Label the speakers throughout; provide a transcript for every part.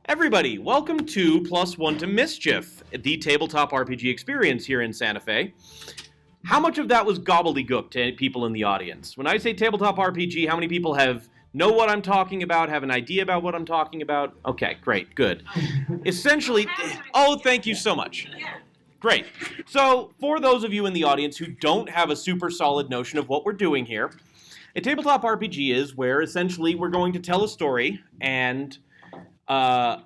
Speaker 1: Everybody, welcome to Plus One to Mischief, the tabletop RPG experience here in Santa Fe. How much of that was gobbledygook to people in the audience? When I say tabletop RPG, how many people know what I'm talking about, have an idea about what I'm talking about? Okay, great, good. Essentially, thank you so much. Great. So, for those of you in the audience who don't have a super solid notion of what we're doing here, a tabletop RPG is where essentially we're going to tell a story, and I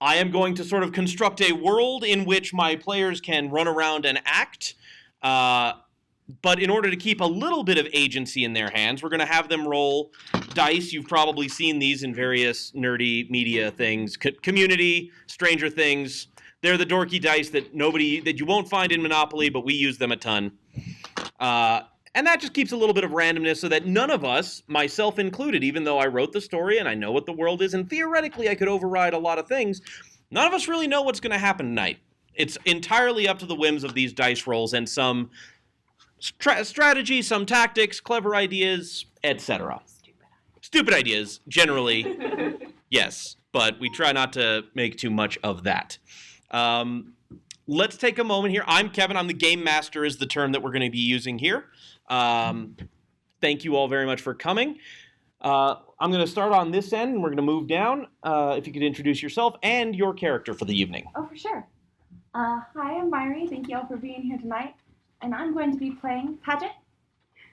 Speaker 1: am going to sort of construct a world in which my players can run around and act, but in order to keep a little bit of agency in their hands, we're going to have them roll dice. You've probably seen these in various nerdy media things. Community, Stranger Things. They're the dorky dice that you won't find in Monopoly, but we use them a ton. And that just keeps a little bit of randomness so that none of us, myself included, even though I wrote the story and I know what the world is, and theoretically I could override a lot of things, none of us really know what's going to happen tonight. It's entirely up to the whims of these dice rolls and some strategy, some tactics, clever ideas, etc. Stupid ideas, generally, yes, but we try not to make too much of that. Let's take a moment here. I'm Kevin. I'm the game master is the term that we're going to be using here. Thank you all very much for coming. I'm going to start on this end, and we're going to move down. If you could introduce yourself and your character for the evening.
Speaker 2: Oh, for sure. Hi, I'm Myri. Thank you all for being here tonight. And I'm going to be playing Paget.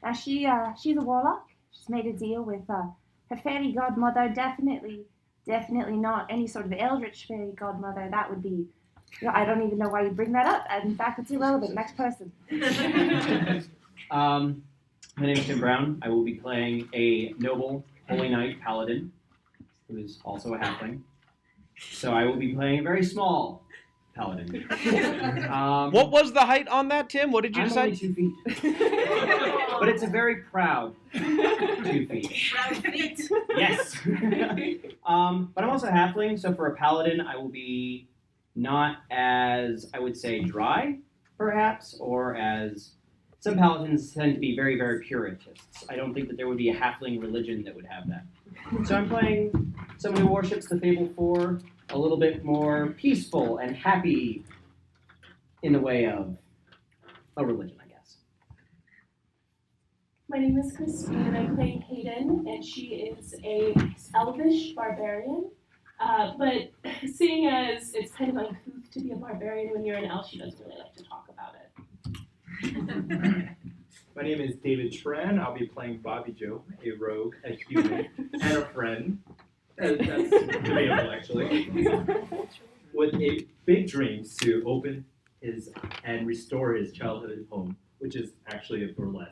Speaker 2: Now, she's a warlock. She's made a deal with her fairy godmother. Definitely not any sort of eldritch fairy godmother. That would be... I don't even know why you bring that up. In fact, it's irrelevant. Next person.
Speaker 3: My name is Tim Brown. I will be playing a noble holy knight paladin, who is also a halfling. So I will be playing a very small paladin.
Speaker 1: What was the height on that, Tim? What did you decide?
Speaker 3: Only 2 feet. But it's a very proud 2 feet.
Speaker 4: Proud feet.
Speaker 3: Yes. But I'm also a halfling, so for a paladin, I will be not as, I would say, dry, perhaps, or as... Some paladins tend to be very, very puritists. I don't think that there would be a halfling religion that would have that. So I'm playing someone who worships the Fable 4, a little bit more peaceful and happy in the way of a religion, I guess.
Speaker 4: My name is Christine, and I play Hayden, and she is a elvish barbarian. But seeing as it's kind of uncouth to be a barbarian when you're an elf, she doesn't really like to talk about it.
Speaker 5: My name is David Tran. I'll be playing Bobby Joe, a rogue, a human, and a friend. That's debatable, actually. With a big dreams to open and restore his childhood home, which is actually a burlesque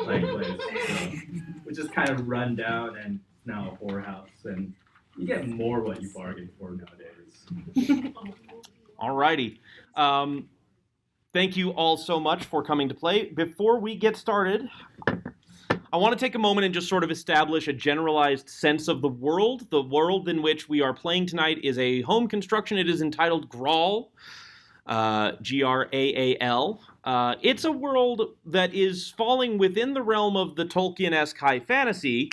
Speaker 5: place, which is kind of run down and now a whorehouse, and you get more what you bargain for nowadays.
Speaker 1: Alrighty. Thank you all so much for coming to play. Before we get started, I want to take a moment and just sort of establish a generalized sense of the world. The world in which we are playing tonight is a home construction. It is entitled Graal, Graal. It's a world that is falling within the realm of the Tolkien-esque high fantasy,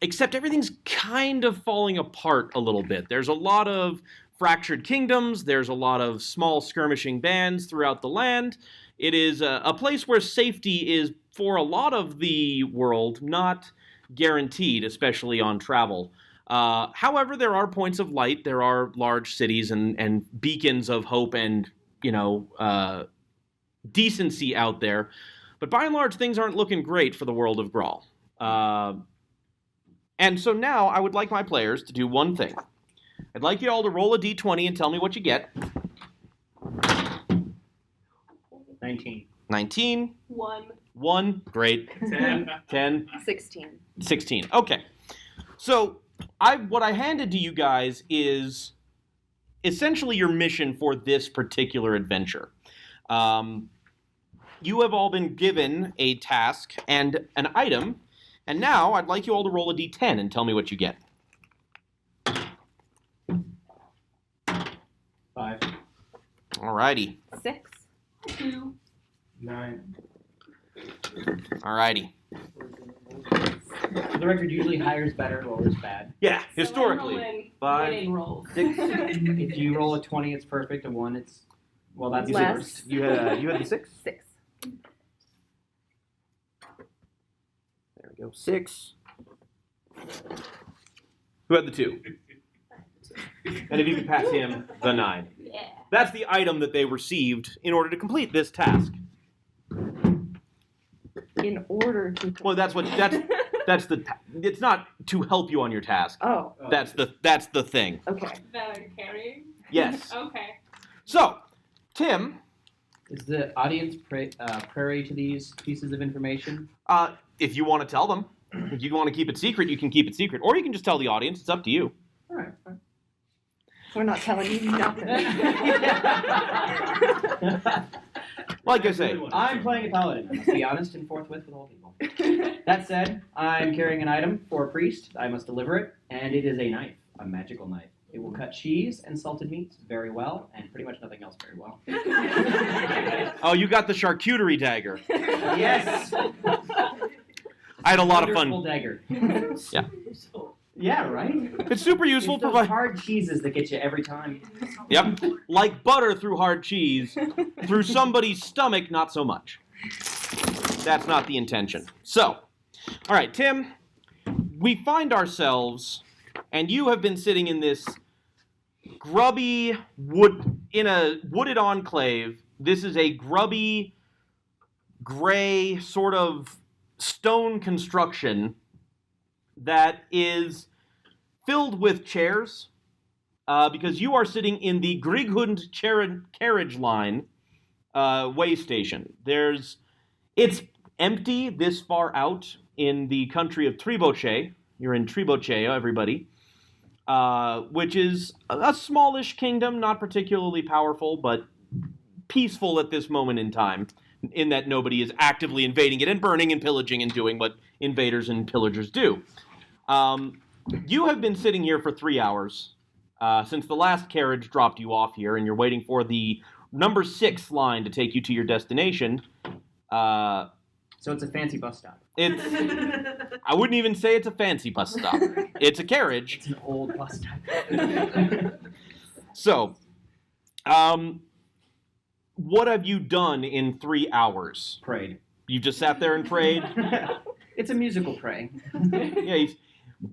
Speaker 1: except everything's kind of falling apart a little bit. There's a lot of fractured kingdoms, there's a lot of small skirmishing bands throughout the land. It is a place where safety is, for a lot of the world, not guaranteed, especially on travel. However, there are points of light, there are large cities and beacons of hope and, decency out there. But by and large, things aren't looking great for the world of Graal. And so now I would like my players to do one thing. I'd like you all to roll a d20 and tell me what you get.
Speaker 3: 19.
Speaker 1: 19.
Speaker 4: 1.
Speaker 1: 1. Great.
Speaker 5: 10.
Speaker 1: 10.
Speaker 2: 16.
Speaker 1: 16. Okay. So what I handed to you guys is essentially your mission for this particular adventure. You have all been given a task and an item, and now I'd like you all to roll a d10 and tell me what you get.
Speaker 3: 5.
Speaker 1: Alrighty.
Speaker 2: 6.
Speaker 4: 2.
Speaker 5: 9.
Speaker 1: Alrighty.
Speaker 3: For the record, usually higher is better, lower is bad.
Speaker 1: Yeah,
Speaker 4: So
Speaker 1: historically.
Speaker 4: I'm rolling
Speaker 1: Five,
Speaker 4: winning rolls.
Speaker 1: 6.
Speaker 3: If you roll a 20, it's perfect. A 1, it's well, that's the
Speaker 6: Less.
Speaker 3: worst.
Speaker 1: You had the 6.
Speaker 6: 6.
Speaker 1: There we go. 6. Who had the 2? And if you could pass him the 9.
Speaker 4: Yeah.
Speaker 1: That's the item that they received in order to complete this task.
Speaker 6: In order to.
Speaker 1: Well, that's it's not to help you on your task.
Speaker 6: Oh,
Speaker 1: That's the thing.
Speaker 6: okay.
Speaker 4: That I'm carrying?
Speaker 1: Yes.
Speaker 4: Okay.
Speaker 1: So, Tim,
Speaker 3: Is the audience prairie to these pieces of information?
Speaker 1: if you want to tell them, if you want to keep it secret, you can keep it secret, or you can just tell the audience. It's up to you.
Speaker 3: All right. Fine.
Speaker 6: We're not telling you nothing.
Speaker 1: Like I say,
Speaker 3: I'm playing a paladin. I must be honest and forthwith with all people. That said, I'm carrying an item for a priest. I must deliver it, and it is a knife, a magical knife. It will cut cheese and salted meats very well, and pretty much nothing else very well.
Speaker 1: oh, you got the charcuterie dagger.
Speaker 3: Yes.
Speaker 1: I had a lot of
Speaker 3: Wonderful
Speaker 1: fun.
Speaker 3: dagger.
Speaker 1: Yeah.
Speaker 3: Yeah, right?
Speaker 1: It's super useful.
Speaker 3: It's those hard cheeses that get you every time.
Speaker 1: Yep. Like butter through hard cheese, through somebody's stomach, not so much. That's not the intention. So, all right, Tim, we find ourselves, and you have been sitting in this grubby in a wooded enclave. This is a grubby, gray sort of stone construction that is filled with chairs, because you are sitting in the Grighund carriage line way station. It's empty this far out in the country of Triboche. You're in Triboche, everybody, which is a smallish kingdom, not particularly powerful, but peaceful at this moment in time, in that nobody is actively invading it and burning and pillaging and doing what invaders and pillagers do. You have been sitting here for 3 hours since the last carriage dropped you off here, and you're waiting for the number 6 line to take you to your destination.
Speaker 3: So it's a fancy bus stop.
Speaker 1: I wouldn't even say it's a fancy bus stop. It's a carriage.
Speaker 3: It's an old bus stop.
Speaker 1: So, what have you done in 3 hours?
Speaker 3: Prayed.
Speaker 1: You just sat there and prayed?
Speaker 3: It's a musical praying.
Speaker 1: Yeah.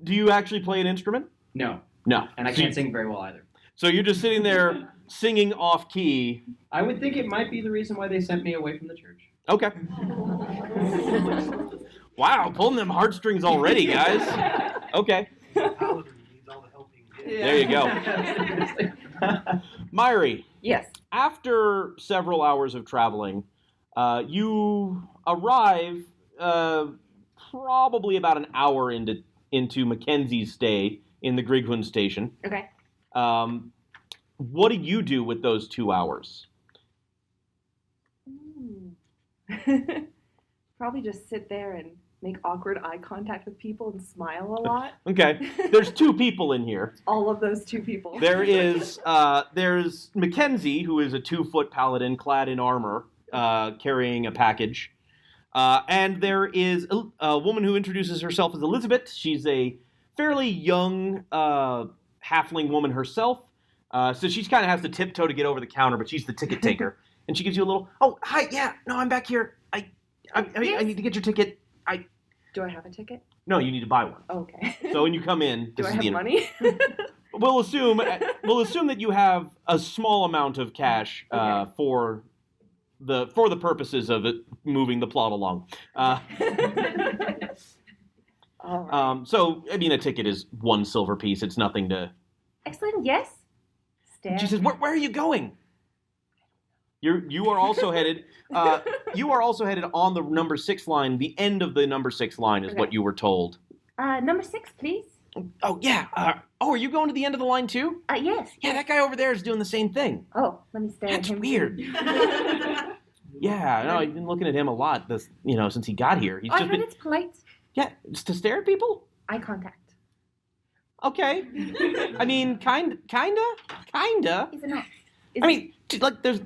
Speaker 1: Do you actually play an instrument?
Speaker 3: No.
Speaker 1: No.
Speaker 3: And I can't sing very well either.
Speaker 1: So you're just sitting there singing off key.
Speaker 3: I would think it might be the reason why they sent me away from the church.
Speaker 1: Okay. Wow, pulling them heartstrings already, guys. Okay.
Speaker 5: Paladin needs all the help he can get.
Speaker 1: There you go. Myri,
Speaker 6: Yes.
Speaker 1: after several hours of traveling, you arrive probably about an hour into Mackenzie's stay in the Grighund station.
Speaker 6: Okay.
Speaker 1: What do you do with those 2 hours?
Speaker 6: Probably just sit there and make awkward eye contact with people and smile a lot.
Speaker 1: Okay, there's 2 people in here.
Speaker 6: All of those 2 people.
Speaker 1: There's Mackenzie, who is a 2-foot paladin clad in armor, carrying a package. And there is a woman who introduces herself as Elizabeth. She's a fairly young halfling woman herself. So she kind of has to tiptoe to get over the counter, but she's the ticket taker. And she gives you a little, oh, hi, yeah, no, I'm back here. I need to get your ticket.
Speaker 6: Do I have a ticket?
Speaker 1: No, you need to buy one.
Speaker 6: Okay.
Speaker 1: So when you come in,
Speaker 6: Do
Speaker 1: this
Speaker 6: I
Speaker 1: is
Speaker 6: have
Speaker 1: the
Speaker 6: money?
Speaker 1: We'll assume that you have a small amount of cash
Speaker 6: Okay.
Speaker 1: for the purposes of it moving the plot along.
Speaker 6: All right.
Speaker 1: So I mean, a ticket is 1 silver piece. It's nothing to.
Speaker 2: Excellent, yes.
Speaker 6: Stand.
Speaker 1: She says, "Where are you going?" You are also headed. You are also headed on the number 6 line. The end of the number 6 line is
Speaker 2: Okay.
Speaker 1: what you were told.
Speaker 2: Number 6, please.
Speaker 1: Oh yeah. Are you going to the end of the line too?
Speaker 2: Yes.
Speaker 1: Yeah, that guy over there is doing the same thing.
Speaker 2: Oh, let me stare at
Speaker 1: That's
Speaker 2: him.
Speaker 1: weird. Yeah, no, I've been looking at him a lot. Since he got here, he's
Speaker 2: I
Speaker 1: just
Speaker 2: heard
Speaker 1: been.
Speaker 2: it's polite.
Speaker 1: Yeah, just to stare at people.
Speaker 2: Eye contact.
Speaker 1: Okay. I mean, kinda.
Speaker 2: Is it not?
Speaker 1: I mean, there's.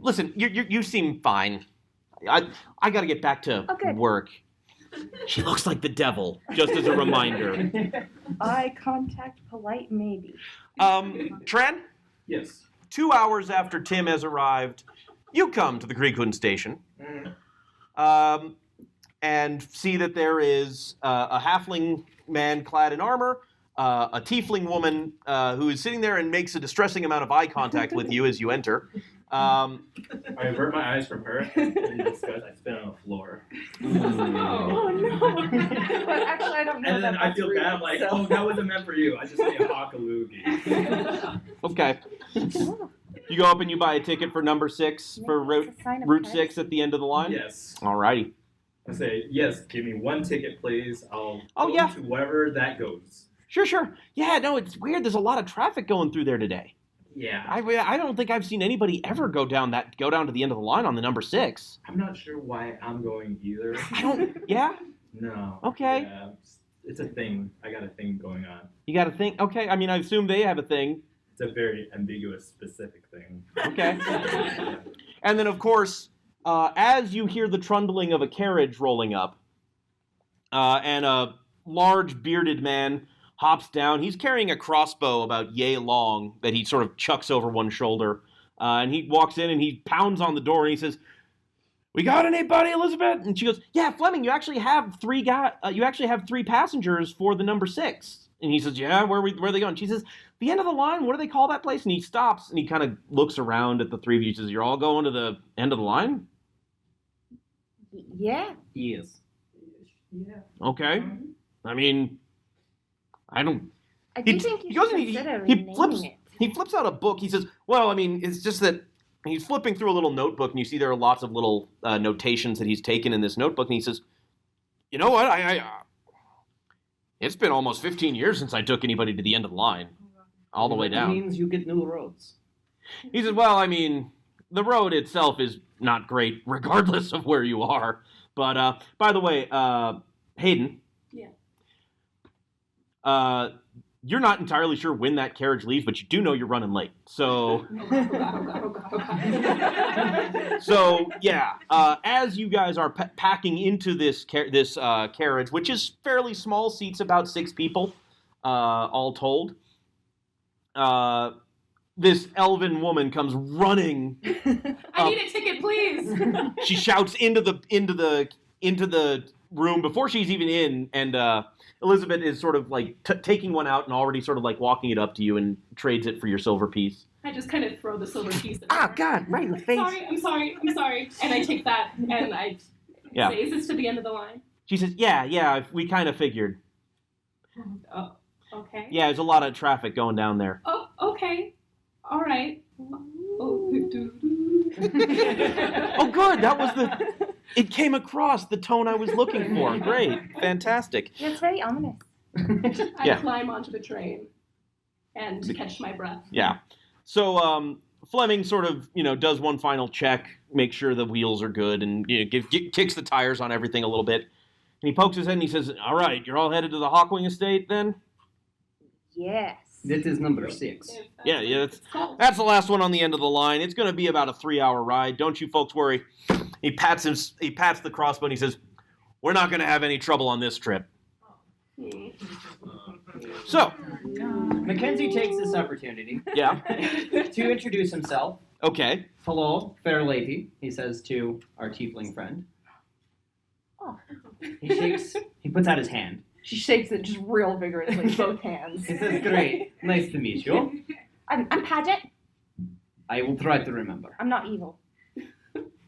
Speaker 1: Listen, you seem fine. I got to get back to
Speaker 2: Okay.
Speaker 1: work. She looks like the devil, just as a reminder.
Speaker 6: Eye contact, polite, maybe.
Speaker 1: Tren,
Speaker 5: Yes.
Speaker 1: 2 hours after Tim has arrived, you come to the Creekwood station and see that there is a halfling man clad in armor, a tiefling woman who is sitting there and makes a distressing amount of eye contact with you as you enter.
Speaker 5: I avert my eyes from her, and in disgust, I spit on the floor.
Speaker 6: Oh no! But actually, I don't know.
Speaker 5: And then I feel bad. I'm like, oh, that wasn't meant for you. I just made a hockaloogie.
Speaker 1: Okay. You go up and you buy a ticket for number 6 for Route 6 at the end of the line?
Speaker 5: Yes.
Speaker 1: Alrighty.
Speaker 5: I say, yes, give me one ticket, please. I'll go
Speaker 1: yeah.
Speaker 5: to wherever that goes.
Speaker 1: Sure. Yeah, no, it's weird. There's a lot of traffic going through there today.
Speaker 5: Yeah.
Speaker 1: I don't think I've seen anybody ever go down to the end of the line on the number 6.
Speaker 5: I'm not sure why I'm going either.
Speaker 1: Yeah?
Speaker 5: No.
Speaker 1: Okay.
Speaker 5: Yeah, it's a thing. I got a thing going on.
Speaker 1: You got a thing? Okay, I mean, I assume they have a thing.
Speaker 5: It's a very ambiguous, specific thing.
Speaker 1: Okay. And then, of course, as you hear the trundling of a carriage rolling up, and a large bearded man hops down. He's carrying a crossbow about yay long that he sort of chucks over one shoulder. And he walks in and he pounds on the door and he says, "We got anybody, Elizabeth?" And she goes, "Yeah, Fleming, you actually have 3 passengers for the number 6. And he says, "Yeah, where are they going?" She says, "The end of the line, what do they call that place?" And he stops and he kind of looks around at the 3 of you. He says, "You're all going to the end of the line?"
Speaker 2: Yeah.
Speaker 3: Yes.
Speaker 5: Yeah.
Speaker 1: Okay. I mean, I don't...
Speaker 2: I do think you
Speaker 1: goes
Speaker 2: should
Speaker 1: and
Speaker 2: consider
Speaker 1: he
Speaker 2: renaming it.
Speaker 1: He flips out a book. He says, "Well, I mean, it's just that..." He's flipping through a little notebook, and you see there are lots of little notations that he's taken in this notebook. And he says, "You know what? It's been almost 15 years since I took anybody to the end of the line, all the way down."
Speaker 3: That means you get new roads.
Speaker 1: He says, "Well, I mean, the road itself is not great, regardless of where you are. But by the way, Hayden.
Speaker 4: Yeah.
Speaker 1: You're not entirely sure when that carriage leaves, but you do know you're running late. So, yeah. As you guys are packing into this carriage, which is fairly small, seats about 6 people, all told. This elven woman comes running.
Speaker 4: I need a ticket, please.
Speaker 1: She shouts into the room before she's even in, and Elizabeth is sort of like taking one out and already sort of like walking it up to you and trades it for your silver piece.
Speaker 4: I just kind of throw the silver piece at her.
Speaker 1: God, right in the face.
Speaker 4: I'm sorry. And I take that and I say, "Is this to the end of the line?"
Speaker 1: She says, yeah, we kind of figured.
Speaker 4: Oh, okay.
Speaker 1: Yeah, there's a lot of traffic going down there.
Speaker 4: Oh, okay. All right. Oh,
Speaker 1: Oh, good. That was it came across the tone I was looking for. Great. Fantastic.
Speaker 2: Yeah, it's very ominous.
Speaker 4: I climb onto the train and catch my breath.
Speaker 1: Yeah. So Fleming sort of, does one final check, make sure the wheels are good, and kicks the tires on everything a little bit. And he pokes his head and he says, "All right, you're all headed to the Hawkwing estate then?"
Speaker 2: Yes.
Speaker 3: That is number 6.
Speaker 1: Yeah, that's the last one on the end of the line. It's going to be about a 3-hour ride. Don't you folks worry. He pats the crossbow and he says, "We're not going to have any trouble on this trip." So,
Speaker 3: Mackenzie takes this opportunity
Speaker 1: yeah,
Speaker 3: to introduce himself.
Speaker 1: okay.
Speaker 3: "Hello, fair lady," he says to our tiefling friend.
Speaker 2: Oh.
Speaker 3: He puts out his hand.
Speaker 6: She shakes it just real vigorously, both hands.
Speaker 3: He says, "Great, nice to meet you.
Speaker 2: I'm Paget.
Speaker 3: I will try to remember.
Speaker 2: I'm not evil.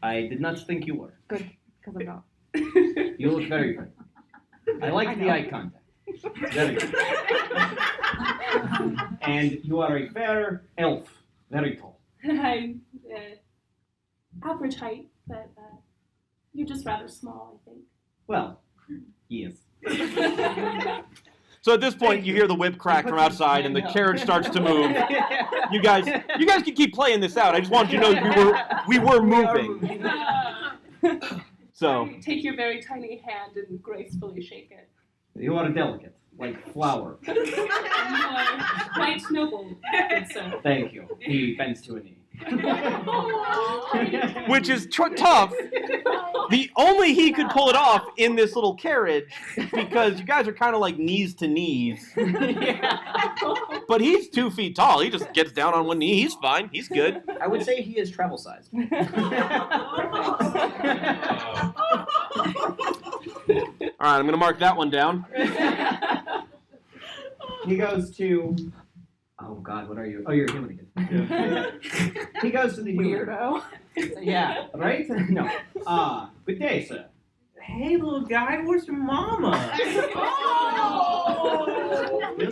Speaker 3: I did not think you were.
Speaker 2: Good, because I'm not.
Speaker 3: You look very friendly. I like the eye contact. Very good. And you are a fair elf, very tall."
Speaker 4: I'm average height, but you're just rather small, I think.
Speaker 3: Well, yes.
Speaker 1: So at this point, you hear the whip crack from outside, and the carriage starts to move. You guys can keep playing this out. I just wanted you to know we were moving. So
Speaker 4: I take your very tiny hand and gracefully shake it.
Speaker 3: You are delicate, like flower.
Speaker 4: You are quite noble, good sir.
Speaker 3: Thank you. He bends to a knee.
Speaker 1: which is tough. The only he could pull it off in this little carriage because you guys are kind of like knees to knees. But he's 2 feet tall. He just gets down on one knee. He's fine. He's good.
Speaker 3: I would say he is travel sized.
Speaker 1: All right, I'm going to mark that one down.
Speaker 3: He goes to. Oh God, what are you? Oh, you're a human again. He goes to the human.
Speaker 6: Weirdo.
Speaker 3: Yeah, right? No. Good day, sir.
Speaker 5: Hey, little guy, where's your mama?
Speaker 3: You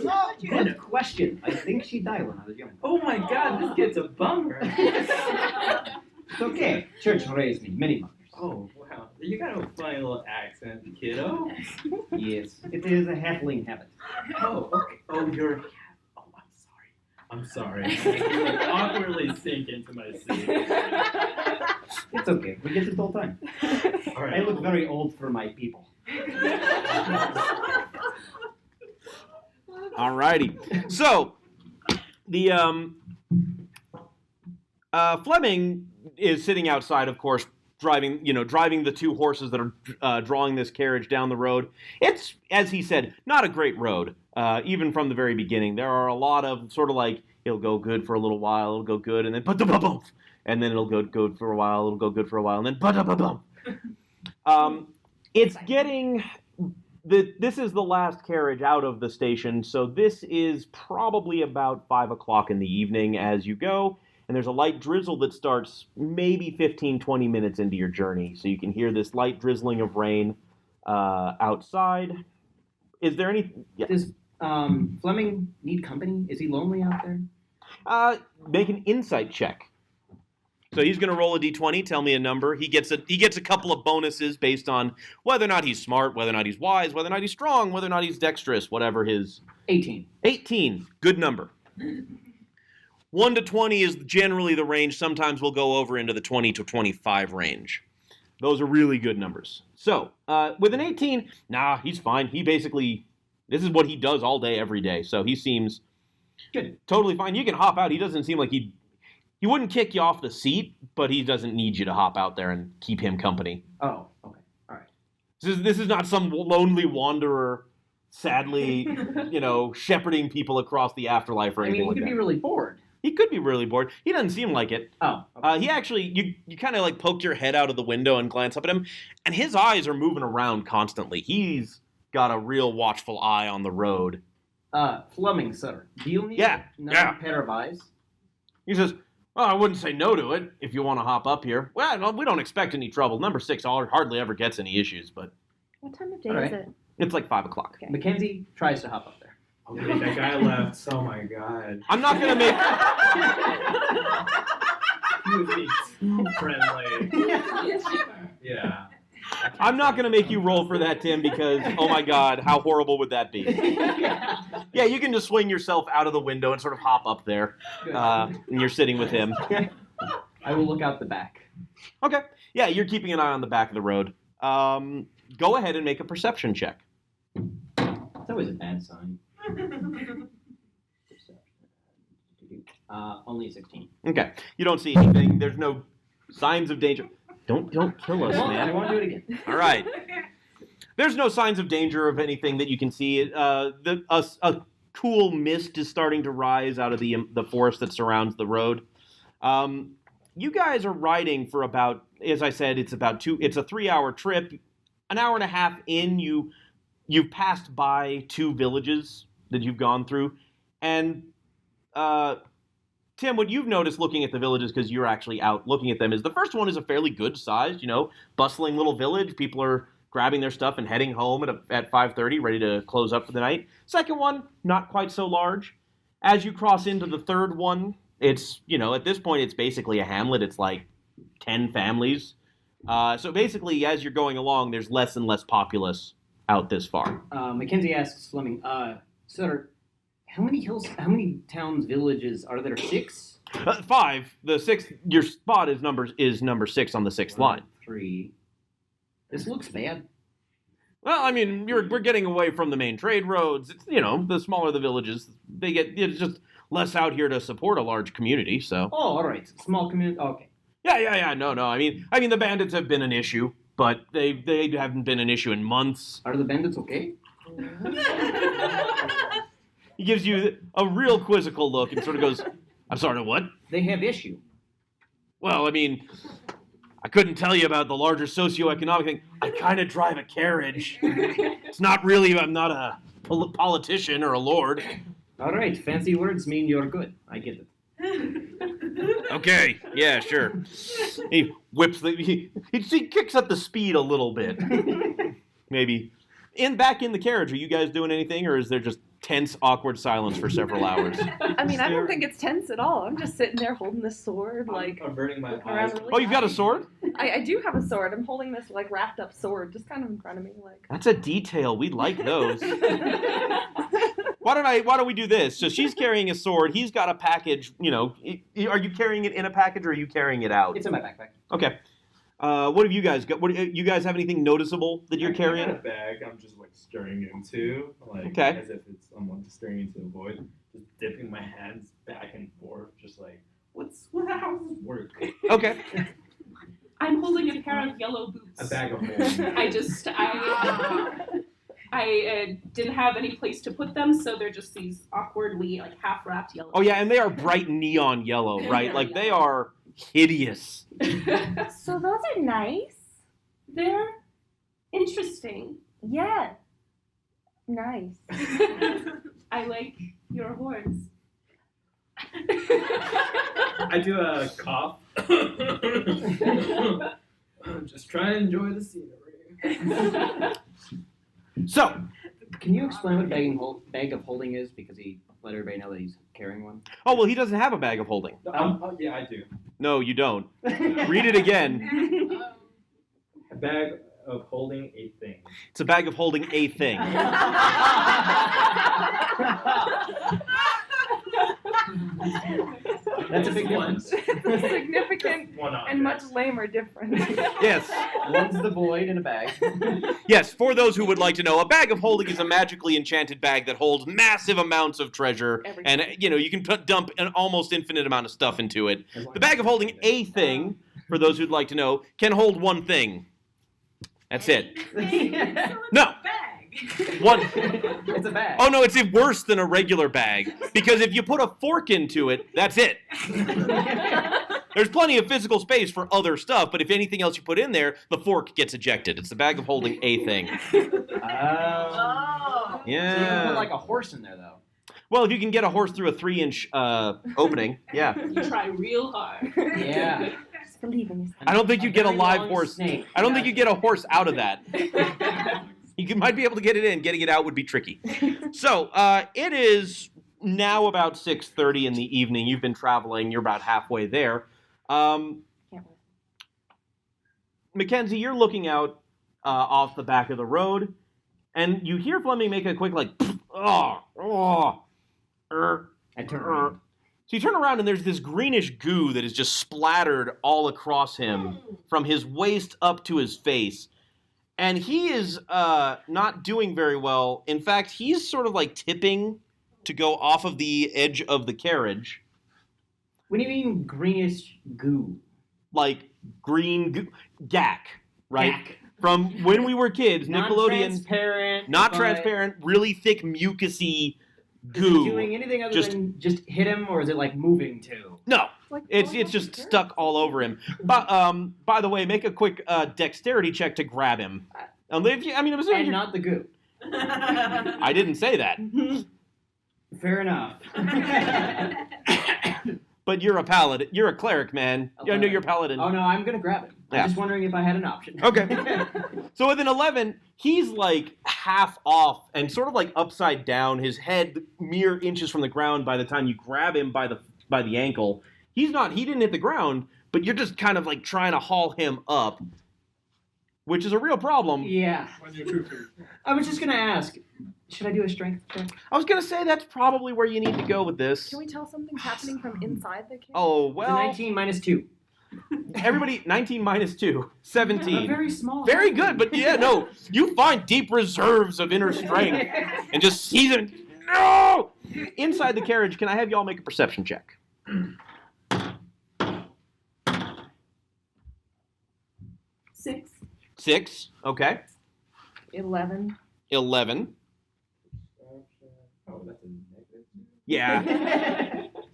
Speaker 3: know, good question. I think she died when I was young.
Speaker 5: Oh my God, this kid's a bummer.
Speaker 3: It's okay. Church raised me, many mothers.
Speaker 5: Oh wow, you got a funny little accent, kiddo.
Speaker 3: Yes, it is a halfling habit.
Speaker 5: Oh, okay. Oh, you're. Oh, I'm sorry. I awkwardly sink into my seat.
Speaker 3: It's okay. We get it all the time.
Speaker 5: All
Speaker 3: I
Speaker 5: right.
Speaker 3: look very old for my people.
Speaker 1: All righty. So, the Fleming is sitting outside, of course, driving the 2 horses that are drawing this carriage down the road. It's, as he said, not a great road, even from the very beginning. There are a lot of sort of like, it'll go good for a little while, it'll go good, and then ba-da-ba-bum, and then it'll go good for a while, it'll go good for a while, and then ba-da-ba-bum. It's getting... This is the last carriage out of the station, so this is probably about 5 o'clock in the evening as you go, and there's a light drizzle that starts maybe 15, 20 minutes into your journey, so you can hear this light drizzling of rain outside. Is there any... Yeah.
Speaker 3: Does Fleming need company? Is he lonely out there?
Speaker 1: Make an insight check. So he's going to roll a d20, tell me a number. He gets a couple of bonuses based on whether or not he's smart, whether or not he's wise, whether or not he's strong, whether or not he's dexterous, whatever his...
Speaker 3: 18.
Speaker 1: 18. Good number. 1 to 20 is generally the range. Sometimes we'll go over into the 20 to 25 range. Those are really good numbers. So, with an 18, he's fine. He basically... This is what he does all day, every day. So he seems
Speaker 3: Good.
Speaker 1: Totally fine. You can hop out. He doesn't seem like he wouldn't kick you off the seat, but he doesn't need you to hop out there and keep him company.
Speaker 3: Oh, okay. All right.
Speaker 1: This is not some lonely wanderer, sadly, shepherding people across the afterlife or
Speaker 3: I
Speaker 1: anything
Speaker 3: mean, he
Speaker 1: like
Speaker 3: could
Speaker 1: that.
Speaker 3: be really bored.
Speaker 1: He could be really bored. He doesn't seem like it.
Speaker 3: Oh, okay.
Speaker 1: He actually, you kind of like poked your head out of the window and glance up at him, and his eyes are moving around constantly. He's got a real watchful eye on the road.
Speaker 3: Fleming, sir. Do you need another
Speaker 1: yeah.
Speaker 3: pair of eyes?
Speaker 1: He says, "Well, I wouldn't say no to it if you want to hop up here. Well, no, we don't expect any trouble. Number 6 hardly ever gets any issues, but
Speaker 6: What time of day
Speaker 3: All right.
Speaker 6: is it?
Speaker 1: it's like 5 o'clock.
Speaker 6: Okay.
Speaker 3: Mackenzie tries to hop up there.
Speaker 5: Okay, that guy left. Oh my God.
Speaker 1: I'm not going to make...
Speaker 5: He was being too friendly. Yeah.
Speaker 1: I'm not going to make you roll for that, Tim, because, oh my God, how horrible would that be? Yeah, you can just swing yourself out of the window and sort of hop up there,
Speaker 3: Good.
Speaker 1: and you're sitting with him.
Speaker 3: I will look out the back.
Speaker 1: Okay. Yeah, you're keeping an eye on the back of the road. Go ahead and make a perception check.
Speaker 3: It's always a bad sign. Only 16.
Speaker 1: Okay. You don't see anything. There's no signs of danger. Don't kill us,
Speaker 3: I
Speaker 1: man.
Speaker 3: won't do it again.
Speaker 1: All right. There's no signs of danger of anything that you can see. A cool mist is starting to rise out of the forest that surrounds the road. You guys are riding for about, as I said, it's a 3-hour trip. An hour and a half in, you've passed by 2 villages that you've gone through, and Tim, what you've noticed looking at the villages, because you're actually out looking at them, is the first one is a fairly good sized, bustling little village. People are grabbing their stuff and heading home at 5:30, ready to close up for the night. Second one, not quite so large. As you cross into the third one, it's, at this point, it's basically a hamlet. It's like 10 families. So basically, as you're going along, there's less and less populace out this far.
Speaker 3: Mackenzie asks Fleming, sir, how many towns, villages are there? 6?
Speaker 1: 5. The 6th, your spot is number 6 on the 6th line.
Speaker 3: 3. This looks bad.
Speaker 1: Well, I mean, we're getting away from the main trade roads. It's, the smaller the villages, it's just less out here to support a large community, so.
Speaker 3: Oh, all right. Small community. Okay.
Speaker 1: Yeah. No. I mean, the bandits have been an issue, but they haven't been an issue in months.
Speaker 3: Are the bandits okay?
Speaker 1: He gives you a real quizzical look and sort of goes, I'm sorry, what?
Speaker 3: They have issue.
Speaker 1: Well, I mean, I couldn't tell you about the larger socioeconomic thing. I kind of drive a carriage. It's not really, I'm not a politician or a lord.
Speaker 3: All right. Fancy words mean you're good. I get it.
Speaker 1: Okay, yeah, sure. He whips he kicks up the speed a little bit. Maybe. Back in the carriage, are you guys doing anything, or is there just tense, awkward silence for several hours?
Speaker 6: I mean, I don't think it's tense at all. I'm just sitting there holding this sword,
Speaker 5: I'm averting my
Speaker 6: looking around
Speaker 5: eyes.
Speaker 6: really
Speaker 1: Oh, you've got a
Speaker 6: happy.
Speaker 1: sword?
Speaker 6: I do have a sword. I'm holding this like wrapped up sword, just kind of in front of me, like.
Speaker 1: That's a detail. We like those. Why don't we do this? So she's carrying a sword. He's got a package. Are you carrying it in a package, or are you carrying it out?
Speaker 3: It's in my backpack.
Speaker 1: Okay. What have you guys got? You guys have anything noticeable that you're
Speaker 5: I got
Speaker 1: carrying?
Speaker 5: a bag I'm just like staring into, like
Speaker 1: Okay.
Speaker 5: as if it's someone staring into the void. Just dipping my hands back and forth, just like, how does this work?
Speaker 1: Okay.
Speaker 4: I'm holding a pair of yellow boots.
Speaker 5: A bag of holding.
Speaker 4: I didn't have any place to put them, so they're just these awkwardly like half wrapped yellow.
Speaker 1: Oh yeah, and they are bright neon yellow, right? Like they are hideous.
Speaker 2: So those are nice.
Speaker 4: They're interesting.
Speaker 2: Yeah. Nice.
Speaker 4: I like your horns.
Speaker 5: I do a cough. I'm just trying to enjoy the scenery.
Speaker 1: So,
Speaker 3: Can you explain what bag of holding is? Because he let everybody know that he's carrying one.
Speaker 1: oh well, he doesn't have a bag of holding.
Speaker 5: Yeah, I do.
Speaker 1: No, you don't. Read it again.
Speaker 5: A bag of holding a thing.
Speaker 1: It's a bag of holding a thing.
Speaker 3: That's a big difference.
Speaker 6: Significant
Speaker 5: One
Speaker 6: and much
Speaker 5: object.
Speaker 6: lamer difference.
Speaker 1: Yes.
Speaker 3: One's the void in a bag.
Speaker 1: Yes, for those who would like to know, a bag of holding is a magically enchanted bag that holds massive amounts of treasure, and you can dump an almost infinite amount of stuff into it. The bag of holding a thing, for those who'd like to know, can hold one thing. That's it. No. One.
Speaker 3: It's a bag.
Speaker 1: Oh no, it's worse than a regular bag, because if you put a fork into it, that's it. There's plenty of physical space for other stuff, but if anything else you put in there, the fork gets ejected. It's the bag of holding a thing.
Speaker 3: So you can
Speaker 1: Yeah.
Speaker 3: put like a horse in there, though.
Speaker 1: Well, if you can get a horse through a 3-inch opening, yeah.
Speaker 4: You try real hard.
Speaker 3: Yeah.
Speaker 2: Just believe in yourself.
Speaker 1: I don't think you get a
Speaker 3: very
Speaker 1: live
Speaker 3: long
Speaker 1: horse.
Speaker 3: snake.
Speaker 1: I don't think you get a horse out of that. You might be able to get it in. Getting it out would be tricky. So it is now about 6:30 in the evening. You've been traveling. You're about halfway there.
Speaker 2: Can't wait.
Speaker 1: Mackenzie, you're looking out off the back of the road, and you hear Fleming make a quick like, I
Speaker 3: turn around.
Speaker 1: So you turn around and there's this greenish goo that is just splattered all across him from his waist up to his face. And he is not doing very well. In fact, he's sort of like tipping to go off of the edge of the carriage.
Speaker 3: What do you mean greenish goo?
Speaker 1: Like green goo. Gack, right?
Speaker 3: Gack.
Speaker 1: From when we were kids, Nickelodeon.
Speaker 3: Transparent.
Speaker 1: Not transparent, really thick, mucusy
Speaker 3: Is
Speaker 1: goo.
Speaker 3: it doing anything other
Speaker 1: Just-
Speaker 3: than just hit him, or is it like moving too?
Speaker 1: No,
Speaker 6: Like
Speaker 1: it's
Speaker 6: going off
Speaker 1: just
Speaker 6: the dirt.
Speaker 1: stuck all over him. But by the way, make a quick dexterity check to grab him. I'm assuming
Speaker 3: And
Speaker 1: you're-
Speaker 3: not the goo.
Speaker 1: I didn't say that.
Speaker 3: Fair enough.
Speaker 1: But you're a paladin. You're a cleric, man.
Speaker 3: A
Speaker 1: I know
Speaker 3: cleric.
Speaker 1: you're a paladin.
Speaker 3: Oh no, I'm gonna grab it.
Speaker 1: Yeah.
Speaker 3: I'm just wondering if I had an option.
Speaker 1: Okay. So with an 11, he's like half off and sort of like upside down. His head mere inches from the ground by the time you grab him by the ankle. He didn't hit the ground, but you're just kind of like trying to haul him up, which is a real problem.
Speaker 3: Yeah. I was just gonna ask, should I do a strength check?
Speaker 1: I was going to say that's probably where you need to go with this.
Speaker 6: Can we tell something's happening from inside the cave?
Speaker 1: Oh,
Speaker 3: It's a
Speaker 1: well,
Speaker 3: 19 minus 2.
Speaker 1: everybody, 19 minus 2,
Speaker 3: A
Speaker 1: 17.
Speaker 3: very small.
Speaker 1: Very good, but yeah, no, you find deep reserves of inner strength and just seize them. No! inside the carriage, can I have y'all make a perception check?
Speaker 4: 6.
Speaker 1: 6, okay.
Speaker 6: 11.
Speaker 1: 11.
Speaker 5: Oh, that's a negative.
Speaker 1: Yeah.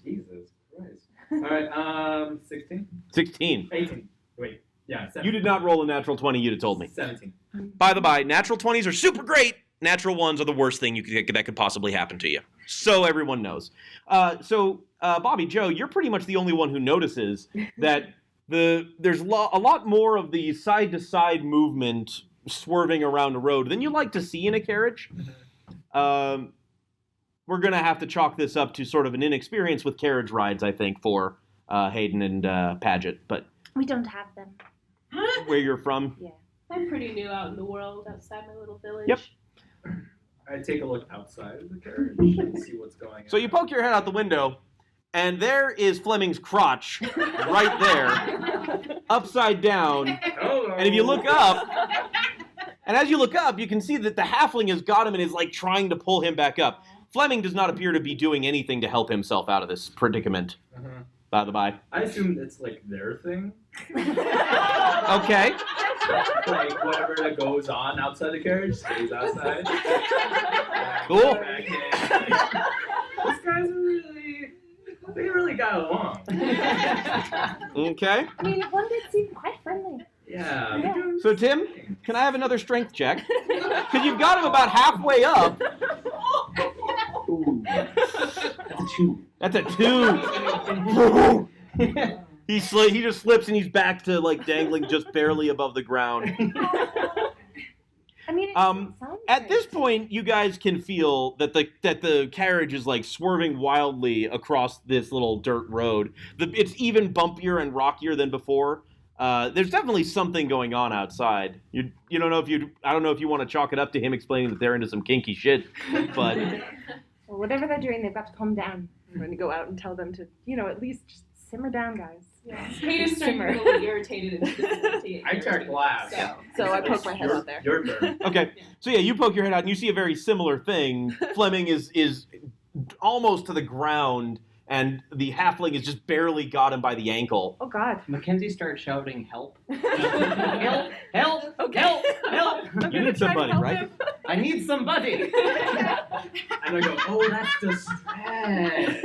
Speaker 5: Jesus Christ. All right, 16?
Speaker 1: 16.
Speaker 5: 18. Wait, yeah, 17.
Speaker 1: You did not roll a natural 20, you'd have told me.
Speaker 5: 17.
Speaker 1: By the by, natural 20s are super great. Natural 1s are the worst thing that could possibly happen to you. So everyone knows. Bobby Joe, you're pretty much the only one who notices that there's a lot more of the side-to-side movement swerving around the road than you like to see in a carriage. We're going to have to chalk this up to sort of an inexperience with carriage rides, I think, for Hayden and Paget. But
Speaker 2: We don't have them.
Speaker 1: where you're from?
Speaker 4: I'm pretty new out in the world outside my little village.
Speaker 1: Yep.
Speaker 5: I take a look outside of the carriage and see what's going on.
Speaker 1: So you poke your head out the window, and there is Fleming's crotch right there, upside down.
Speaker 5: Oh,
Speaker 1: And if you look up, and as you look up, you can see that the halfling has got him and is like trying to pull him back up. Fleming does not appear to be doing anything to help himself out of this predicament, by the by.
Speaker 5: I assume it's like their thing.
Speaker 1: Okay.
Speaker 5: Like whatever that goes on outside the carriage stays outside.
Speaker 1: Cool.
Speaker 5: Back in. These guys they really got along.
Speaker 1: Okay.
Speaker 2: I mean, one did seem quite friendly.
Speaker 5: Yeah.
Speaker 2: Yeah.
Speaker 1: So, Tim, can I have another strength check? Because you've got him about halfway up.
Speaker 3: Ooh. That's a 2.
Speaker 1: That's a 2. He just slips and he's back to like dangling just barely above the ground.
Speaker 2: I mean, it
Speaker 1: Um,
Speaker 2: sounds
Speaker 1: At
Speaker 2: great.
Speaker 1: this point, you guys can feel that the carriage is like swerving wildly across this little dirt road. It's even bumpier and rockier than before. There's definitely something going on outside. I don't know if you want to chalk it up to him explaining that they're into some kinky shit, but
Speaker 2: Well, whatever they're doing, they've got to calm down.
Speaker 6: I'm going to go out and tell them to, at least just
Speaker 2: Simmer down, guys.
Speaker 4: Hayden's starting to get a little irritated and disappointed.
Speaker 5: I checked last.
Speaker 6: So I poke my head out there.
Speaker 5: Your turn.
Speaker 1: okay. So yeah, you poke your head out and you see a very similar thing. Fleming is almost to the ground, and the halfling has just barely got him by the ankle.
Speaker 2: Oh, God.
Speaker 3: Mackenzie starts shouting, help.
Speaker 6: Help!
Speaker 3: Help!
Speaker 6: Okay.
Speaker 3: Help! Help!
Speaker 1: You need somebody, right?
Speaker 3: I need somebody! And I go, oh, that's distress.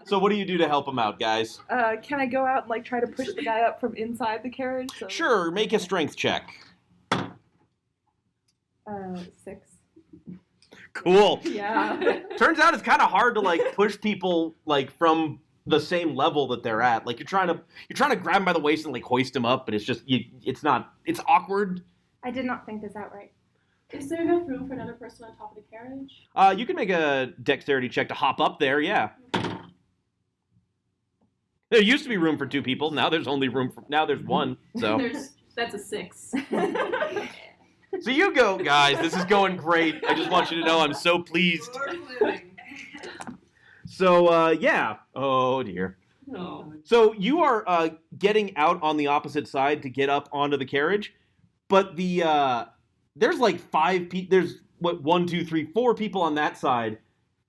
Speaker 1: So what do you do to help him out, guys?
Speaker 6: Can I go out and like try to push the guy up from inside the carriage? So...
Speaker 1: Sure, make a strength check.
Speaker 6: 6.
Speaker 1: Cool.
Speaker 6: Yeah.
Speaker 1: Turns out it's kind of hard to like push people like from the same level that they're at. Like you're trying to grab them by the waist and like hoist them up, but it's awkward.
Speaker 2: I did not think this out right.
Speaker 4: Is there enough room for another person on top of the carriage?
Speaker 1: You can make a dexterity check to hop up there. Yeah. There used to be room for 2 people. Now there's one. So
Speaker 4: That's a 6.
Speaker 1: so you go, guys. This is going great. I just want you to know I'm so pleased. So yeah. Oh dear.
Speaker 4: No.
Speaker 1: So you are getting out on the opposite side to get up onto the carriage, but there's like 5 people. There's 1, 2, 3, 4 people on that side,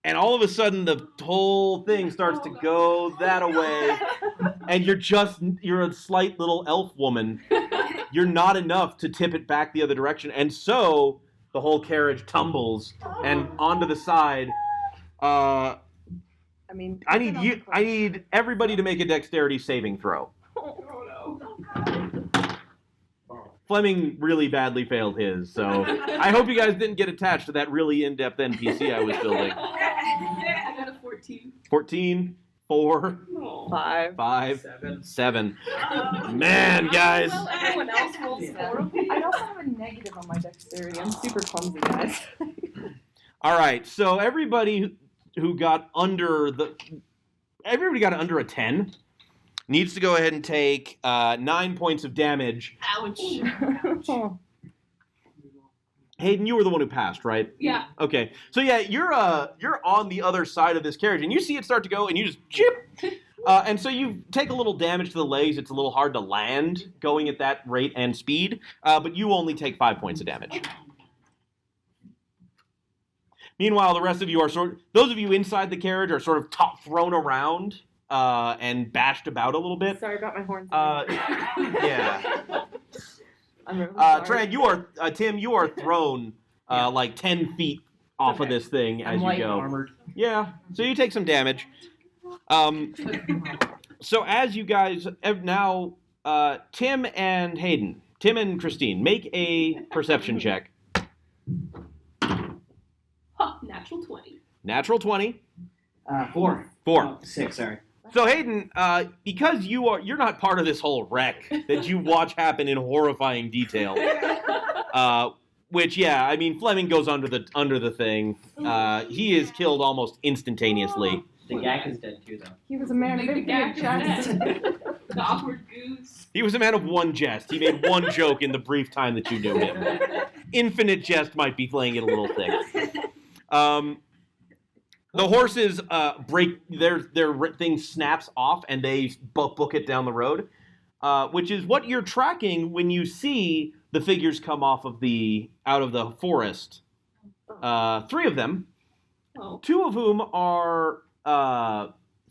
Speaker 1: and all of a sudden the whole thing starts to go that away, and you're a slight little elf woman. You're not enough to tip it back the other direction, and so the whole carriage tumbles and onto the side.
Speaker 6: I
Speaker 1: need everybody to make a dexterity saving throw. Fleming really badly failed his, so I hope you guys didn't get attached to that really in-depth NPC I was building.
Speaker 4: I got a 14.
Speaker 1: 14, 4,
Speaker 4: Oh.
Speaker 6: 5.
Speaker 1: 7. Man, guys.
Speaker 4: Well, everyone else rolls horrible.
Speaker 6: I also have a negative on my dexterity. I'm super clumsy, guys.
Speaker 1: All right, so everybody who got under a 10 needs to go ahead and take 9 points of damage.
Speaker 4: Ouch.
Speaker 1: Hayden, you were the one who passed, right?
Speaker 4: Yeah.
Speaker 1: Okay. So yeah, you're on the other side of this carriage, and you see it start to go, and you just chip. And so you take a little damage to the legs. It's a little hard to land going at that rate and speed, but you only take 5 points of damage. Meanwhile, the rest of you are those of you inside the carriage are sort of thrown around and bashed about a little bit.
Speaker 6: Sorry about my horns.
Speaker 1: Yeah.
Speaker 6: I'm really sorry.
Speaker 1: Tran, you are Tim. You are thrown like 10 feet off of this thing as
Speaker 3: I'm
Speaker 1: you
Speaker 3: light
Speaker 1: go.
Speaker 3: armored.
Speaker 1: Yeah. So you take some damage. So as you guys now, Tim and Hayden, Tim and Christine, make a perception check.
Speaker 4: Huh, natural 20.
Speaker 1: Natural 20.
Speaker 3: 4.
Speaker 1: 4.
Speaker 3: Oh, 6, sorry.
Speaker 1: So Hayden, because you're not part of this whole wreck that you watch happen in horrifying detail. Which, yeah, I mean, Fleming goes under the thing. He is killed almost instantaneously.
Speaker 3: The Gak is dead too, though.
Speaker 6: He was a man of
Speaker 4: The
Speaker 6: infinite
Speaker 4: gag
Speaker 6: jest.
Speaker 4: is dead. The awkward goose.
Speaker 1: He was a man of one jest. He made one joke in the brief time that you knew him. Infinite jest might be playing it a little thick. The horses break their thing snaps off and they book it down the road, which is what you're tracking when you see the figures come off of out of the forest. 3 of them,
Speaker 4: Oh.
Speaker 1: 2 of whom are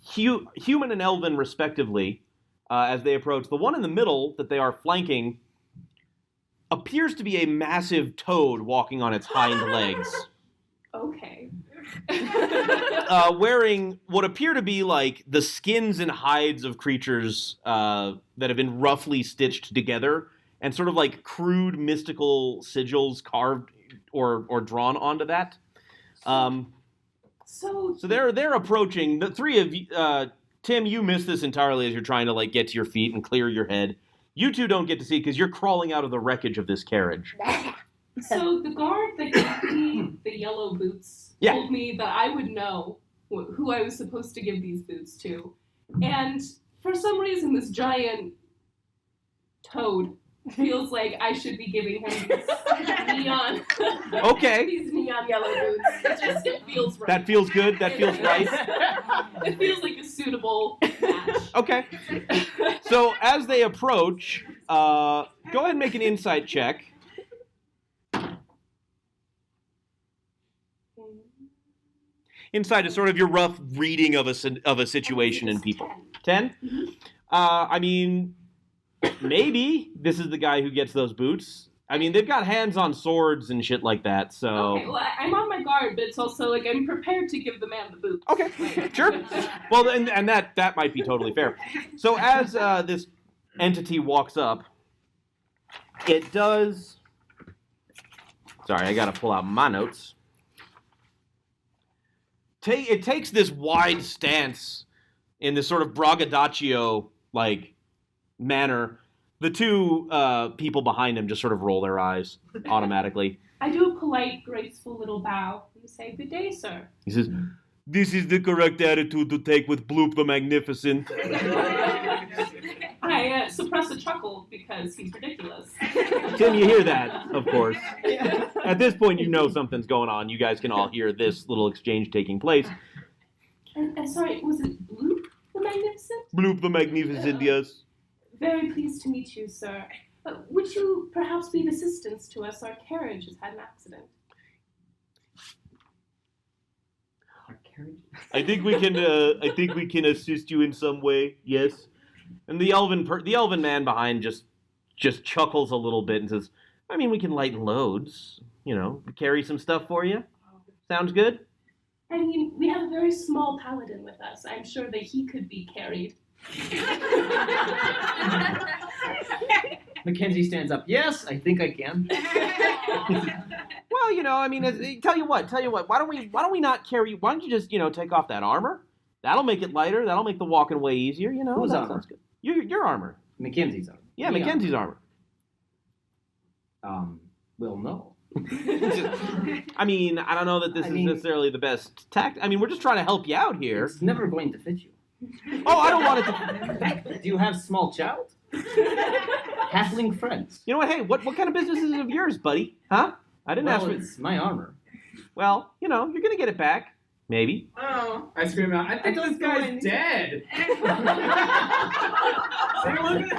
Speaker 1: human and elven respectively. As they approach, the one in the middle that they are flanking appears to be a massive toad walking on its hind legs.
Speaker 4: Okay.
Speaker 1: Wearing what appear to be like the skins and hides of creatures that have been roughly stitched together and sort of like crude mystical sigils carved or drawn onto that.
Speaker 4: So
Speaker 1: they're approaching. The 3 of you, Tim, you miss this entirely as you're trying to like get to your feet and clear your head. You 2 don't get to see it because you're crawling out of the wreckage of this carriage.
Speaker 4: So the guard that gave me the yellow boots
Speaker 1: Yeah.
Speaker 4: told me that I would know who I was supposed to give these boots to. And for some reason, this giant toad feels like I should be giving him these neon,
Speaker 1: Okay.
Speaker 4: these neon yellow boots. It feels right.
Speaker 1: That feels good. That feels right.
Speaker 4: It feels like a suitable match.
Speaker 1: Okay. So as they approach, go ahead and make an insight check. Insight is sort of your rough reading of a situation and people. 10? I mean, maybe this is the guy who gets those boots. I mean, they've got hands on swords and shit like that, so...
Speaker 4: Okay, well, I'm on my guard, but it's also like I'm prepared to give the man the boots.
Speaker 1: Okay, sure. Well, and that might be totally fair. So as this entity walks up, it does... Sorry, I gotta pull out my notes. It takes this wide stance in this sort of braggadocio-like manner. The 2 people behind him just sort of roll their eyes automatically.
Speaker 4: I do a polite, graceful little bow and say, "Good day, sir."
Speaker 1: He says, "This is the correct attitude to take with Bloop the Magnificent."
Speaker 4: I suppress a chuckle because he's ridiculous.
Speaker 1: Tim, you hear that, of course. At this point, you know something's going on. You guys can all hear this little exchange taking place.
Speaker 4: And sorry, was it Bloop the Magnificent?
Speaker 1: Bloop the Magnificent, yes.
Speaker 4: Very pleased to meet you, sir. Would you perhaps be of assistance to us? Our carriage has had an accident.
Speaker 3: Our carriage?
Speaker 1: I think we can assist you in some way. Yes. And the elven man behind just chuckles a little bit and says, "I mean, we can lighten loads. You know, carry some stuff for you. Sounds good."
Speaker 4: I mean, we have a very small paladin with us. I'm sure that he could be carried.
Speaker 3: Mackenzie stands up. Yes, I think I can.
Speaker 1: Well, you know, I mean, tell you what. Why don't we not carry? Why don't you just, take off that armor? That'll make it lighter. That'll make the walking way easier. You know,
Speaker 3: Whose
Speaker 1: that
Speaker 3: armor?
Speaker 1: sounds good. Your armor.
Speaker 3: Mackenzie's armor.
Speaker 1: Yeah, Mackenzie's armor.
Speaker 3: We'll know.
Speaker 1: I mean, I don't know that this is necessarily the best tact. I mean, we're just trying to help you out here.
Speaker 3: It's never going to fit you.
Speaker 1: Oh, I don't want it to.
Speaker 3: Do you have small child? Halfling friends.
Speaker 1: You know what? Hey, what kind of business is it of yours, buddy? Huh? I didn't ask for.
Speaker 3: It's my armor.
Speaker 1: Well, you're gonna get it back. Maybe.
Speaker 5: Oh, I scream out, I think this guy's dead. Say, look at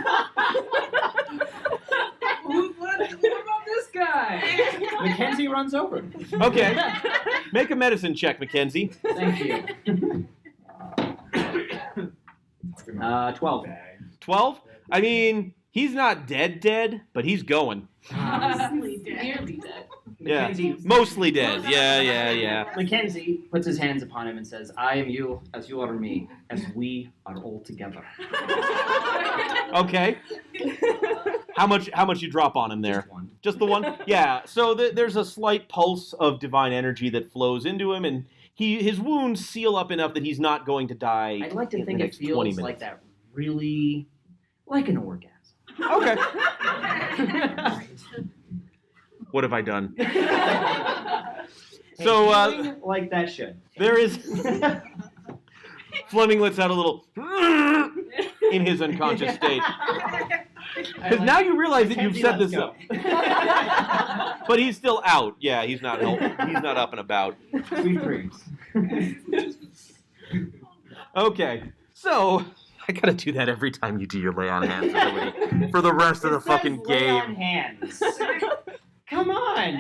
Speaker 5: what about this guy?
Speaker 3: Mackenzie runs over.
Speaker 1: Okay. Make a medicine check, Mackenzie.
Speaker 3: Thank you. 12.
Speaker 1: 12? I mean, he's not dead, but he's going.
Speaker 4: Nearly dead.
Speaker 1: Yeah.
Speaker 3: Mackenzie,
Speaker 1: Mostly dead. Yeah.
Speaker 3: Mackenzie puts his hands upon him and says, I am you as you are me, as we are all together.
Speaker 1: Okay. How much you drop on him there?
Speaker 3: Just one.
Speaker 1: Just the one? Yeah. So there's a slight pulse of divine energy that flows into him, and his wounds seal up enough that he's not going to die.
Speaker 3: I'd like to
Speaker 1: in
Speaker 3: think
Speaker 1: the
Speaker 3: it
Speaker 1: next 20
Speaker 3: feels
Speaker 1: minutes.
Speaker 3: like that really, like an orgasm.
Speaker 1: Okay. What have I done? So
Speaker 3: Feeling like that should.
Speaker 1: there is. Fleming lets out a little in his unconscious state. Because now you realize that you've set this up. But he's still out. Yeah, he's not up and about.
Speaker 3: Sweet dreams.
Speaker 1: Okay, so I gotta do that every time you do your lay on hands ability for the rest of the fucking
Speaker 3: Lay on
Speaker 1: game.
Speaker 3: hands. Come on.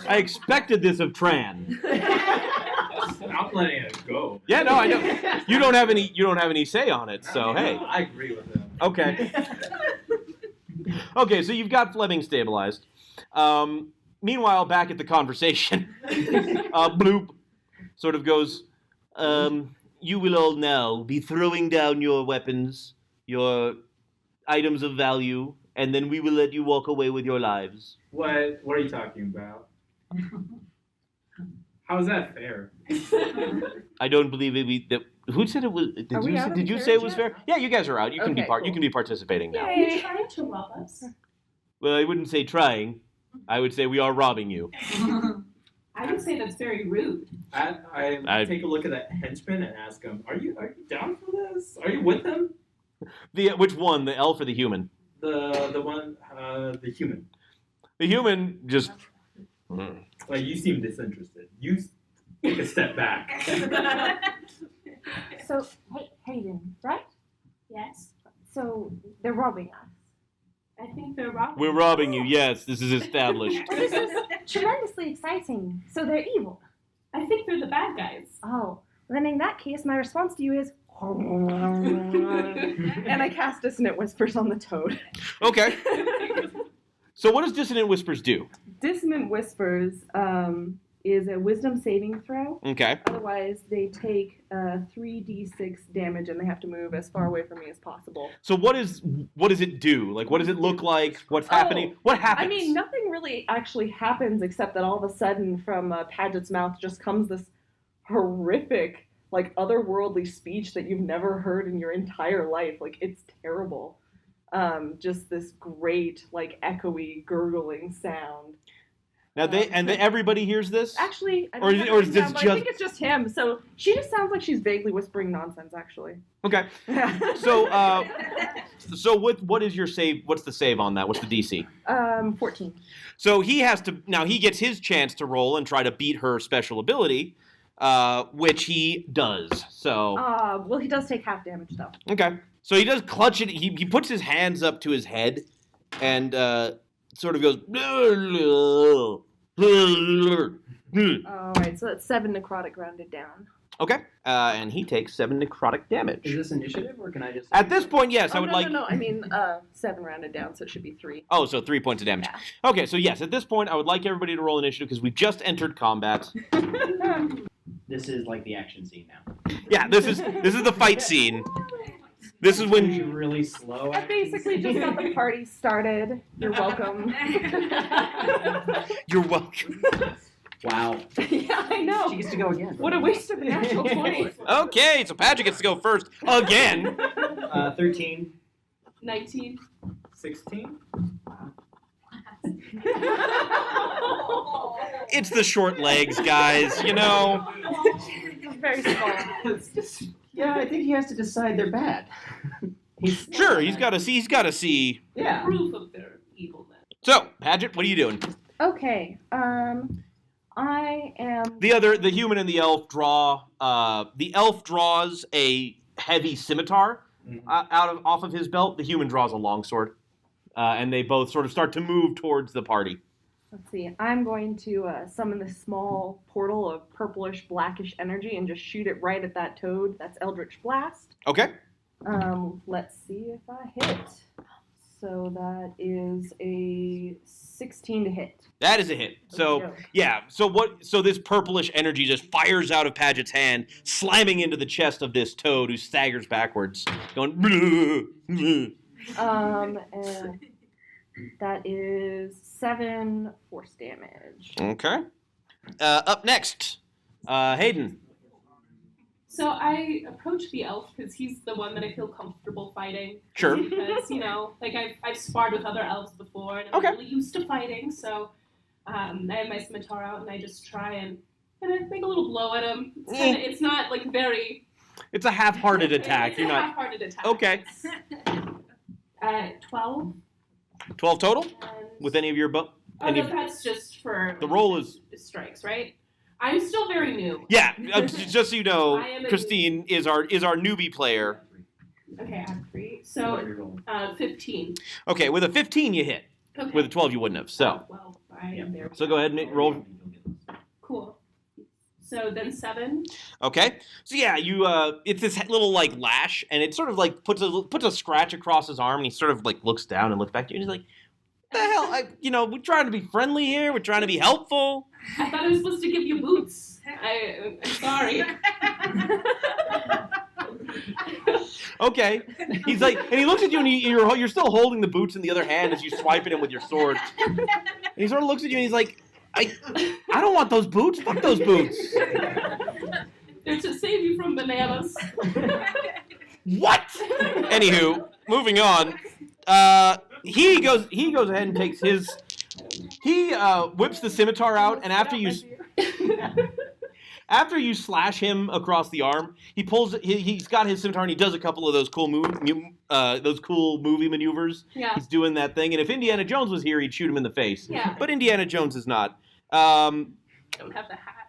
Speaker 1: I expected this of Tran.
Speaker 5: I'm letting it go.
Speaker 1: Yeah, no, I know. You don't have any say on it. So hey,
Speaker 5: I agree with him.
Speaker 1: okay. Okay, so you've got Fleming stabilized. Meanwhile, back at the conversation, Bloop sort of goes, you will all now be throwing down your weapons, your items of value, and then we will let you walk away with your lives.
Speaker 5: What are you talking about? How is that fair?
Speaker 1: I don't believe who said it was? Did you say it was fair? Yeah, you guys are out. You can
Speaker 6: Okay,
Speaker 1: You can be participating now.
Speaker 4: Are you trying to rob us?
Speaker 1: Well, I wouldn't say trying. I would say we are robbing you.
Speaker 4: I would say that's very rude.
Speaker 5: I take a look at that henchman and ask him, "Are you down for this? Are you with them?"
Speaker 1: Which one, the elf or the human?
Speaker 5: The human.
Speaker 1: The human just.
Speaker 5: Like you seem disinterested. You take a step back.
Speaker 2: So, Hayden, right?
Speaker 4: Yes.
Speaker 2: So they're robbing us.
Speaker 4: I think they're robbing.
Speaker 1: We're robbing you. Yes, this is established.
Speaker 2: Well, this is tremendously exciting. So they're evil.
Speaker 4: I think they're the bad guys.
Speaker 2: Oh, then in that case, my response to you is.
Speaker 6: And I cast Dissonant Whispers on the toad.
Speaker 1: Okay. So what does Dissonant Whispers do?
Speaker 6: Dissonant Whispers is a wisdom saving throw.
Speaker 1: Okay.
Speaker 6: Otherwise, they take 3d6 damage and they have to move as far away from me as possible.
Speaker 1: So what does it do? Like, what does it look like? What's happening? What happens?
Speaker 6: I mean, nothing really actually happens except that all of a sudden from Padgett's mouth just comes this horrific, like, otherworldly speech that you've never heard in your entire life. Like, it's terrible. Just this great, like, echoey, gurgling sound.
Speaker 1: Now everybody hears this?
Speaker 6: Actually, I
Speaker 1: Or
Speaker 6: don't
Speaker 1: is-
Speaker 6: have
Speaker 1: or
Speaker 6: it
Speaker 1: is
Speaker 6: written
Speaker 1: this
Speaker 6: down, but I
Speaker 1: just-
Speaker 6: think it's just him. So she just sounds like she's vaguely whispering nonsense, actually.
Speaker 1: Okay. So what is your save? What's the save on that? What's the DC?
Speaker 6: 14.
Speaker 1: So he gets his chance to roll and try to beat her special ability, which he does. So
Speaker 6: Well, he does take half damage, though.
Speaker 1: okay. So he does clutch it. He puts his hands up to his head and sort of goes.
Speaker 6: All right, so that's 7 necrotic rounded down.
Speaker 1: Okay. And he takes 7 necrotic damage.
Speaker 3: Is this initiative, or can I just...
Speaker 1: At this point, yes, I would like.
Speaker 6: No, I mean 7 rounded down, so it should be 3.
Speaker 1: Oh, so 3 points of damage.
Speaker 6: Yeah.
Speaker 1: Okay, so yes, at this point, I would like everybody to roll initiative because we just entered combat.
Speaker 3: This is like the action scene now.
Speaker 1: Yeah, this is the fight scene. This is
Speaker 3: When you
Speaker 1: when
Speaker 3: really slow
Speaker 6: I basically just got the party started. You're welcome.
Speaker 1: you're welcome.
Speaker 3: Wow.
Speaker 6: Yeah, I know.
Speaker 3: She gets to go again.
Speaker 6: What a waste of a natural 20.
Speaker 1: Okay, so Patrick gets to go first again.
Speaker 3: 13.
Speaker 4: 19.
Speaker 5: 16.
Speaker 1: It's the short legs, guys. You know.
Speaker 6: It's very small.
Speaker 3: Yeah, I think he has to decide they're bad.
Speaker 1: Sure, he's got to see.
Speaker 3: Yeah.
Speaker 4: Proof of their evilness.
Speaker 1: So, Paget, what are you doing?
Speaker 2: Okay. I am.
Speaker 1: The human and the elf draw. The elf draws a heavy scimitar off of his belt. The human draws a longsword, and they both sort of start to move towards the party.
Speaker 6: Let's see. I'm going to summon this small portal of purplish, blackish energy and just shoot it right at that toad. That's Eldritch Blast.
Speaker 1: Okay.
Speaker 6: Let's see if I hit. So that is a 16 to hit.
Speaker 1: That is a hit. So,
Speaker 6: Okey-doke.
Speaker 1: yeah. So this purplish energy just fires out of Padgett's hand, slamming into the chest of this toad who staggers backwards, going.
Speaker 6: And that is 7 force damage.
Speaker 1: Okay. Up next, Hayden.
Speaker 4: So I approach the elf because he's the one that I feel comfortable fighting.
Speaker 1: Sure.
Speaker 4: Because, like I've sparred with other elves before and I'm
Speaker 1: Okay.
Speaker 4: really used to fighting, so I have my scimitar out and I just try and kind of make a little blow at him. It's not like very...
Speaker 1: It's a half-hearted attack.
Speaker 4: It's
Speaker 1: You're
Speaker 4: a
Speaker 1: not
Speaker 4: half-hearted attack.
Speaker 1: okay.
Speaker 4: 12.
Speaker 1: 12 total
Speaker 4: And...
Speaker 1: with any of your
Speaker 4: that's just for...
Speaker 1: The roll is
Speaker 4: strikes, right? I'm still very new.
Speaker 1: yeah. Just so you know,
Speaker 4: I am a-
Speaker 1: Christine is our newbie player.
Speaker 4: Okay, I have 3. So, 15.
Speaker 1: Okay, with a 15 you hit.
Speaker 4: Okay.
Speaker 1: With a 12 you wouldn't have. So
Speaker 4: Well, I am there.
Speaker 1: so go ahead and roll.
Speaker 4: Cool. So then 7.
Speaker 1: Okay. So yeah, you it's this little like lash, and it sort of like puts a scratch across his arm, and he sort of like looks down and looks back to you, and he's like, "The hell? We're trying to be friendly here. We're trying to be helpful."
Speaker 4: I thought I was supposed to give you boots. I'm sorry.
Speaker 1: Okay. He's like, and he looks at you, and you're still holding the boots in the other hand as you swipe at him with your sword. And he sort of looks at you, and he's like, I don't want those boots. Fuck those boots.
Speaker 4: They're to save you from bananas.
Speaker 1: What? Anywho, moving on. He goes ahead and takes his. He whips the scimitar out, and after you slash him across the arm, he pulls. He's got his scimitar, and he does a couple of those cool movie maneuvers.
Speaker 4: Yeah.
Speaker 1: He's doing that thing, and if Indiana Jones was here, he'd shoot him in the face.
Speaker 4: Yeah.
Speaker 1: But Indiana Jones is not.
Speaker 4: Don't have the hat.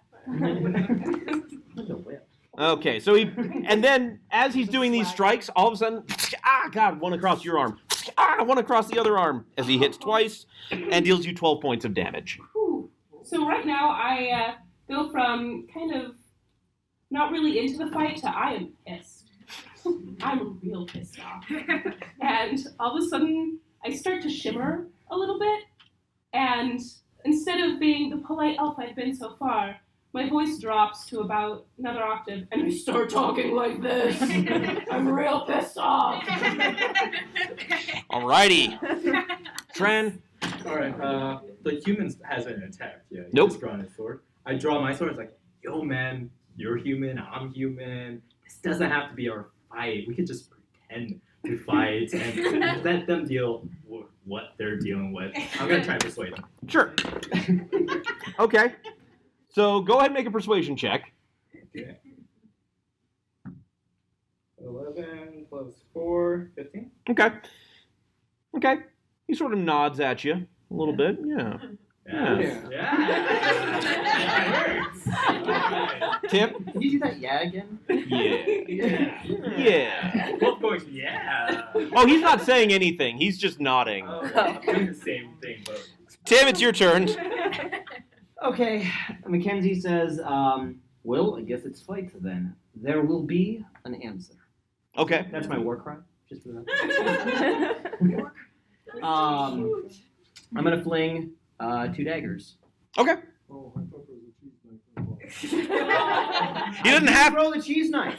Speaker 1: Okay, so and then as he's doing these strikes, all of a sudden, one across your arm, one across the other arm, as he hits twice and deals you 12 points of damage.
Speaker 4: Whew. So right now I go from kind of not really into the fight to I am pissed. I'm real pissed off. And all of a sudden I start to shimmer a little bit, and instead of being the polite elf I've been so far, my voice drops to about another octave, and I start talking like this. I'm real pissed off.
Speaker 1: Alrighty. Tren.
Speaker 5: Alright, the human hasn't attacked yet.
Speaker 1: Nope.
Speaker 5: He's drawn his sword. I draw my sword, it's like, yo man, you're human, I'm human. This doesn't have to be our fight. We could just pretend to fight and let them deal with what they're dealing with. I'm gonna try to persuade them.
Speaker 1: Sure. Okay. So go ahead and make a persuasion check.
Speaker 5: Okay. 11 plus 4, 15.
Speaker 1: Okay. Okay. He sort of nods at you a little bit. Yeah. Tip?
Speaker 3: Can you do that again?
Speaker 1: Yeah.
Speaker 5: Both going, yeah.
Speaker 1: Oh, he's not saying anything. He's just nodding.
Speaker 5: Oh, I'm doing the same thing, but...
Speaker 1: Tim, it's your turn.
Speaker 3: Okay, Mackenzie says, well, I guess it's fight then. There will be an answer.
Speaker 1: Okay.
Speaker 3: That's my war cry, just for that. I'm gonna fling 2 daggers.
Speaker 1: Okay.
Speaker 7: Oh, I thought there was a cheese knife involved.
Speaker 1: He doesn't have.
Speaker 3: Throw the cheese knife.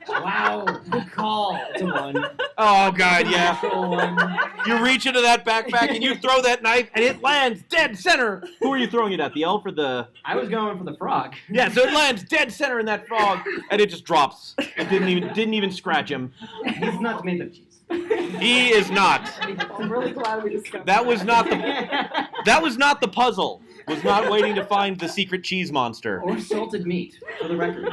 Speaker 3: Wow, good call. It's a 1.
Speaker 1: Oh God, yeah.
Speaker 3: Natural 1.
Speaker 1: You reach into that backpack and you throw that knife and it lands dead center. Who are you throwing it at? The elf or the?
Speaker 3: I was going for the frog.
Speaker 1: Yeah, so it lands dead center in that frog and it just drops. It didn't even scratch him.
Speaker 3: He's not made of cheese.
Speaker 1: He is not.
Speaker 6: I'm really glad we discovered
Speaker 1: That was not the puzzle. Was not waiting to find the secret cheese monster.
Speaker 3: Or salted meat, for the record.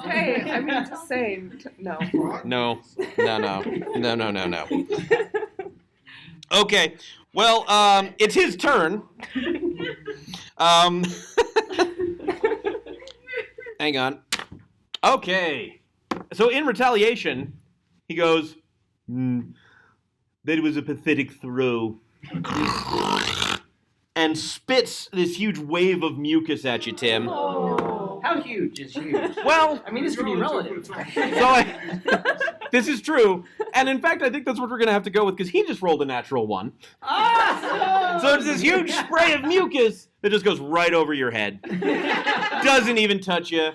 Speaker 6: Hey, I mean to say, no.
Speaker 1: No. Okay. Well, it's his turn. Hang on. Okay. So in retaliation, he goes, that was a pathetic throw. and spits this huge wave of mucus at you, Tim.
Speaker 6: Oh.
Speaker 3: How huge is huge?
Speaker 1: Well,
Speaker 3: I mean, this could be relative.
Speaker 1: this is true. And in fact, I think that's what we're going to have to go with because he just rolled a natural 1.
Speaker 3: Awesome!
Speaker 1: So it's this huge spray of mucus that just goes right over your head. Doesn't even touch you.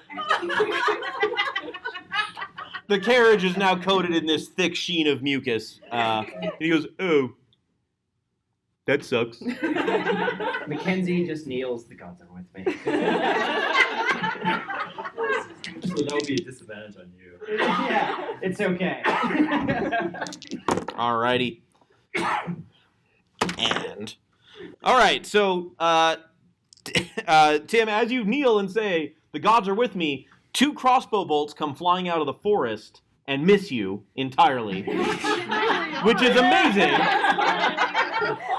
Speaker 1: The carriage is now coated in this thick sheen of mucus. And he goes, oh, that sucks.
Speaker 3: Mackenzie just kneels. The gods are with me.
Speaker 5: So that would be a disadvantage on you.
Speaker 3: Yeah, it's okay.
Speaker 1: Alrighty. And, alright, so, Tim, as you kneel and say, the gods are with me, 2 crossbow bolts come flying out of the forest and miss you entirely. Which is amazing.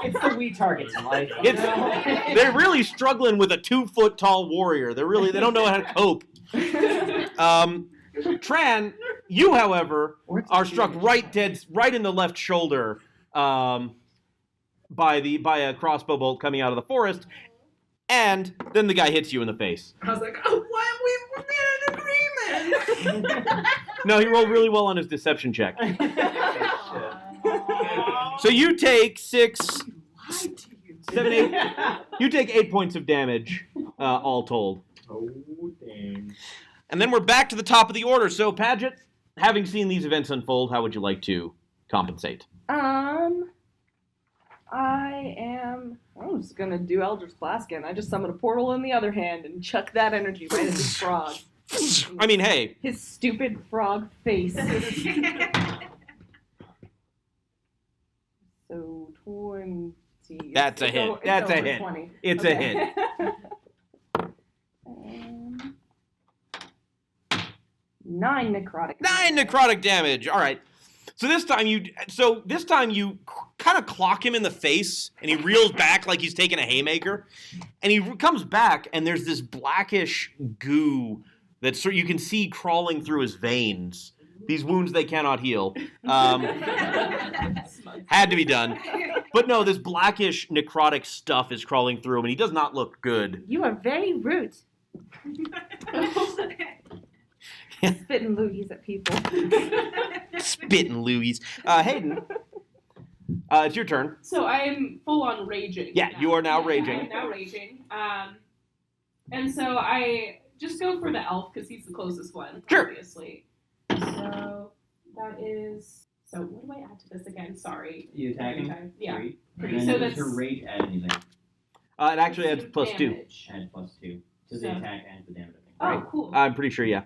Speaker 3: It's the wee targets in life.
Speaker 1: They're really struggling with a 2-foot tall warrior. They don't know how to cope. Tran, you, however, are struck right in the left shoulder by a crossbow bolt coming out of the forest, and then the guy hits you in the face.
Speaker 8: I was like, oh, what? We made an agreement.
Speaker 1: No, he rolled really well on his deception check. So you take 6, 7, 8. You take 8 points of damage, all told.
Speaker 5: Oh, dang.
Speaker 1: And then we're back to the top of the order. So, Padgett, having seen these events unfold, how would you like to compensate?
Speaker 6: I'm just gonna do Eldritch Blast again. I just summon a portal in the other hand and chuck that energy right at this frog.
Speaker 1: I mean, hey.
Speaker 6: His stupid frog face. So 20.
Speaker 1: That's a hit. That's a hit.
Speaker 6: 20.
Speaker 1: It's a hit.
Speaker 6: 9 necrotic.
Speaker 1: 9 necrotic damage. All right. So this time you kind of clock him in the face, and he reels back like he's taking a haymaker, and he comes back, and there's this blackish goo that you can see crawling through his veins. These wounds they cannot heal. Had to be done. But no, this blackish necrotic stuff is crawling through him, and he does not look good.
Speaker 2: You are very rude.
Speaker 6: Spitting loogies at people.
Speaker 1: Spitting Louis. Hayden, it's your turn.
Speaker 4: So I'm full on raging.
Speaker 1: Yeah, you are now raging.
Speaker 4: I'm now raging. And so I just go for the elf because he's the closest one,
Speaker 1: Sure.
Speaker 4: obviously. So that is. So what do I add to this again? Sorry.
Speaker 3: You attacking?
Speaker 4: Yeah.
Speaker 3: 3.
Speaker 4: Pretty.
Speaker 3: And
Speaker 4: So
Speaker 3: then does
Speaker 4: that's
Speaker 3: her rage add anything?
Speaker 1: It actually adds +2.
Speaker 4: damage.
Speaker 3: Add +2 to the
Speaker 4: So-
Speaker 3: attack and the damage.
Speaker 4: Oh,
Speaker 3: Right?
Speaker 4: cool.
Speaker 1: I'm pretty sure, yeah.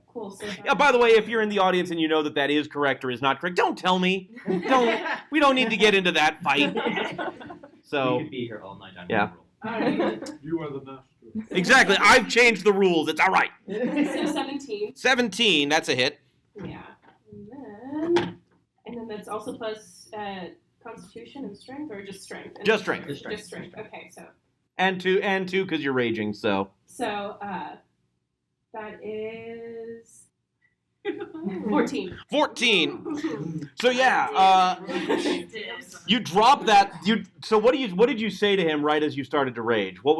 Speaker 4: Cool. So
Speaker 1: Yeah, by the way, if you're in the audience and you know that is correct or is not correct, don't tell me. We don't need to get into that fight.
Speaker 3: We
Speaker 1: So,
Speaker 3: could be here all night on
Speaker 1: Yeah.
Speaker 7: You are the master.
Speaker 1: exactly, I've changed the rules. It's all right.
Speaker 4: So 17.
Speaker 1: 17, that's a hit.
Speaker 4: Yeah. And then that's also plus Constitution and Strength, or just Strength?
Speaker 1: Just strength.
Speaker 4: Just Strength. Okay, so
Speaker 1: And two, because you're raging, so.
Speaker 4: that is 14.
Speaker 1: 14. So yeah, you drop that. So what did you say to him right as you started to rage? What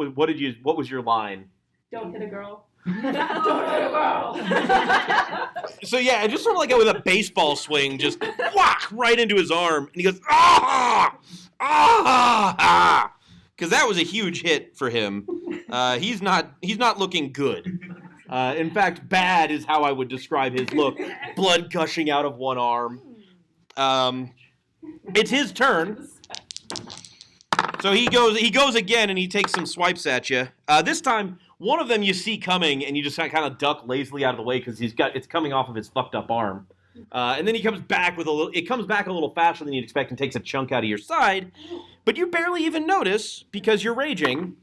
Speaker 1: was your line?
Speaker 4: Don't hit a girl. Don't hit a girl.
Speaker 1: So yeah, just sort of like with a baseball swing, just whack right into his arm, and he goes ah ah, because that was a huge hit for him. He's not looking good. In fact, bad is how I would describe his look. Blood gushing out of one arm. It's his turn. So he goes again, and he takes some swipes at you. This time, one of them you see coming, and you just kind of duck lazily out of the way because it's coming off of his fucked up arm. And then he comes back it comes back a little faster than you'd expect and takes a chunk out of your side. But you barely even notice because you're raging.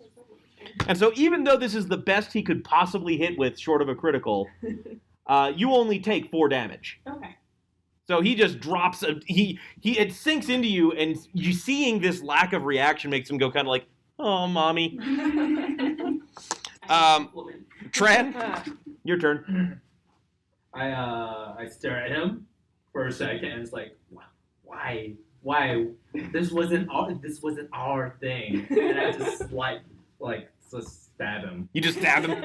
Speaker 1: And so even though this is the best he could possibly hit with, short of a critical, you only take 4 damage.
Speaker 4: Okay.
Speaker 1: So he just drops. It sinks into you, and you seeing this lack of reaction makes him go kind of like, "Oh, mommy."
Speaker 4: Woman.
Speaker 1: Tran, your turn.
Speaker 5: I stare at him for a second, and it's like, why? why this wasn't our thing, and I just just stab him.
Speaker 1: You just stab him.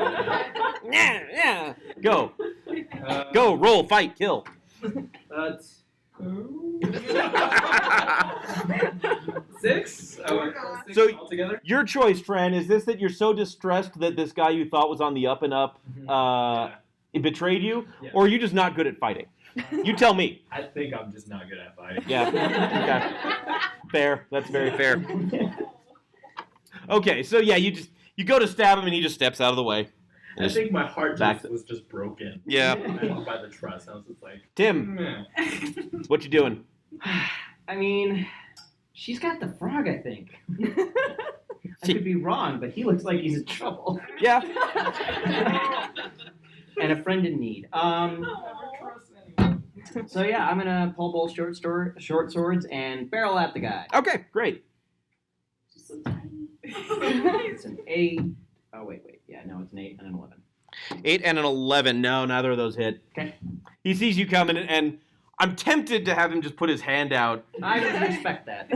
Speaker 1: Yeah. Go. Go. Roll. Fight. Kill.
Speaker 5: That's 6.
Speaker 1: So-
Speaker 5: altogether.
Speaker 1: Your choice, Fran. Is this that you're so distressed that this guy you thought was on the up and up it betrayed you,
Speaker 5: Yeah.
Speaker 1: or are you just not good at fighting? You tell me.
Speaker 5: I think I'm just not good at fighting.
Speaker 1: Yeah. Okay. Fair. That's very fair. Okay. So yeah, you go to stab him and he just steps out of the way.
Speaker 5: I think my heart
Speaker 1: back-
Speaker 5: was just broken.
Speaker 1: Yeah.
Speaker 5: By the trust. I was just like,
Speaker 1: Tim,
Speaker 5: meh.
Speaker 1: what you doing?
Speaker 3: I mean, she's got the frog, I think. I could be wrong, but he looks like he's in trouble.
Speaker 1: Yeah.
Speaker 3: And a friend in need. So yeah, I'm gonna pull both short swords and barrel at the guy.
Speaker 1: Okay. Great.
Speaker 3: It's an 8. Oh wait. Yeah, no, it's an 8 and an 11.
Speaker 1: 8 and an 11. No, neither of those hit.
Speaker 3: Okay.
Speaker 1: He sees you coming, and I'm tempted to have him just put his hand out.
Speaker 3: I would respect that.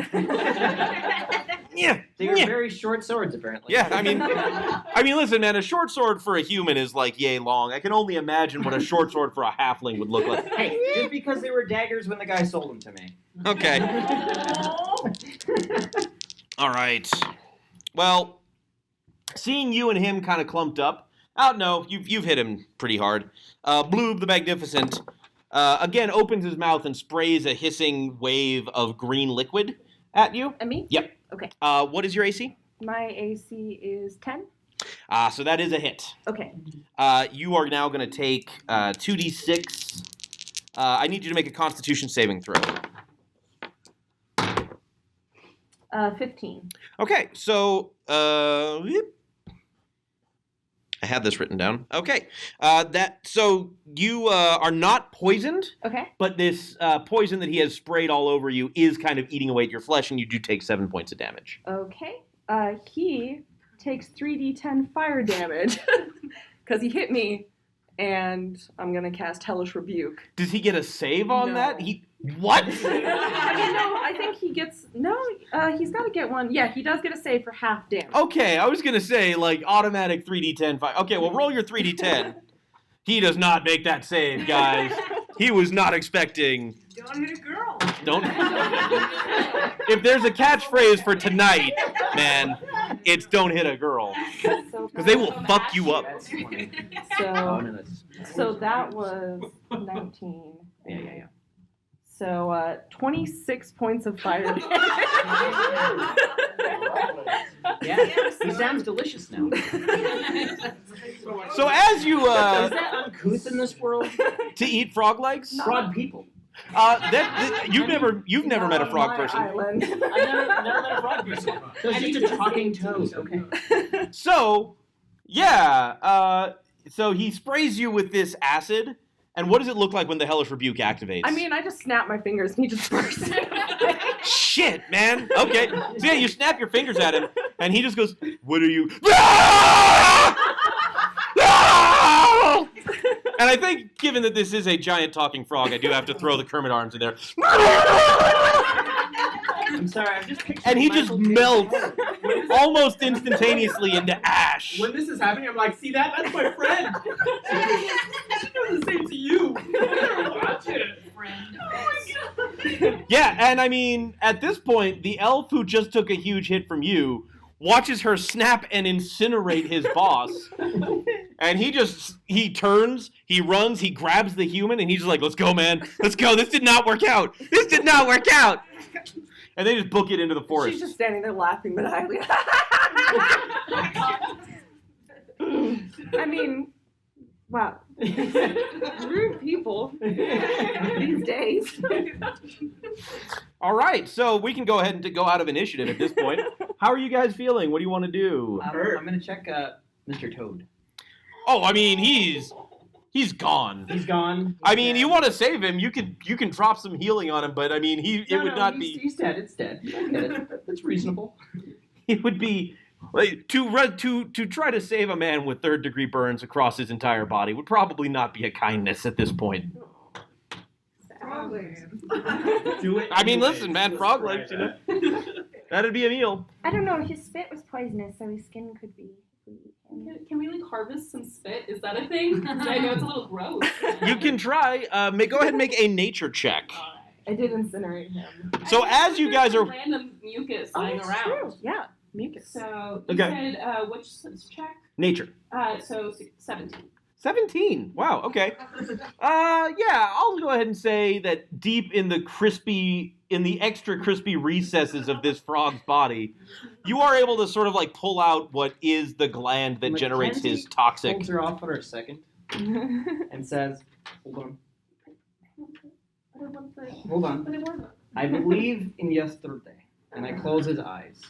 Speaker 1: Yeah.
Speaker 3: They are
Speaker 1: Yeah.
Speaker 3: very short swords, apparently.
Speaker 1: Yeah, I mean, listen, man. A short sword for a human is like yay long. I can only imagine what a short sword for a halfling would look like.
Speaker 3: Hey, just because they were daggers when the guy sold them to me.
Speaker 1: Okay. All right. Well, seeing you and him kind of clumped up. Oh no, you've hit him pretty hard. Bloob the Magnificent again opens his mouth and sprays a hissing wave of green liquid at you.
Speaker 2: And me?
Speaker 1: Yep.
Speaker 2: Okay.
Speaker 1: What is your AC?
Speaker 2: My AC is 10.
Speaker 1: So that is a hit.
Speaker 2: Okay.
Speaker 1: You are now going to take 2d6. I need you to make a Constitution saving throw.
Speaker 2: 15.
Speaker 1: Okay, so I had this written down. Okay, so you are not poisoned,
Speaker 2: Okay.
Speaker 1: but this poison that he has sprayed all over you is kind of eating away at your flesh, and you do take 7 points of damage.
Speaker 2: Okay. He takes 3d10 fire damage because he hit me, and I'm going to cast Hellish Rebuke.
Speaker 1: Does he get a save on
Speaker 2: No.
Speaker 1: that? What?
Speaker 2: I mean, no, I think he gets... No, he's got to get one. Yeah, he does get a save for half damage.
Speaker 1: Okay, I was going to say, like, automatic 3d10 fire. Okay, well, roll your 3d10. He does not make that save, guys. He was not expecting...
Speaker 8: Don't hit a girl.
Speaker 1: Don't... If there's a catchphrase for tonight, man, it's don't hit a girl. Because they will fuck you up.
Speaker 3: That's funny.
Speaker 2: So,
Speaker 3: no, that's...
Speaker 2: so that was 19.
Speaker 3: Yeah.
Speaker 2: So 26 points of fire damage.
Speaker 3: Yeah, he sounds delicious now.
Speaker 1: So as you,
Speaker 3: Is that uncouth in this world?
Speaker 1: to eat frog legs?
Speaker 3: Frog people.
Speaker 1: You've never met a frog
Speaker 2: My
Speaker 1: person.
Speaker 2: Island.
Speaker 3: I've never met a frog person. So it's just a talking toad. Okay.
Speaker 1: So, yeah, so he sprays you with this acid, and what does it look like when the Hellish Rebuke activates?
Speaker 2: I mean, I just snap my fingers and he just bursts.
Speaker 1: Shit, man. Okay. So yeah, you snap your fingers at him, and he just goes, "What are you?" Ah! Ah! And I think, given that this is a giant talking frog, I do have to throw the Kermit arms in there.
Speaker 3: I'm sorry, I'm just picturing
Speaker 1: And he just
Speaker 3: Michael
Speaker 1: melts
Speaker 3: Caine.
Speaker 1: almost instantaneously into ash.
Speaker 5: When this is happening, I'm like, see that? That's my friend. She does the same to you. Watch it.
Speaker 1: Yeah, and I mean, at this point, the elf who just took a huge hit from you watches her snap and incinerate his boss. And he turns, he runs, he grabs the human, and he's just like, "Let's go, man. Let's go. This did not work out. This did not work out." And they just book it into the forest.
Speaker 2: She's just standing there laughing maniacally. I mean, wow. Rude people these days.
Speaker 1: All right, so we can go ahead and go out of initiative at this point. How are you guys feeling? What do you want to do?
Speaker 3: I'm going to check Mr. Toad.
Speaker 1: Oh, I mean, he's gone.
Speaker 3: He's gone.
Speaker 1: I mean, you want to save him, you can drop some healing on him, but I mean, it would not be.
Speaker 3: He's dead. It's dead. I get it. That's reasonable.
Speaker 1: It would be like to try to save a man with 3rd-degree burns across his entire body would probably not be a kindness at this point.
Speaker 5: Do it.
Speaker 1: I mean,
Speaker 5: anyways.
Speaker 1: listen, man,
Speaker 5: Let's
Speaker 1: frog
Speaker 5: try
Speaker 1: legs, you know.
Speaker 5: that.
Speaker 1: That'd be a meal.
Speaker 2: I don't know. His spit was poisonous, so his skin could be.
Speaker 4: Can we like harvest some spit? Is that a thing? 'Cause I know it's a little gross.
Speaker 1: You can try. Go ahead and make a nature check.
Speaker 6: I did incinerate him.
Speaker 1: So as you guys are,
Speaker 4: random mucus
Speaker 6: Oh,
Speaker 4: lying
Speaker 6: that's
Speaker 4: around.
Speaker 6: true. Yeah, mucus.
Speaker 4: So you
Speaker 1: Okay.
Speaker 4: said which check?
Speaker 1: nature.
Speaker 4: So 17.
Speaker 1: 17. Wow. Okay. Yeah. I'll go ahead and say that deep in the extra crispy recesses of this frog's body, you are able to sort of like pull out what is the gland that generates his toxic.
Speaker 3: Holds her off for a second and says, "Hold on, hold on. I believe in yesterday." And I close his eyes.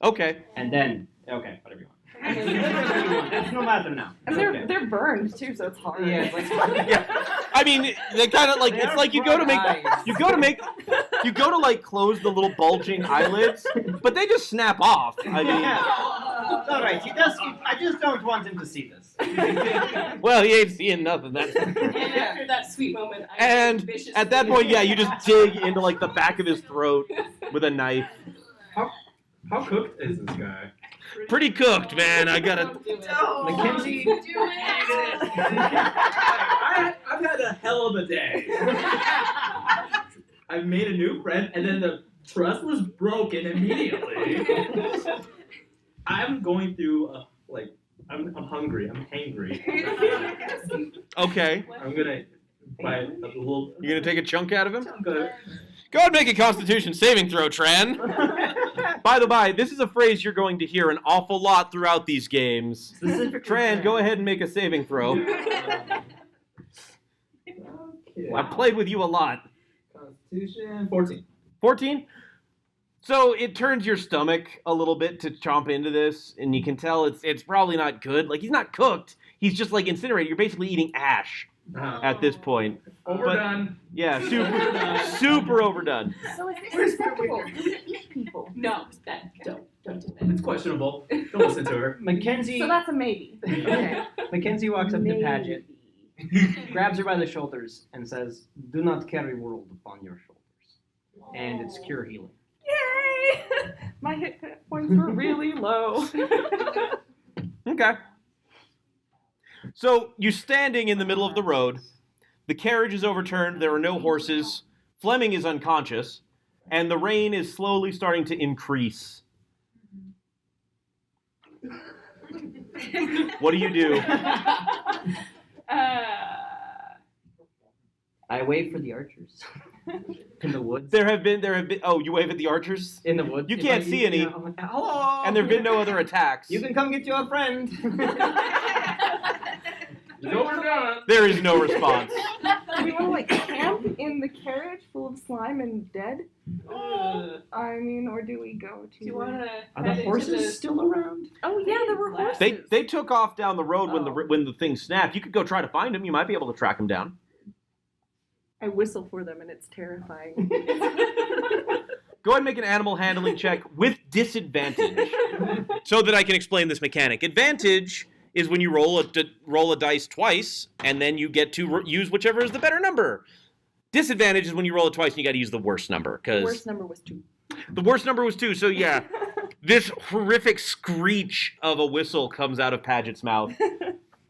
Speaker 1: Okay.
Speaker 3: And then, okay, whatever you want. It's no matter now.
Speaker 6: And
Speaker 3: It's
Speaker 6: they're burned too, so it's hard.
Speaker 3: Yeah, it's like
Speaker 1: Yeah. I mean, they kind of like it's like you go to like close the little bulging eyelids, but they just snap off. I mean,
Speaker 3: It's all right. I just don't want him to see this.
Speaker 1: well, he ain't seeing nothing. That's
Speaker 4: And after that sweet moment, I
Speaker 1: And
Speaker 4: viciously
Speaker 1: at that point, yeah, you just dig into like the back of his throat with a knife.
Speaker 5: How cooked is this guy?
Speaker 1: Pretty cooked, man. I gotta.
Speaker 4: Don't do it.
Speaker 3: Mackenzie.
Speaker 8: Do it.
Speaker 5: I've had a hell of a day. I made a new friend, and then the trust was broken immediately. I'm going through I'm hungry. I'm hangry.
Speaker 1: Okay,
Speaker 5: I'm gonna buy a little.
Speaker 1: you're gonna take a chunk out of him.
Speaker 5: I'm gonna.
Speaker 1: Go ahead and make a Constitution saving throw, Tran. By the by, this is a phrase you're going to hear an awful lot throughout these games. Tran, go ahead and make a saving throw.
Speaker 5: Okay.
Speaker 1: I've played with you a lot.
Speaker 5: Constitution 14.
Speaker 1: 14? So it turns your stomach a little bit to chomp into this, and you can tell it's probably not good. Like, he's not cooked. He's just like incinerated. You're basically eating ash at this point.
Speaker 5: Overdone.
Speaker 1: Yeah, super overdone.
Speaker 2: So is this acceptable? Do we eat people?
Speaker 4: No, don't do that.
Speaker 5: It's questionable. Don't listen to her.
Speaker 3: Mackenzie.
Speaker 2: So that's a maybe.
Speaker 3: Okay. Mackenzie walks up to Paget, grabs her by the shoulders, and says, "Do not carry world upon your shoulders." And it's cure healing.
Speaker 6: Yay! My hit points were really low.
Speaker 1: Okay. So you're standing in the middle of the road. The carriage is overturned. There are no horses. Fleming is unconscious. And the rain is slowly starting to increase. What do you do?
Speaker 3: I wave for the archers in the woods.
Speaker 1: There have been. Oh, you wave at the archers?
Speaker 3: In the woods.
Speaker 1: You
Speaker 3: If
Speaker 1: can't
Speaker 3: I-
Speaker 1: see any.
Speaker 3: I'm like, hello.
Speaker 1: And there have been no other attacks.
Speaker 3: You can come get your friend.
Speaker 5: It's overdone.
Speaker 1: There is no response.
Speaker 6: Do we want to like camp in the carriage full of slime and dead? I mean, or do we go to?
Speaker 4: Do you want to?
Speaker 3: Are the horses still around?
Speaker 6: Oh yeah, there were horses.
Speaker 1: They took off down the road when the thing snapped. You could go try to find them. You might be able to track them down.
Speaker 6: I whistle for them, and it's terrifying.
Speaker 1: Go ahead and make an animal handling check with disadvantage, so that I can explain this mechanic. Advantage is when you roll a dice twice, and then you get to use whichever is the better number. Disadvantage is when you roll it twice and you got to use the worst number.
Speaker 6: The worst number was 2.
Speaker 1: The worst number was 2, so yeah. This horrific screech of a whistle comes out of Paget's mouth,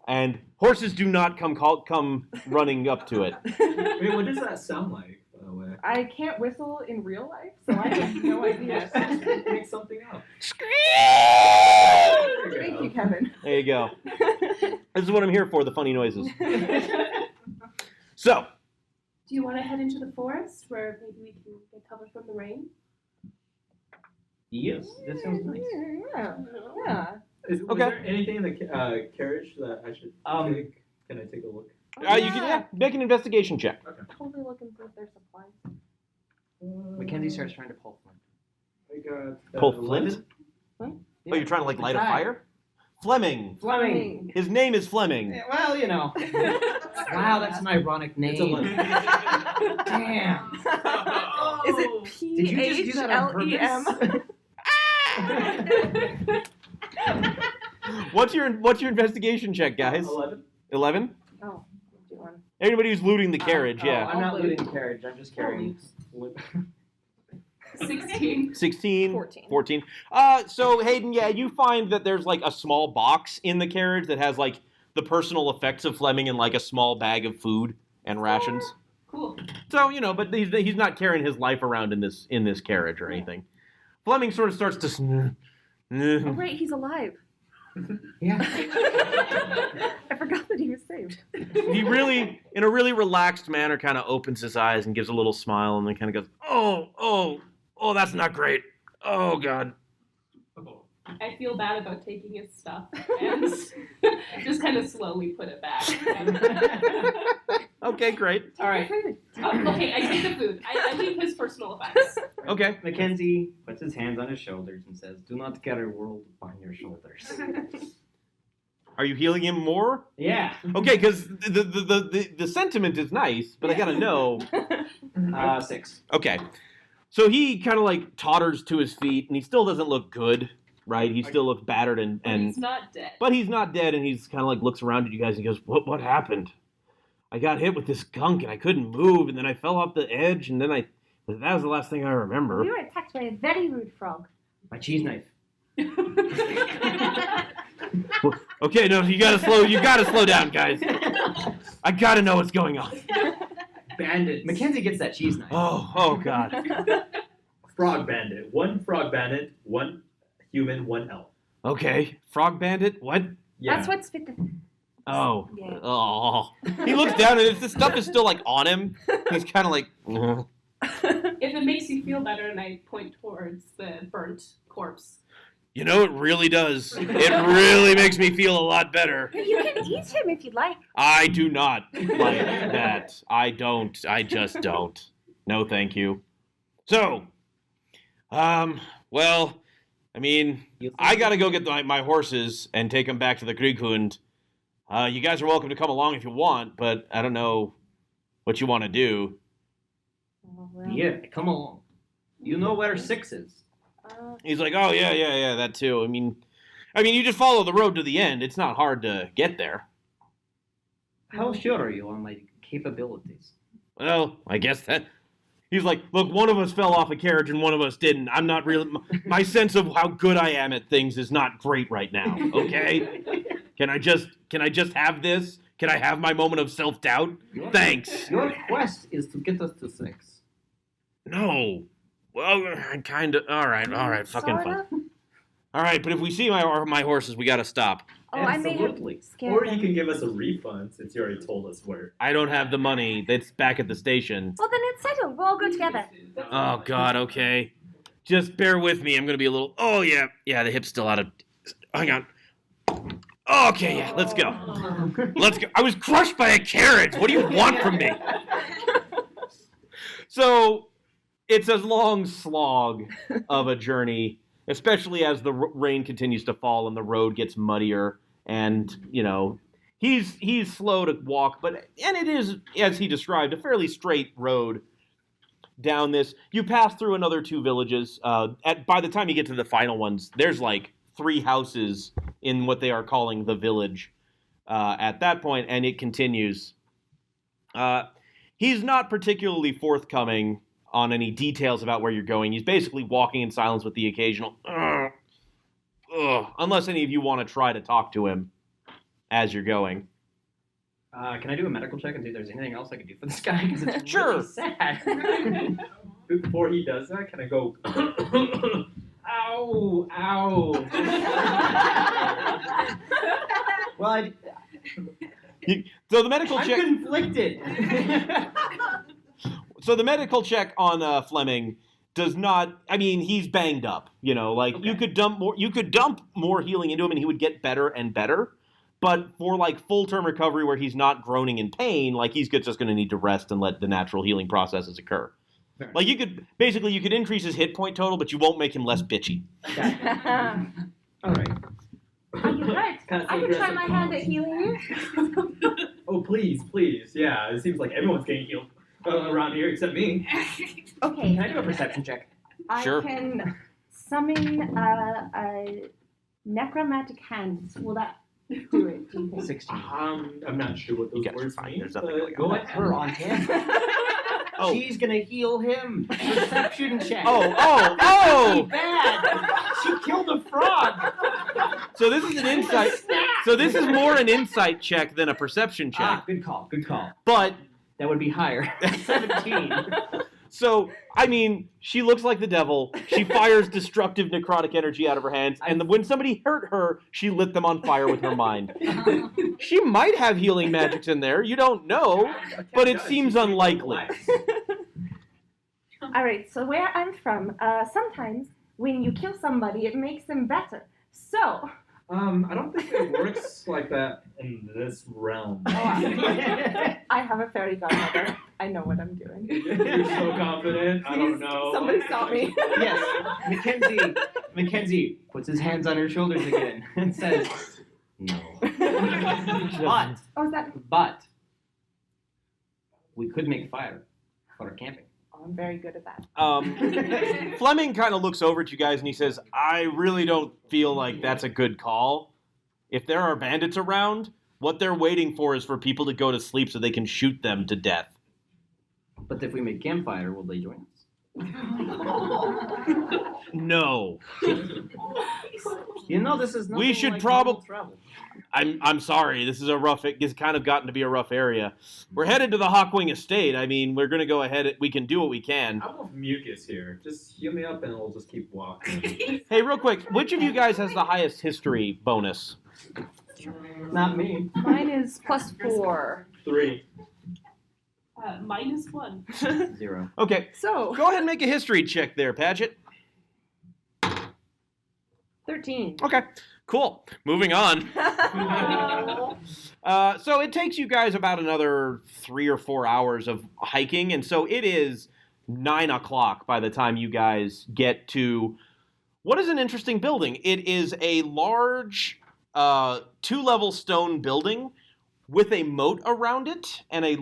Speaker 1: and horses do not come running up to it.
Speaker 5: Wait, what does that sound like, by the way?
Speaker 6: I can't whistle in real life, so I have no idea.
Speaker 5: Make something up.
Speaker 6: Thank you, Kevin.
Speaker 1: There you go. This is what I'm here for, the funny noises. So,
Speaker 4: Do you want to head into the forest where maybe we can get cover from the rain?
Speaker 3: Yes, that sounds nice.
Speaker 6: Yeah.
Speaker 5: Was
Speaker 1: Okay.
Speaker 5: there anything in the carriage that I should take? Can I take a look?
Speaker 1: you can make an investigation check.
Speaker 6: Totally looking for their supplies.
Speaker 3: Mackenzie starts trying to pull Flint.
Speaker 5: I got
Speaker 1: Pull
Speaker 5: 11.
Speaker 1: flint? Oh, you're trying to like light a fire? Fleming.
Speaker 3: Fleming.
Speaker 1: His name is Fleming.
Speaker 3: Yeah, well, you know. Wow, that's an ironic name.
Speaker 5: It's 11.
Speaker 3: Damn.
Speaker 6: Is it
Speaker 3: Did you just do that on
Speaker 6: PHLEM?
Speaker 1: What's your investigation check, guys?
Speaker 5: 11.
Speaker 1: 11?
Speaker 6: Oh, do one.
Speaker 1: Anybody who's looting the carriage,
Speaker 3: Oh,
Speaker 1: yeah.
Speaker 3: I'm not looting the carriage. I'm just carrying.
Speaker 4: 16.
Speaker 1: 16,
Speaker 6: 14.
Speaker 1: 14. So Hayden, yeah, you find that there's like a small box in the carriage that has like the personal effects of Fleming and like a small bag of food and rations.
Speaker 4: Cool.
Speaker 1: So, but he's not carrying his life around in this carriage or anything. Fleming sort of starts to
Speaker 6: Oh, right, he's alive.
Speaker 3: Yeah.
Speaker 6: I forgot that he was saved.
Speaker 1: He really, in a really relaxed manner, kind of opens his eyes and gives a little smile and then kind of goes, oh, that's not great. Oh, God.
Speaker 4: I feel bad about taking his stuff and just kind of slowly put it back.
Speaker 1: Okay, great.
Speaker 3: All right.
Speaker 4: Okay, I take the food. I leave his personal effects.
Speaker 1: Okay.
Speaker 3: Mackenzie puts his hands on his shoulders and says, "Do not carry world upon your shoulders."
Speaker 1: Are you healing him more?
Speaker 3: Yeah.
Speaker 1: Okay, because the sentiment is nice, but I gotta know.
Speaker 3: 6.
Speaker 1: Okay. So he kind of like totters to his feet, and he still doesn't look good, right? He still looks battered and
Speaker 4: He's not dead.
Speaker 1: but he's not dead, and he's kind of like looks around at you guys and goes, What happened? I got hit with this gunk, and I couldn't move, and then I fell off the edge, and then that was the last thing I remember.
Speaker 2: We were attacked by a very rude frog.
Speaker 3: My cheese knife.
Speaker 1: Okay, no, you gotta slow down, guys. I gotta know what's going on.
Speaker 5: Bandits.
Speaker 3: Mackenzie gets that cheese knife.
Speaker 1: Oh God.
Speaker 5: Frog bandit. One frog bandit, one human, one elf.
Speaker 1: Okay, frog bandit. What?
Speaker 5: Yeah.
Speaker 2: That's what's fit the...
Speaker 1: Oh.
Speaker 2: Yeah.
Speaker 1: Oh. He looks down and this stuff is still like on him. He's kind of like.
Speaker 4: If it makes you feel better, and I point towards the burnt corpse.
Speaker 1: It really does. It really makes me feel a lot better.
Speaker 2: You can eat him if you'd like.
Speaker 1: I do not like that. I don't. I just don't. No, thank you. So, well, I mean, I gotta go get my horses and take them back to the Krieghund. You guys are welcome to come along if you want, but I don't know what you want to do.
Speaker 6: Oh, well.
Speaker 3: Yeah, come along. You know where 6 is.
Speaker 1: He's like, oh, yeah, that too. I mean, you just follow the road to the end. It's not hard to get there.
Speaker 3: How sure are you on my capabilities?
Speaker 1: Well, I guess that... He's like, look, one of us fell off a carriage and one of us didn't. I'm not really... My sense of how good I am at things is not great right now, okay? Can I just have this? Can I have my moment of self-doubt? Thanks.
Speaker 3: Your quest is to get us to 6.
Speaker 1: No. Well, kind of... All right, fucking fine.
Speaker 2: Sorta.
Speaker 1: All right, but if we see my horses, we gotta stop.
Speaker 2: Oh, I may have
Speaker 3: Absolutely.
Speaker 2: scared
Speaker 5: Or
Speaker 2: them.
Speaker 5: you can give us a refund since you already told us where.
Speaker 1: I don't have the money. That's back at the station.
Speaker 2: Well, then it's settled. We'll all go together.
Speaker 1: Oh, God, okay. Just bear with me. I'm going to be a little... Oh, yeah, the hip's still out of... Hang on. Okay, yeah, let's go. Let's go. I was crushed by a carriage. What do you want from me? So, it's a long slog of a journey, especially as the rain continues to fall and the road gets muddier. And, he's slow to walk, and it is, as he described, a fairly straight road down this. You pass through another 2 villages. By the time you get to the final ones, there's like 3 houses in what they are calling the village at that point, and it continues. He's not particularly forthcoming on any details about where you're going. He's basically walking in silence with the occasional unless any of you want to try to talk to him as you're going.
Speaker 3: Can I do a medical check and see if there's anything else I can do for this guy? Because it's
Speaker 1: Sure.
Speaker 3: really sad.
Speaker 5: Before he does that, can I go? Ow!
Speaker 3: Well,
Speaker 1: So the medical
Speaker 3: I'm
Speaker 1: check.
Speaker 3: conflicted.
Speaker 1: So the medical check on Fleming does not. I mean, he's banged up.
Speaker 3: Okay.
Speaker 1: You could dump more. You could dump more healing into him, and he would get better and better. But for like full-term recovery, where he's not groaning in pain, like he's just going to need to rest and let the natural healing processes occur.
Speaker 3: Fair
Speaker 1: Like you could increase his hit point total, but you won't make him less bitchy.
Speaker 3: All right.
Speaker 2: Are you hurt?
Speaker 3: Kinda
Speaker 2: I can try my hand at healing you.
Speaker 5: Oh, please. Yeah, it seems like everyone's getting healed around here except me.
Speaker 2: Okay.
Speaker 3: Can I do a perception check?
Speaker 1: Sure.
Speaker 2: I can summon a necromantic hand. Will that
Speaker 6: Do it. Do you think?
Speaker 3: 16.
Speaker 5: I'm not sure what those
Speaker 1: You guys are
Speaker 5: words
Speaker 1: fine.
Speaker 5: mean.
Speaker 1: There's nothing
Speaker 5: but
Speaker 1: going
Speaker 5: go
Speaker 1: on.
Speaker 5: ahead.
Speaker 3: Her on him.
Speaker 1: Oh.
Speaker 3: She's gonna heal him. Perception check.
Speaker 1: Oh!
Speaker 3: Bad. She killed a frog.
Speaker 1: So this is an insight. So this is more an insight check than a perception check.
Speaker 3: Ah, good call. Good call.
Speaker 1: But
Speaker 3: That would be higher. 17.
Speaker 1: so I mean, she looks like the devil. She fires destructive necrotic energy out of her hands, and when somebody hurt her, she lit them on fire with her mind. She might have healing magics in there. You don't know, but it seems unlikely.
Speaker 2: All right, so where I'm from, sometimes when you kill somebody, it makes them better. So,
Speaker 5: I don't think it works like that in this realm.
Speaker 2: I have a fairy godmother. I know what I'm doing.
Speaker 5: You're so confident. I don't
Speaker 6: Please,
Speaker 5: know.
Speaker 6: somebody stop me.
Speaker 3: Yes. Mackenzie puts his hands on her shoulders again and says, no.
Speaker 2: Oh, is that?
Speaker 3: But we could make fire for camping.
Speaker 2: Oh, I'm very good at that.
Speaker 1: Fleming kind of looks over at you guys and he says, I really don't feel like that's a good call. If there are bandits around, what they're waiting for is for people to go to sleep so they can shoot them to death.
Speaker 3: But if we make campfire, will they join us?
Speaker 1: No.
Speaker 3: You know, this is
Speaker 1: We
Speaker 3: nothing
Speaker 1: should
Speaker 3: like
Speaker 1: prob-
Speaker 3: normal travel.
Speaker 1: I'm sorry. This is it's kind of gotten to be a rough area. We're headed to the Hawkwing estate. I mean, we're going to go ahead. We can do what we can.
Speaker 5: I'm with mucus here. Just heal me up and we'll just keep walking.
Speaker 1: Hey, real quick, which of you guys has the highest history bonus?
Speaker 3: Not me.
Speaker 6: Mine is +4.
Speaker 5: 3.
Speaker 4: -1.
Speaker 3: 0.
Speaker 1: Okay,
Speaker 6: So,
Speaker 1: go ahead and make a history check there, Padgett.
Speaker 6: 13.
Speaker 1: Okay, cool. Moving on. So it takes you guys about another 3 or 4 hours of hiking, and so it is 9 o'clock by the time you guys get to what is an interesting building. It is a large 2-level stone building with a moat around it and a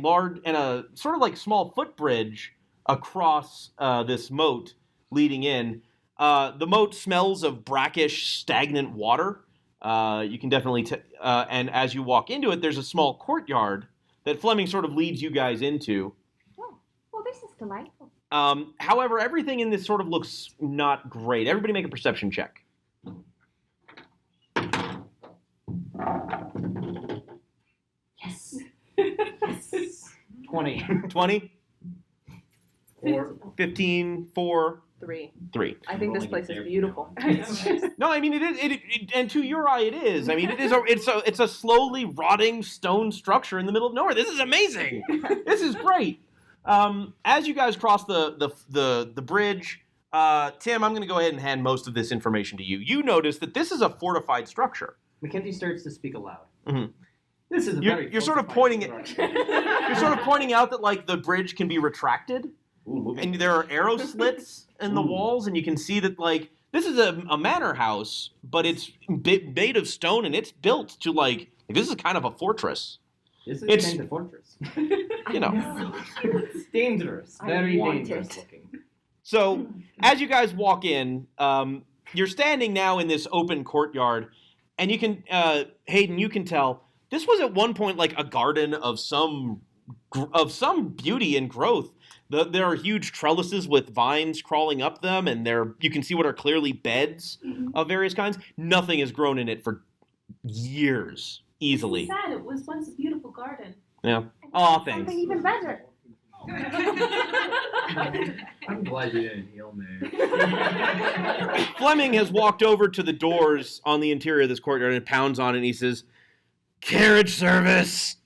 Speaker 1: sort of like small footbridge across this moat leading in. The moat smells of brackish, stagnant water. You can definitely, and as you walk into it, there's a small courtyard that Fleming sort of leads you guys into.
Speaker 2: Oh, well, this is delightful.
Speaker 1: However, everything in this sort of looks not great. Everybody make a perception check.
Speaker 2: Yes.
Speaker 3: 20.
Speaker 1: 20,
Speaker 5: 4.
Speaker 1: 15, 4,
Speaker 6: 3.
Speaker 1: 3.
Speaker 6: I think this place is beautiful.
Speaker 1: No, I mean it is. And to your eye, it is. I mean, it's a slowly rotting stone structure in the middle of nowhere. This is amazing. This is great. As you guys cross the bridge, Tim, I'm going to go ahead and hand most of this information to you. You notice that this is a fortified structure.
Speaker 3: Mackenzie starts to speak aloud.
Speaker 1: Mhm.
Speaker 3: This is a
Speaker 1: You're
Speaker 3: very
Speaker 1: sort of
Speaker 3: fortified
Speaker 1: pointing
Speaker 3: structure.
Speaker 1: You're sort of pointing out that like the bridge can be retracted,
Speaker 3: Ooh.
Speaker 1: and there are arrow slits in the
Speaker 3: Ooh.
Speaker 1: walls, and you can see that like this is a manor house, but it's made of stone, and it's built to like this is kind of a fortress.
Speaker 3: This is
Speaker 1: It's-
Speaker 3: kind of fortress.
Speaker 1: You know.
Speaker 3: It's dangerous.
Speaker 6: I
Speaker 3: Very
Speaker 6: want
Speaker 3: dangerous
Speaker 6: it.
Speaker 3: looking.
Speaker 1: So as you guys walk in, you're standing now in this open courtyard, and you can, Hayden, you can tell this was at one point like a garden of some beauty and growth. There are huge trellises with vines crawling up them, and you can see what are clearly beds of various kinds. Nothing has grown in it for years, easily.
Speaker 4: It's sad. It was once a beautiful garden.
Speaker 1: Yeah. Aw, thanks.
Speaker 2: Something even better.
Speaker 5: I'm glad you didn't heal me.
Speaker 1: Fleming has walked over to the doors on the interior of this courtyard and pounds on it, and he says, "Carriage service!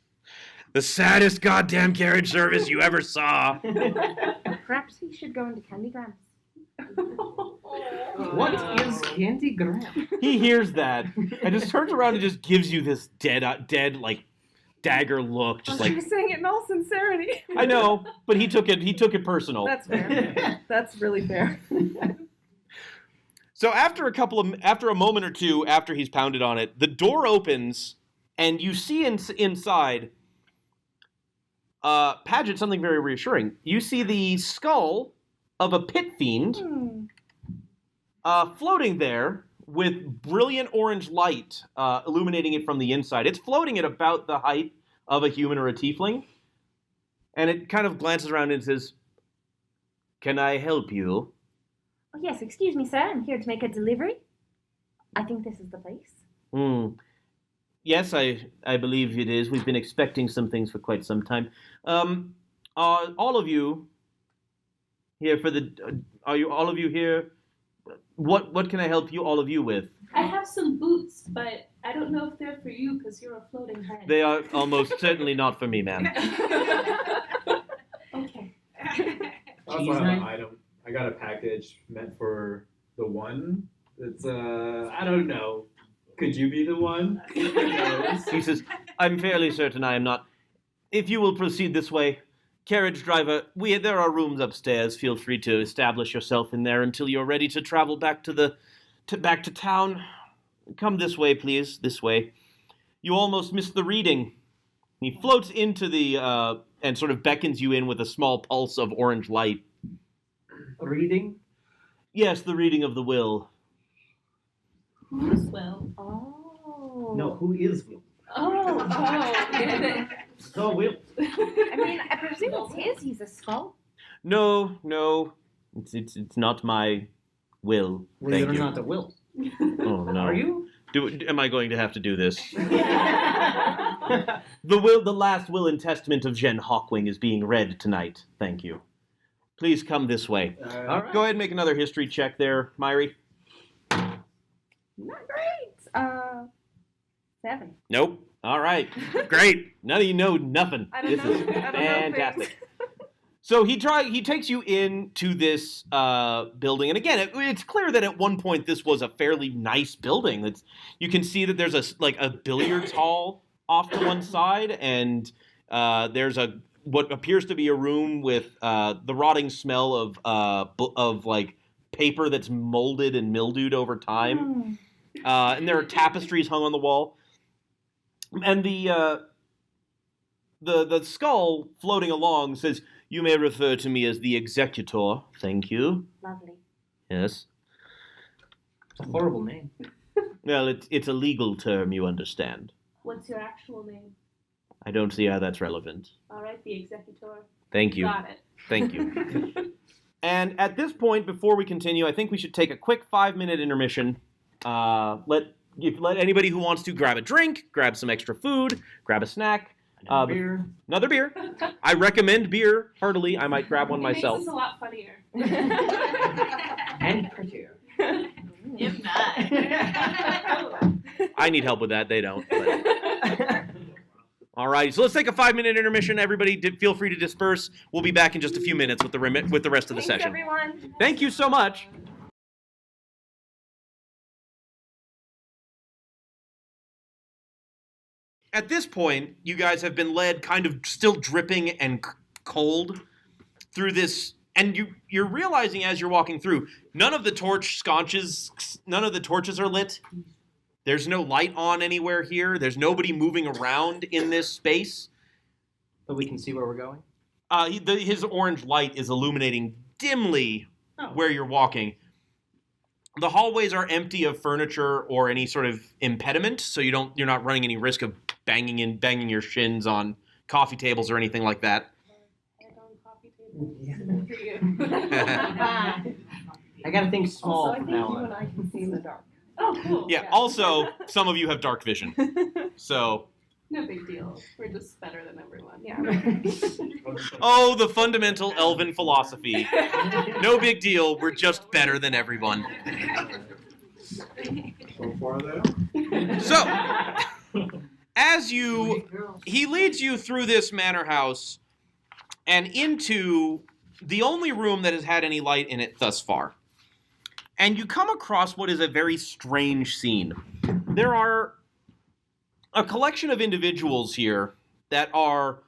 Speaker 1: The saddest goddamn carriage service you ever saw."
Speaker 2: Perhaps we should go into Candygrams.
Speaker 3: What is Candy Graham?
Speaker 1: He hears that and just turns around and just gives you this dead like dagger look, just
Speaker 6: She
Speaker 1: like,
Speaker 6: was saying it in all sincerity.
Speaker 1: I know, but he took it personal.
Speaker 6: That's fair. That's really fair.
Speaker 1: So after a moment or two after he's pounded on it, the door opens and you see inside Padgett something very reassuring. You see the skull of a pit fiend floating there with brilliant orange light illuminating it from the inside. It's floating at about the height of a human or a tiefling. And it kind of glances around and says, "Can I help you?"
Speaker 2: Oh, yes, excuse me, sir. I'm here to make a delivery. I think this is the place.
Speaker 1: Yes, I believe it is. We've been expecting some things for quite some time. All of you here for the... are you all of you here? What can I help you, all of you, with?
Speaker 4: I have some boots, but I don't know if they're for you because you're a floating head.
Speaker 1: They are almost certainly not for me, ma'am.
Speaker 4: Okay.
Speaker 5: I also have an item. I got a package meant for the one. It's I don't know. Could you be the one? Who knows?
Speaker 1: He says, "I'm fairly certain I am not. If you will proceed this way, carriage driver, there are rooms upstairs. Feel free to establish yourself in there until you're ready to travel back to town. Come this way, please. This way. You almost missed the reading." He floats into the and sort of beckons you in with a small pulse of orange light.
Speaker 3: Reading?
Speaker 1: Yes, the reading of the will.
Speaker 4: Who's Will?
Speaker 6: Oh.
Speaker 3: No, who is Will?
Speaker 4: Oh.
Speaker 3: The Will.
Speaker 2: I mean, I presume it's his. He's a skull.
Speaker 1: No, it's not my will.
Speaker 3: Believe
Speaker 1: Thank
Speaker 3: it or
Speaker 1: you.
Speaker 3: not, the Will.
Speaker 1: Oh no.
Speaker 3: Are you?
Speaker 1: Am I going to have to do this? The last will and testament of Jean Hawkwing is being read tonight. Thank you. Please come this way.
Speaker 3: All right.
Speaker 1: Go ahead and make another history check there, Myri.
Speaker 2: Not great. 7.
Speaker 1: Nope. All right. Great. None of you know nothing.
Speaker 2: I don't
Speaker 1: This
Speaker 2: know.
Speaker 1: is
Speaker 2: I don't know
Speaker 1: fantastic. So he takes you into this building, and again, it's clear that at one point this was a fairly nice building. You can see that there's a billiards hall off to one side, and there's what appears to be a room with the rotting smell of like paper that's molded and mildewed over time, and there are tapestries hung on the wall, and the skull floating along says, "You may refer to me as the executor. Thank you."
Speaker 2: Lovely.
Speaker 1: Yes.
Speaker 3: It's a horrible name.
Speaker 1: Well, it's a legal term, you understand.
Speaker 4: What's your actual name?
Speaker 1: I don't see how that's relevant.
Speaker 4: All right, the executor.
Speaker 1: Thank you.
Speaker 4: Got it.
Speaker 1: Thank you. And at this point, before we continue, I think we should take a quick 5-minute intermission. Let anybody who wants to grab a drink, grab some extra food, grab a snack.
Speaker 3: Beer.
Speaker 1: Another beer. I recommend beer heartily. I might grab one myself.
Speaker 4: It makes this a lot funnier.
Speaker 3: And prettier.
Speaker 8: If not.
Speaker 1: I need help with that. They don't. But. All right, so let's take a 5-minute intermission. Everybody, feel free to disperse. We'll be back in just a few minutes with the rest of the
Speaker 2: Thanks,
Speaker 1: session.
Speaker 2: everyone.
Speaker 1: Thank you so much. At this point, you guys have been led, kind of still dripping and cold, through this, and you're realizing as you're walking through, none of the torches are lit. There's no light on anywhere here. There's nobody moving around in this space.
Speaker 3: But we can see where we're going?
Speaker 1: His orange light is illuminating dimly where you're walking. The hallways are empty of furniture or any sort of impediment, so you're not running any risk of banging your shins on coffee tables or anything like that.
Speaker 4: Head on coffee table.
Speaker 3: I gotta think small
Speaker 6: Also, I
Speaker 3: from
Speaker 6: think
Speaker 3: now
Speaker 6: you
Speaker 3: on.
Speaker 6: and I can see in the dark.
Speaker 4: Oh, cool.
Speaker 1: Yeah, also, some of you have dark vision. So,
Speaker 4: No big deal. We're just better than everyone.
Speaker 6: Yeah.
Speaker 1: oh, the fundamental elven philosophy. No big deal, we're just better than everyone.
Speaker 7: So far there.
Speaker 1: So, he leads you through this manor house and into the only room that has had any light in it thus far. And you come across what is a very strange scene. There are a collection of individuals here that are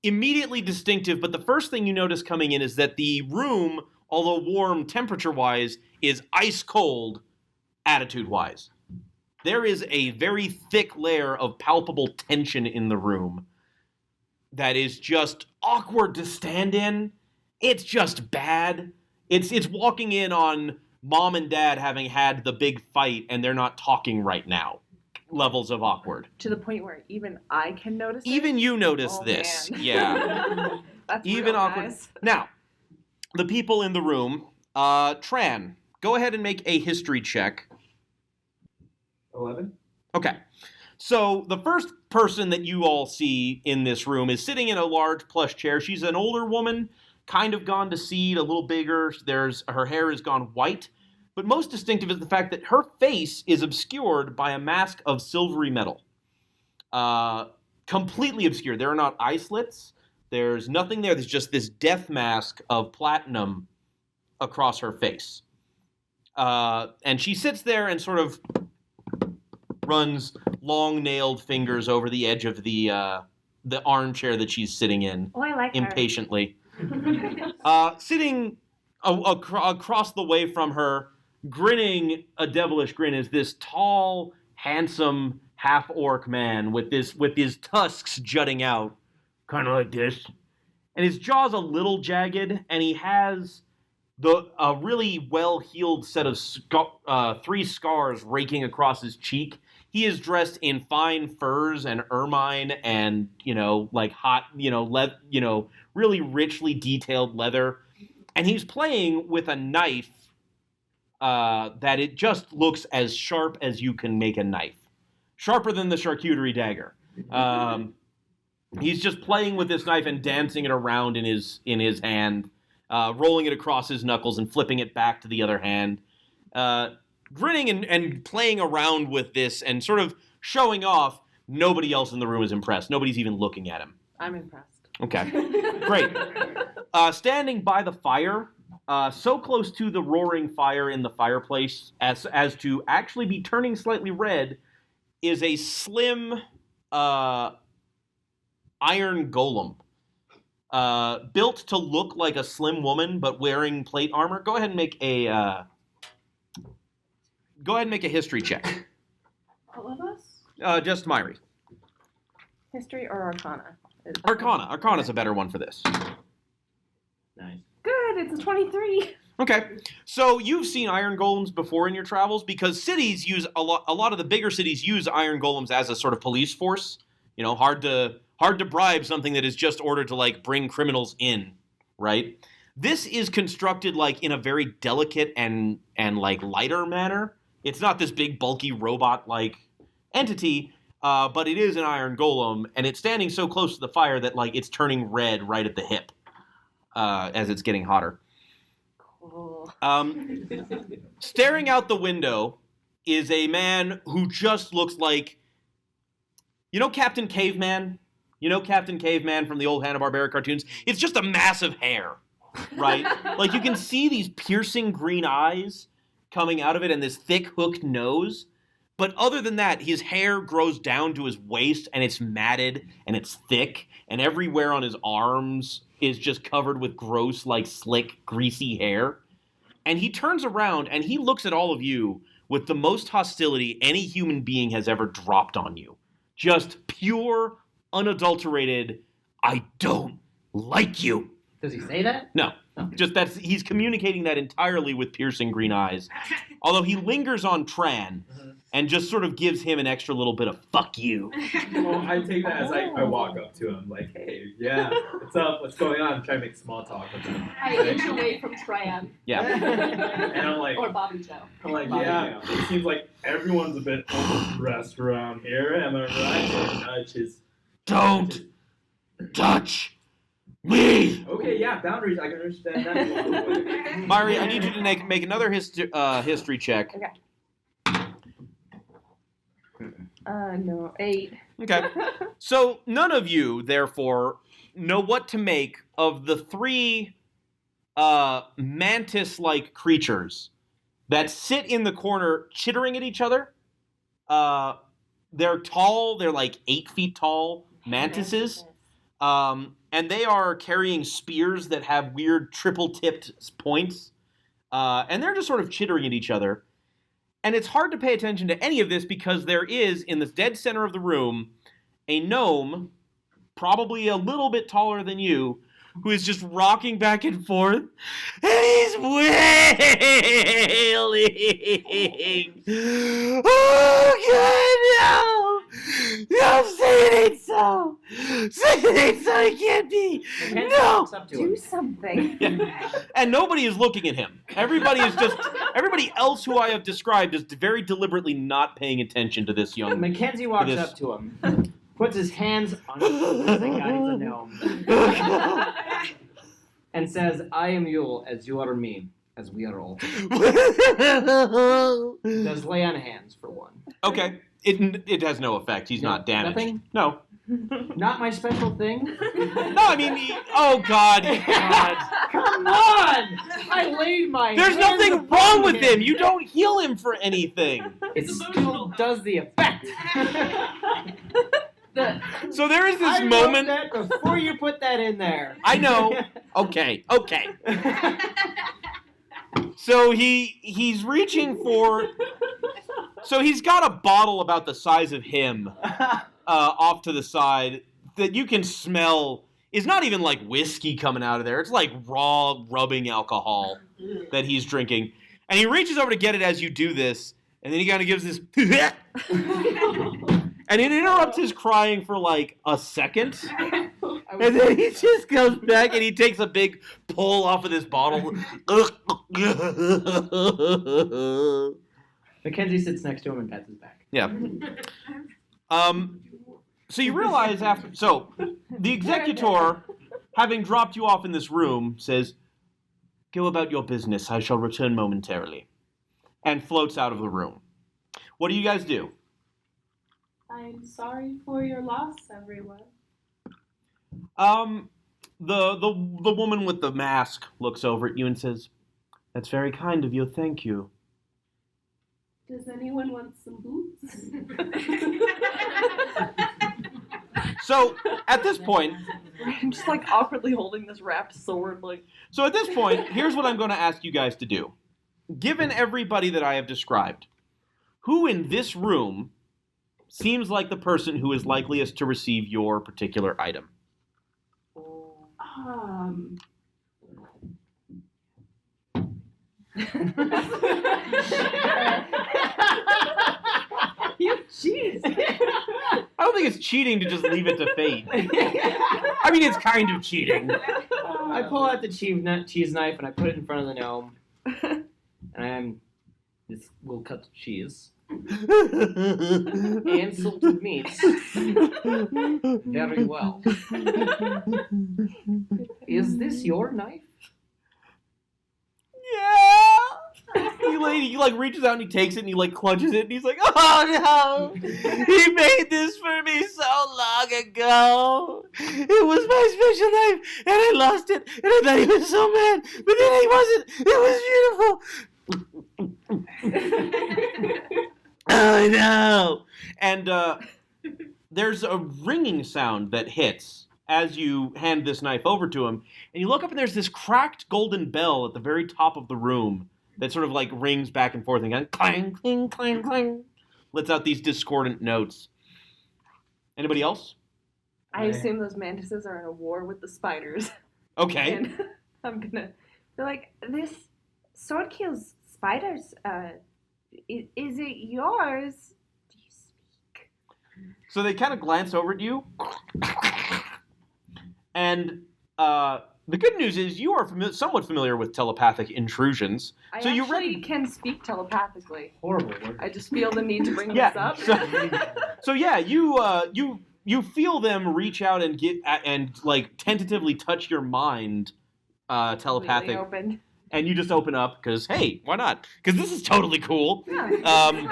Speaker 1: immediately distinctive, but the first thing you notice coming in is that the room, although warm temperature-wise, is ice cold attitude-wise. There is a very thick layer of palpable tension in the room that is just awkward to stand in. It's just bad. It's walking in on mom and dad having had the big fight and they're not talking right now levels of awkward.
Speaker 6: To the point where even I can notice it?
Speaker 1: Even you notice
Speaker 6: Oh,
Speaker 1: this.
Speaker 6: man.
Speaker 1: Yeah.
Speaker 6: That's
Speaker 1: Even
Speaker 6: real,
Speaker 1: awkward.
Speaker 6: guys.
Speaker 1: Now, the people in the room, Tran, go ahead and make a history check.
Speaker 5: 11?
Speaker 1: Okay. So the first person that you all see in this room is sitting in a large plush chair. She's an older woman, kind of gone to seed, a little bigger. Her hair has gone white. But most distinctive is the fact that her face is obscured by a mask of silvery metal. Completely obscured. There are not eye slits. There's nothing there. There's just this death mask of platinum across her face. And she sits there and sort of runs long-nailed fingers over the edge of the armchair that she's sitting in
Speaker 2: Oh, I like her.
Speaker 1: impatiently. Sitting across the way from her, grinning a devilish grin, is this tall, handsome half-orc man with his tusks jutting out, kind of like this. And his jaw's a little jagged, and he has a really well-healed set of 3 scars raking across his cheek. He is dressed in fine furs and ermine and, like hot, really richly detailed leather. And he's playing with a knife that it just looks as sharp as you can make a knife. Sharper than the charcuterie dagger. He's just playing with this knife and dancing it around in his hand, rolling it across his knuckles and flipping it back to the other hand. Grinning and playing around with this and sort of showing off. Nobody else in the room is impressed. Nobody's even looking at him.
Speaker 6: I'm impressed.
Speaker 1: Okay, great. Standing by the fire, so close to the roaring fire in the fireplace as to actually be turning slightly red, is a slim iron golem. Built to look like a slim woman, but wearing plate armor. Go ahead and make a history check.
Speaker 4: All of us?
Speaker 1: Just Myri.
Speaker 6: History or Arcana?
Speaker 1: Arcana. Arcana's a better one for this.
Speaker 3: Nice.
Speaker 6: Good, it's a 23.
Speaker 1: Okay, so you've seen iron golems before in your travels because cities use a lot of the bigger cities use iron golems as a sort of police force. Hard to bribe something that is just ordered to like bring criminals in, right? This is constructed like in a very delicate and like lighter manner. It's not this big bulky robot like entity, but it is an iron golem, and it's standing so close to the fire that like it's turning red right at the hip as it's getting hotter.
Speaker 6: Cool.
Speaker 1: Staring out the window is a man who just looks like, Captain Caveman? Captain Caveman from the old Hanna-Barbera cartoons? It's just a massive hair, right? Like you can see these piercing green eyes coming out of it and this thick hooked nose. But other than that, his hair grows down to his waist and it's matted and it's thick and everywhere on his arms is just covered with gross, like slick, greasy hair. And he turns around and he looks at all of you with the most hostility any human being has ever dropped on you. Just pure, unadulterated, I don't like you.
Speaker 3: Does he say that?
Speaker 1: No. Just he's communicating that entirely with piercing green eyes. Although he lingers on Tran and just sort of gives him an extra little bit of fuck you.
Speaker 5: Well, I take that as I walk up to him, like, hey, yeah, what's up? What's going on? I'm trying to make small talk with him.
Speaker 4: I inch away from Tran.
Speaker 1: Yeah.
Speaker 5: And I'm like,
Speaker 4: Or Bobby Joe.
Speaker 5: yeah, it seems like everyone's a bit overdressed around here. Am I right?
Speaker 1: Don't touch me!
Speaker 5: Okay, yeah, boundaries. I can understand that.
Speaker 1: Myri, I need you to make another history check.
Speaker 6: Okay. No, 8.
Speaker 1: Okay. So none of you, therefore, know what to make of the 3 mantis-like creatures that sit in the corner chittering at each other. They're tall. They're like 8 feet tall mantises. And they are carrying spears that have weird triple-tipped points. And they're just sort of chittering at each other. And it's hard to pay attention to any of this because there is, in the dead center of the room, a gnome, probably a little bit taller than you, who is just rocking back and forth, and he's wailing. Oh God, no! No, say it ain't so. Say it ain't so. It can't be.
Speaker 3: Mackenzie
Speaker 1: No.
Speaker 3: walks up to
Speaker 6: Do
Speaker 3: him.
Speaker 6: something.
Speaker 1: And nobody is looking at him. Everybody else who I have described is very deliberately not paying attention to this young.
Speaker 3: Mackenzie walks
Speaker 1: this-
Speaker 3: up to him, puts his hands on his shoulders like guides a gnome, and says, "I am Yule as you are me, as we are all." Does lay on hands for one.
Speaker 1: Okay. It has no effect. He's not damaged.
Speaker 3: Nothing?
Speaker 1: No.
Speaker 3: Not my special thing.
Speaker 1: No, I mean, oh God. God.
Speaker 3: Come on! I laid my
Speaker 1: There's
Speaker 3: hands
Speaker 1: nothing
Speaker 3: upon
Speaker 1: wrong with him. You don't heal him for anything.
Speaker 3: It still does the effect.
Speaker 1: So there is this
Speaker 3: I
Speaker 1: moment.
Speaker 3: wrote that before you put that in there.
Speaker 1: I know. Okay. So he's reaching for. So he's got a bottle about the size of him off to the side that you can smell. Is not even like whiskey coming out of there. It's like raw rubbing alcohol that he's drinking. And he reaches over to get it as you do this, and then he kind of gives this. And it interrupts his crying for like a second. And then he just goes back and he takes a big pull off of this bottle.
Speaker 3: Mackenzie sits next to him and pats his back.
Speaker 1: Yeah. So you realize after... So, the executor, having dropped you off in this room, says, "Go about your business. I shall return momentarily." And floats out of the room. What do you guys do?
Speaker 4: I'm sorry for your loss, everyone.
Speaker 1: The woman with the mask looks over at you and says, "That's very kind of you. Thank you."
Speaker 4: Does anyone want some boots?
Speaker 1: So, at this point...
Speaker 6: I'm just like awkwardly holding this wrapped sword, like.
Speaker 1: So at this point, here's what I'm going to ask you guys to do. Given everybody that I have described, who in this room seems like the person who is likeliest to receive your particular item?
Speaker 6: You cheat.
Speaker 1: I don't think it's cheating to just leave it to fate. I mean, it's kind of cheating.
Speaker 3: I pull out the cheese knife and I put it in front of the gnome. And we'll cut the cheese. And salted meats. Very well. Is this your knife?
Speaker 1: Yeah. He like reaches out and he takes it and he like clutches it and he's like, "Oh no! He made this for me so long ago. It was my special knife and I lost it and I thought he was so mad, but then he wasn't. It was beautiful." Oh no! And there's a ringing sound that hits as you hand this knife over to him, and you look up and there's this cracked golden bell at the very top of the room that sort of like rings back and forth and goes clang, cling, clang, clang, lets out these discordant notes. Anybody else?
Speaker 6: I assume those mantises are in a war with the spiders.
Speaker 1: Okay.
Speaker 6: And I'm gonna.
Speaker 2: They're like, "This sword kills spiders. Is it yours? Do you speak?"
Speaker 1: So they kind of glance over at you, and the good news is you are somewhat familiar with telepathic intrusions.
Speaker 6: I
Speaker 1: So you
Speaker 6: actually can speak telepathically.
Speaker 3: Horrible word.
Speaker 6: I just feel the need to bring
Speaker 1: Yeah.
Speaker 6: this up.
Speaker 1: So yeah, you feel them reach out and get and like tentatively touch your mind, telepathic,
Speaker 6: Completely open.
Speaker 1: and you just open up because hey, why not? Because this is totally cool.
Speaker 2: Yeah,
Speaker 1: Um,
Speaker 2: it's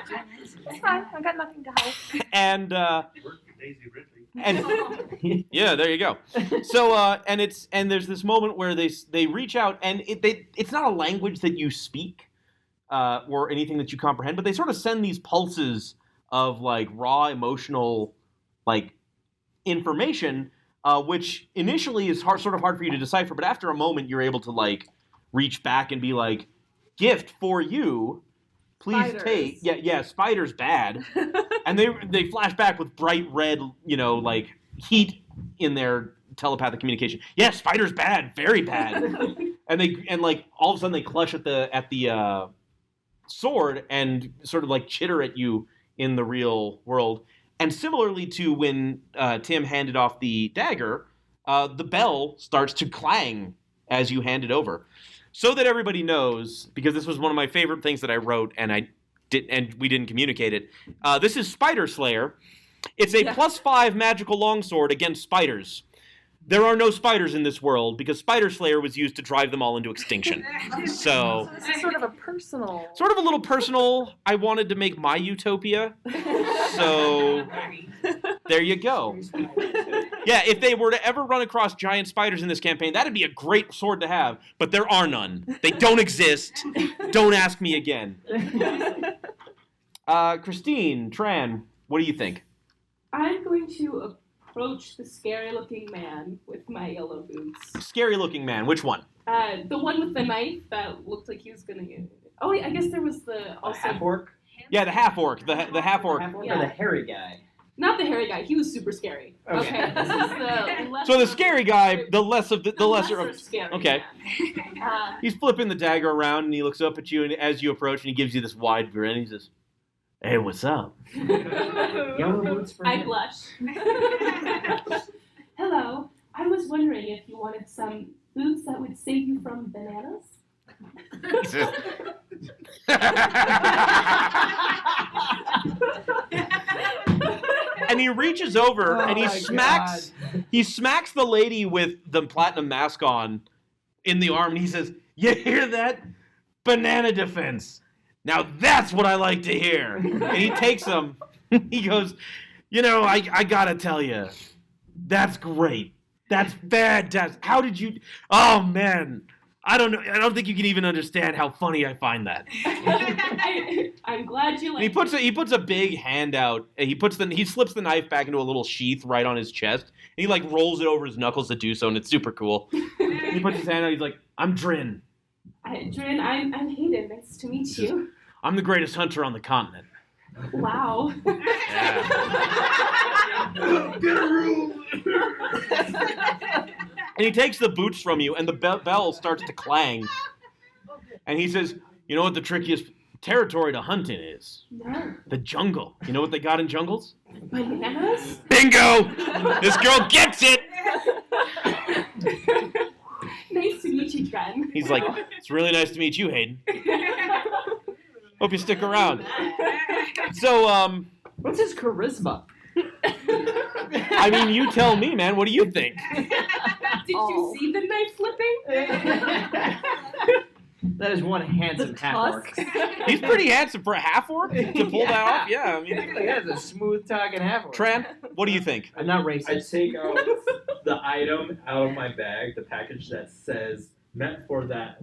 Speaker 2: fine. It's fine. I've got nothing to hide.
Speaker 1: And
Speaker 7: Daisy Ridley.
Speaker 1: and yeah, there you go. So and there's this moment where they reach out and it's not a language that you speak or anything that you comprehend, but they sort of send these pulses of like raw emotional like information, which initially is sort of hard for you to decipher, but after a moment you're able to like reach back and be like, "Gift for you. Please
Speaker 6: Spiders.
Speaker 1: take." Yeah, spiders bad. And they flash back with bright red, like heat in their telepathic communication. Yeah, spider's bad, very bad. and like all of a sudden they clutch at the sword and sort of like chitter at you in the real world. And similarly to when Tim handed off the dagger, the bell starts to clang as you hand it over. So that everybody knows, because this was one of my favorite things that I wrote, and we didn't communicate it. This is Spider Slayer. It's a +5 magical longsword against spiders. There are no spiders in this world because Spider Slayer was used to drive them all into extinction. So
Speaker 6: this is sort of a personal.
Speaker 1: Sort of a little personal. I wanted to make my utopia. So there you go. Yeah, if they were to ever run across giant spiders in this campaign, that'd be a great sword to have. But there are none. They don't exist. Don't ask me again. Christine, Tran, what do you think?
Speaker 4: I'm going to approach the scary-looking man with my yellow boots.
Speaker 1: Scary-looking man. Which one?
Speaker 4: The one with the knife that looked like he was gonna get. Oh wait, I guess there was the also
Speaker 3: half-orc?
Speaker 1: Yeah, the half-orc. The half-orc.
Speaker 3: Half-orc
Speaker 4: Yeah.
Speaker 3: or the hairy guy?
Speaker 4: Not the hairy guy. He was super scary. Okay, this is the lesser,
Speaker 1: So the scary guy, the lesser
Speaker 4: lesser
Speaker 1: of.
Speaker 4: scary.
Speaker 1: Okay.
Speaker 4: Man.
Speaker 1: He's flipping the dagger around and he looks up at you and as you approach and he gives you this wide grin. He says, "Hey, what's up?"
Speaker 3: Yellow boots for
Speaker 4: I
Speaker 3: him.
Speaker 4: blush. Hello. I was wondering if you wanted some boots that would save you from bananas.
Speaker 1: And he reaches over and he
Speaker 8: my
Speaker 1: smacks the lady with the platinum mask on in the arm and he says, "You hear that? Banana defense. Now that's what I like to hear." And he takes them. He goes, I gotta tell you, that's great. That's fantastic. How did you? Oh man, I don't know. I don't think you can even understand how funny I find that.
Speaker 4: I'm glad you
Speaker 1: And
Speaker 4: like.
Speaker 1: he puts a big hand out. And he slips the knife back into a little sheath right on his chest. And he like rolls it over his knuckles to do so, and it's super cool. And he puts his hand out. He's like, "I'm Dzhen.
Speaker 4: Dren, I'm Hayden. Nice to meet you.
Speaker 1: I'm the greatest hunter on the continent."
Speaker 4: Wow.
Speaker 1: And he takes the boots from you, and the bell starts to clang. And he says, "You know what the trickiest territory to hunt in is?
Speaker 4: No.
Speaker 1: The jungle. You know what they got in jungles?
Speaker 4: Bananas?
Speaker 1: Bingo! This girl gets it!"
Speaker 4: Nice to meet you, Dren.
Speaker 1: He's like, "It's really nice to meet you, Hayden. Hope you stick around." So,
Speaker 8: What's his charisma?
Speaker 1: I mean, you tell me, man. What do you think?
Speaker 4: Did you see the knife flipping?
Speaker 3: That is one handsome half-orc.
Speaker 1: He's pretty handsome for a half-orc to pull that off. Yeah, I mean,
Speaker 3: That's a smooth-talking half-orc.
Speaker 1: Tran, what do you think?
Speaker 3: I'm not
Speaker 5: I
Speaker 3: racist.
Speaker 5: take out the item out of my bag, the package that says meant for the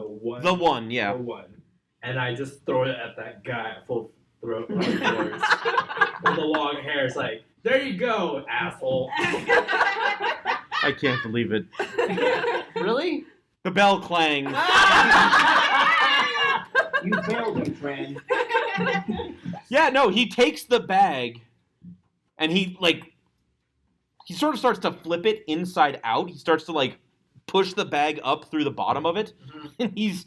Speaker 5: one.
Speaker 1: The one, yeah.
Speaker 5: The one. And I just throw it at that guy at full throat with the long hair. It's like, there you go, asshole.
Speaker 1: I can't believe it.
Speaker 3: Really?
Speaker 1: The bell clangs.
Speaker 3: You failed him, Tran.
Speaker 1: Yeah, no, he takes the bag and he sort of starts to flip it inside out. He starts to push the bag up through the bottom of it. And he's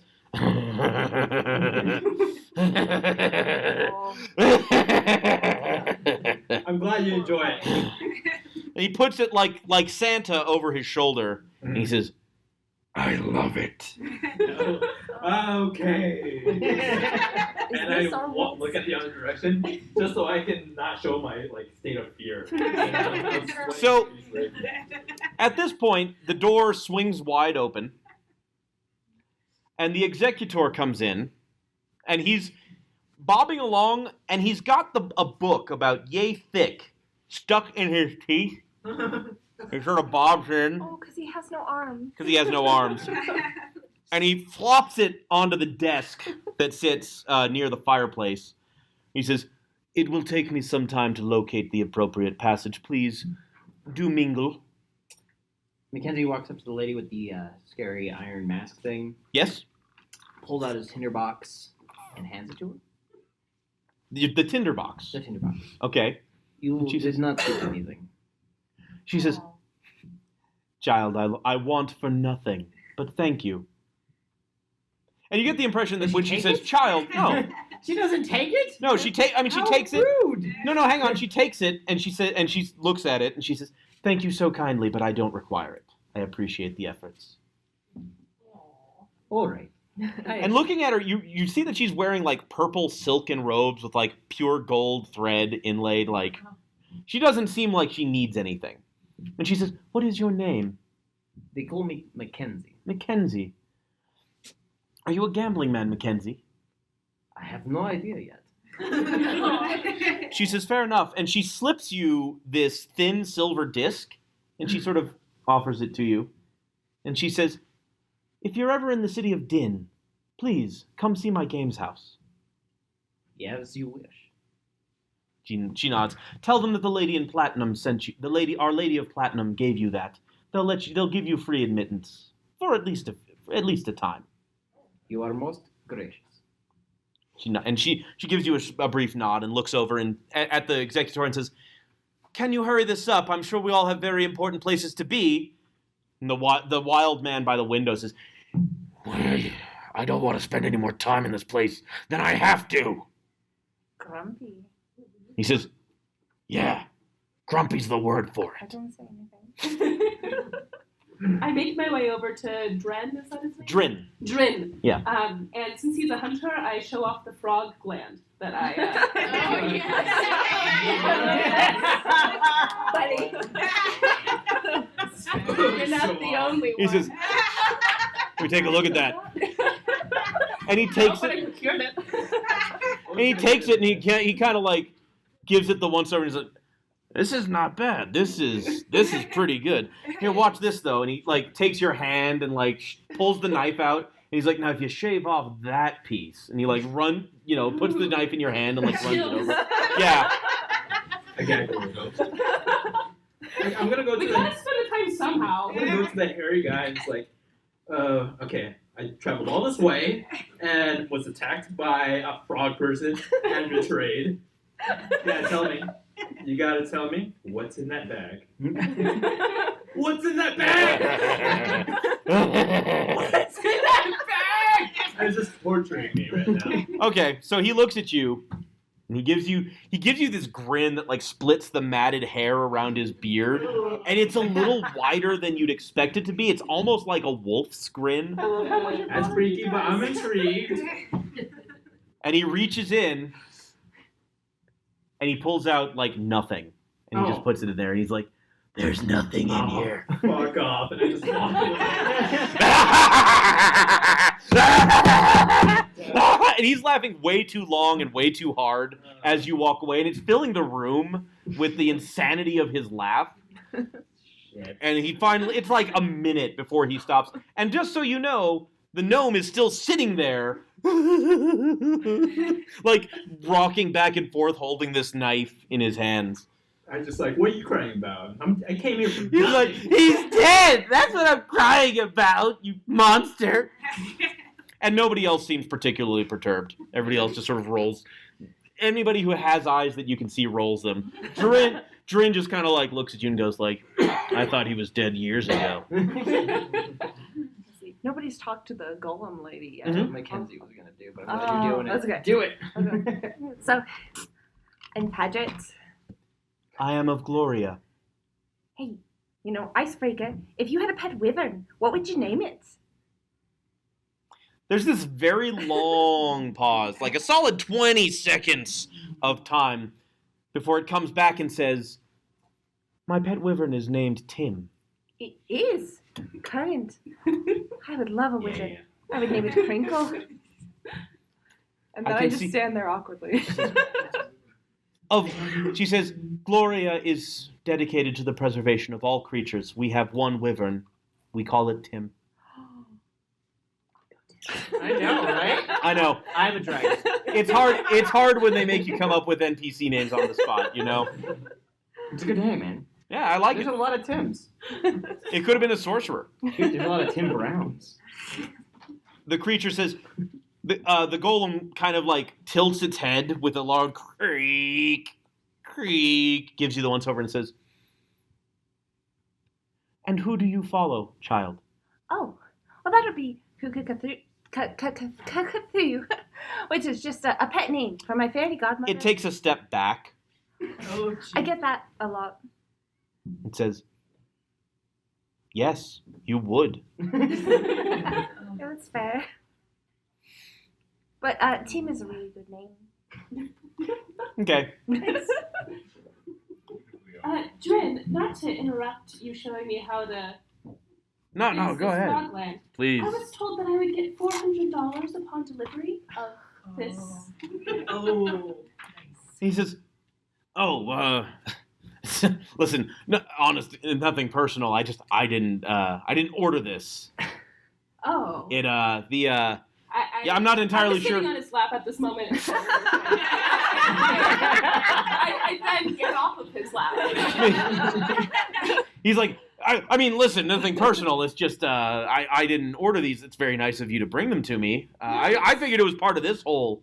Speaker 5: I'm glad you enjoy it.
Speaker 1: And he puts it like Santa over his shoulder and he says, "I love it."
Speaker 5: Okay. And I
Speaker 6: this our world?
Speaker 5: look at the other direction just so I can not show my state of fear.
Speaker 1: So- At this point, the door swings wide open and the executor comes in and he's bobbing along and he's got a book about yay thick stuck in his teeth. He sort of bobs in
Speaker 2: Oh, because he has no arms.
Speaker 1: because he has no arms. And he flops it onto the desk that sits near the fireplace. He says, "It will take me some time to locate the appropriate passage. Please do mingle."
Speaker 3: Mackenzie walks up to the lady with the scary iron mask thing,
Speaker 1: Yes?
Speaker 3: pulls out his tinderbox, and hands it to her.
Speaker 1: The tinderbox.
Speaker 3: The tinderbox.
Speaker 1: Okay.
Speaker 3: You
Speaker 1: She
Speaker 3: did
Speaker 1: says-
Speaker 3: not do anything.
Speaker 1: She says, Child, I want for nothing, but thank you. And you get the impression that
Speaker 8: Does
Speaker 1: when
Speaker 8: she
Speaker 1: she
Speaker 8: take
Speaker 1: says
Speaker 8: it?
Speaker 1: child, no.
Speaker 8: She doesn't take it?
Speaker 1: No, she takes it.
Speaker 8: Rude.
Speaker 1: No, hang on. She takes it and she looks at it and she says, "Thank you so kindly, but I don't require it. I appreciate the efforts."
Speaker 8: All right.
Speaker 1: And looking at her, you see that she's wearing like purple silken robes with like pure gold thread inlaid. Like she doesn't seem like she needs anything. And she says, "What is your name?"
Speaker 8: They call me Mackenzie.
Speaker 1: Mackenzie. Are you a gambling man, Mackenzie?
Speaker 8: I have no idea yet.
Speaker 1: She says, "Fair enough." And she slips you this thin silver disc, and she sort of offers it to you. And she says, "If you're ever in the city of Dzhen, please come see my games house."
Speaker 8: Yes, you wish.
Speaker 1: She nods. "Tell them that the lady in platinum sent you. Our lady of platinum gave you that. They'll give you free admittance for at least a time."
Speaker 8: You are most gracious.
Speaker 1: She gives you a brief nod and looks over and at the executor and says, "Can you hurry this up? I'm sure we all have very important places to be." And the wild man by the window says, "Well, I don't want to spend any more time in this place than I have to."
Speaker 2: Grumpy.
Speaker 1: He says, "Yeah, grumpy's the word for
Speaker 2: I
Speaker 1: it."
Speaker 2: didn't say anything.
Speaker 4: I make my way over to Dren, is that his name?
Speaker 1: Drin.
Speaker 4: Dren.
Speaker 1: Yeah.
Speaker 4: And since he's a hunter, I show off the frog gland that I.
Speaker 6: You're not the only one.
Speaker 1: He says, "We take a look at that." And he takes
Speaker 4: But
Speaker 1: it.
Speaker 4: I procured it.
Speaker 1: And he takes it and he kind of like gives it the once over and he's like, "This is not bad. This is pretty good. Here, watch this though." And he like takes your hand and like pulls the knife out and he's like, "Now if you shave off that piece," and he like puts the knife in your hand and like runs it over. Yeah.
Speaker 5: I gotta go. I'm gonna go
Speaker 4: We
Speaker 5: to
Speaker 4: gotta
Speaker 5: the.
Speaker 4: spend the time somehow.
Speaker 5: I'm gonna go to the hairy guy and it's like, okay, I traveled all this way and was attacked by a frog person and betrayed. Yeah, tell me. You gotta tell me what's in that bag. What's in that bag? What's in that bag? It's just torturing me right now.
Speaker 1: Okay, so he looks at you and he gives you this grin that like splits the matted hair around his beard, and it's a little wider than you'd expect it to be. It's almost like a wolf's grin.
Speaker 5: That's freaky, but I'm intrigued.
Speaker 1: And he reaches in and he pulls out like nothing. And he just puts it in there and he's like, "There's nothing in here."
Speaker 5: Fuck off, and I just walk away.
Speaker 1: And he's laughing way too long and way too hard as you walk away, and it's filling the room with the insanity of his laugh.
Speaker 5: Shit.
Speaker 1: And he finally, it's like a minute before he stops. And just so you know, the gnome is still sitting there, like rocking back and forth, holding this knife in his hands.
Speaker 5: I just like, what are you crying about? I came here from
Speaker 1: He's like, "He's dead! That's what I'm crying about, you monster!" And nobody else seems particularly perturbed. Everybody else just sort of rolls. Anybody who has eyes that you can see rolls them. Drin just kind of like looks at you and goes like, "I thought he was dead years ago."
Speaker 6: Nobody's talked to the golem lady yet.
Speaker 8: That's what Mackenzie was gonna do, but I'm glad
Speaker 6: Oh,
Speaker 8: you're doing it.
Speaker 6: that's okay.
Speaker 8: Do it.
Speaker 6: Okay.
Speaker 2: So, and Paget,
Speaker 1: "I am of Gloria."
Speaker 2: hey, icebreaker, if you had a pet wyvern, what would you name it?
Speaker 1: There's this very long pause, like a solid 20 seconds of time, before it comes back and says, "My pet wyvern is named Tim."
Speaker 2: It is current. I would love a wyvern.
Speaker 5: Yeah.
Speaker 2: I would name it Crinkle.
Speaker 6: And
Speaker 1: I
Speaker 6: then I,
Speaker 1: can
Speaker 6: just
Speaker 1: see-
Speaker 6: stand there awkwardly.
Speaker 1: She says, "Gloria is dedicated to the preservation of all creatures. We have one wyvern. We call it Tim."
Speaker 8: I know, right?
Speaker 1: I know.
Speaker 8: I'm a dragon.
Speaker 1: It's hard when they make you come up with NPC names on the spot, you know?
Speaker 8: It's a good name, man.
Speaker 1: Yeah, I like
Speaker 8: There's
Speaker 1: it.
Speaker 8: a lot of Tims.
Speaker 1: It could have been a sorcerer.
Speaker 8: Dude, there's a lot of Tim Browns.
Speaker 1: The creature says, the golem kind of like tilts its head with a loud creak, gives you the once over and says, And who do you follow, child?
Speaker 2: Oh, well, that would be Cthulhu, which is just a pet name for my fairy godmother.
Speaker 1: It takes a step back.
Speaker 8: Oh,
Speaker 2: I get that a lot.
Speaker 1: It says, yes, you would.
Speaker 2: Yeah, that's fair. But Tim is a really good name.
Speaker 1: Okay.
Speaker 4: Dzhen, not to interrupt you showing me how to
Speaker 1: No,
Speaker 4: use
Speaker 1: go
Speaker 4: this
Speaker 1: ahead.
Speaker 4: frogland.
Speaker 1: Please.
Speaker 4: I was told that I would get $400 upon delivery of this.
Speaker 8: Oh.
Speaker 1: He says, listen, no, honest, nothing personal. I didn't order this.
Speaker 4: Oh.
Speaker 1: I'm not entirely
Speaker 4: I'm just sitting
Speaker 1: sure.
Speaker 4: on his lap at this moment. I then get off of his lap.
Speaker 1: He's like, I mean, listen, nothing personal. It's just, I didn't order these. It's very nice of you to bring them to me. I figured it was part of this whole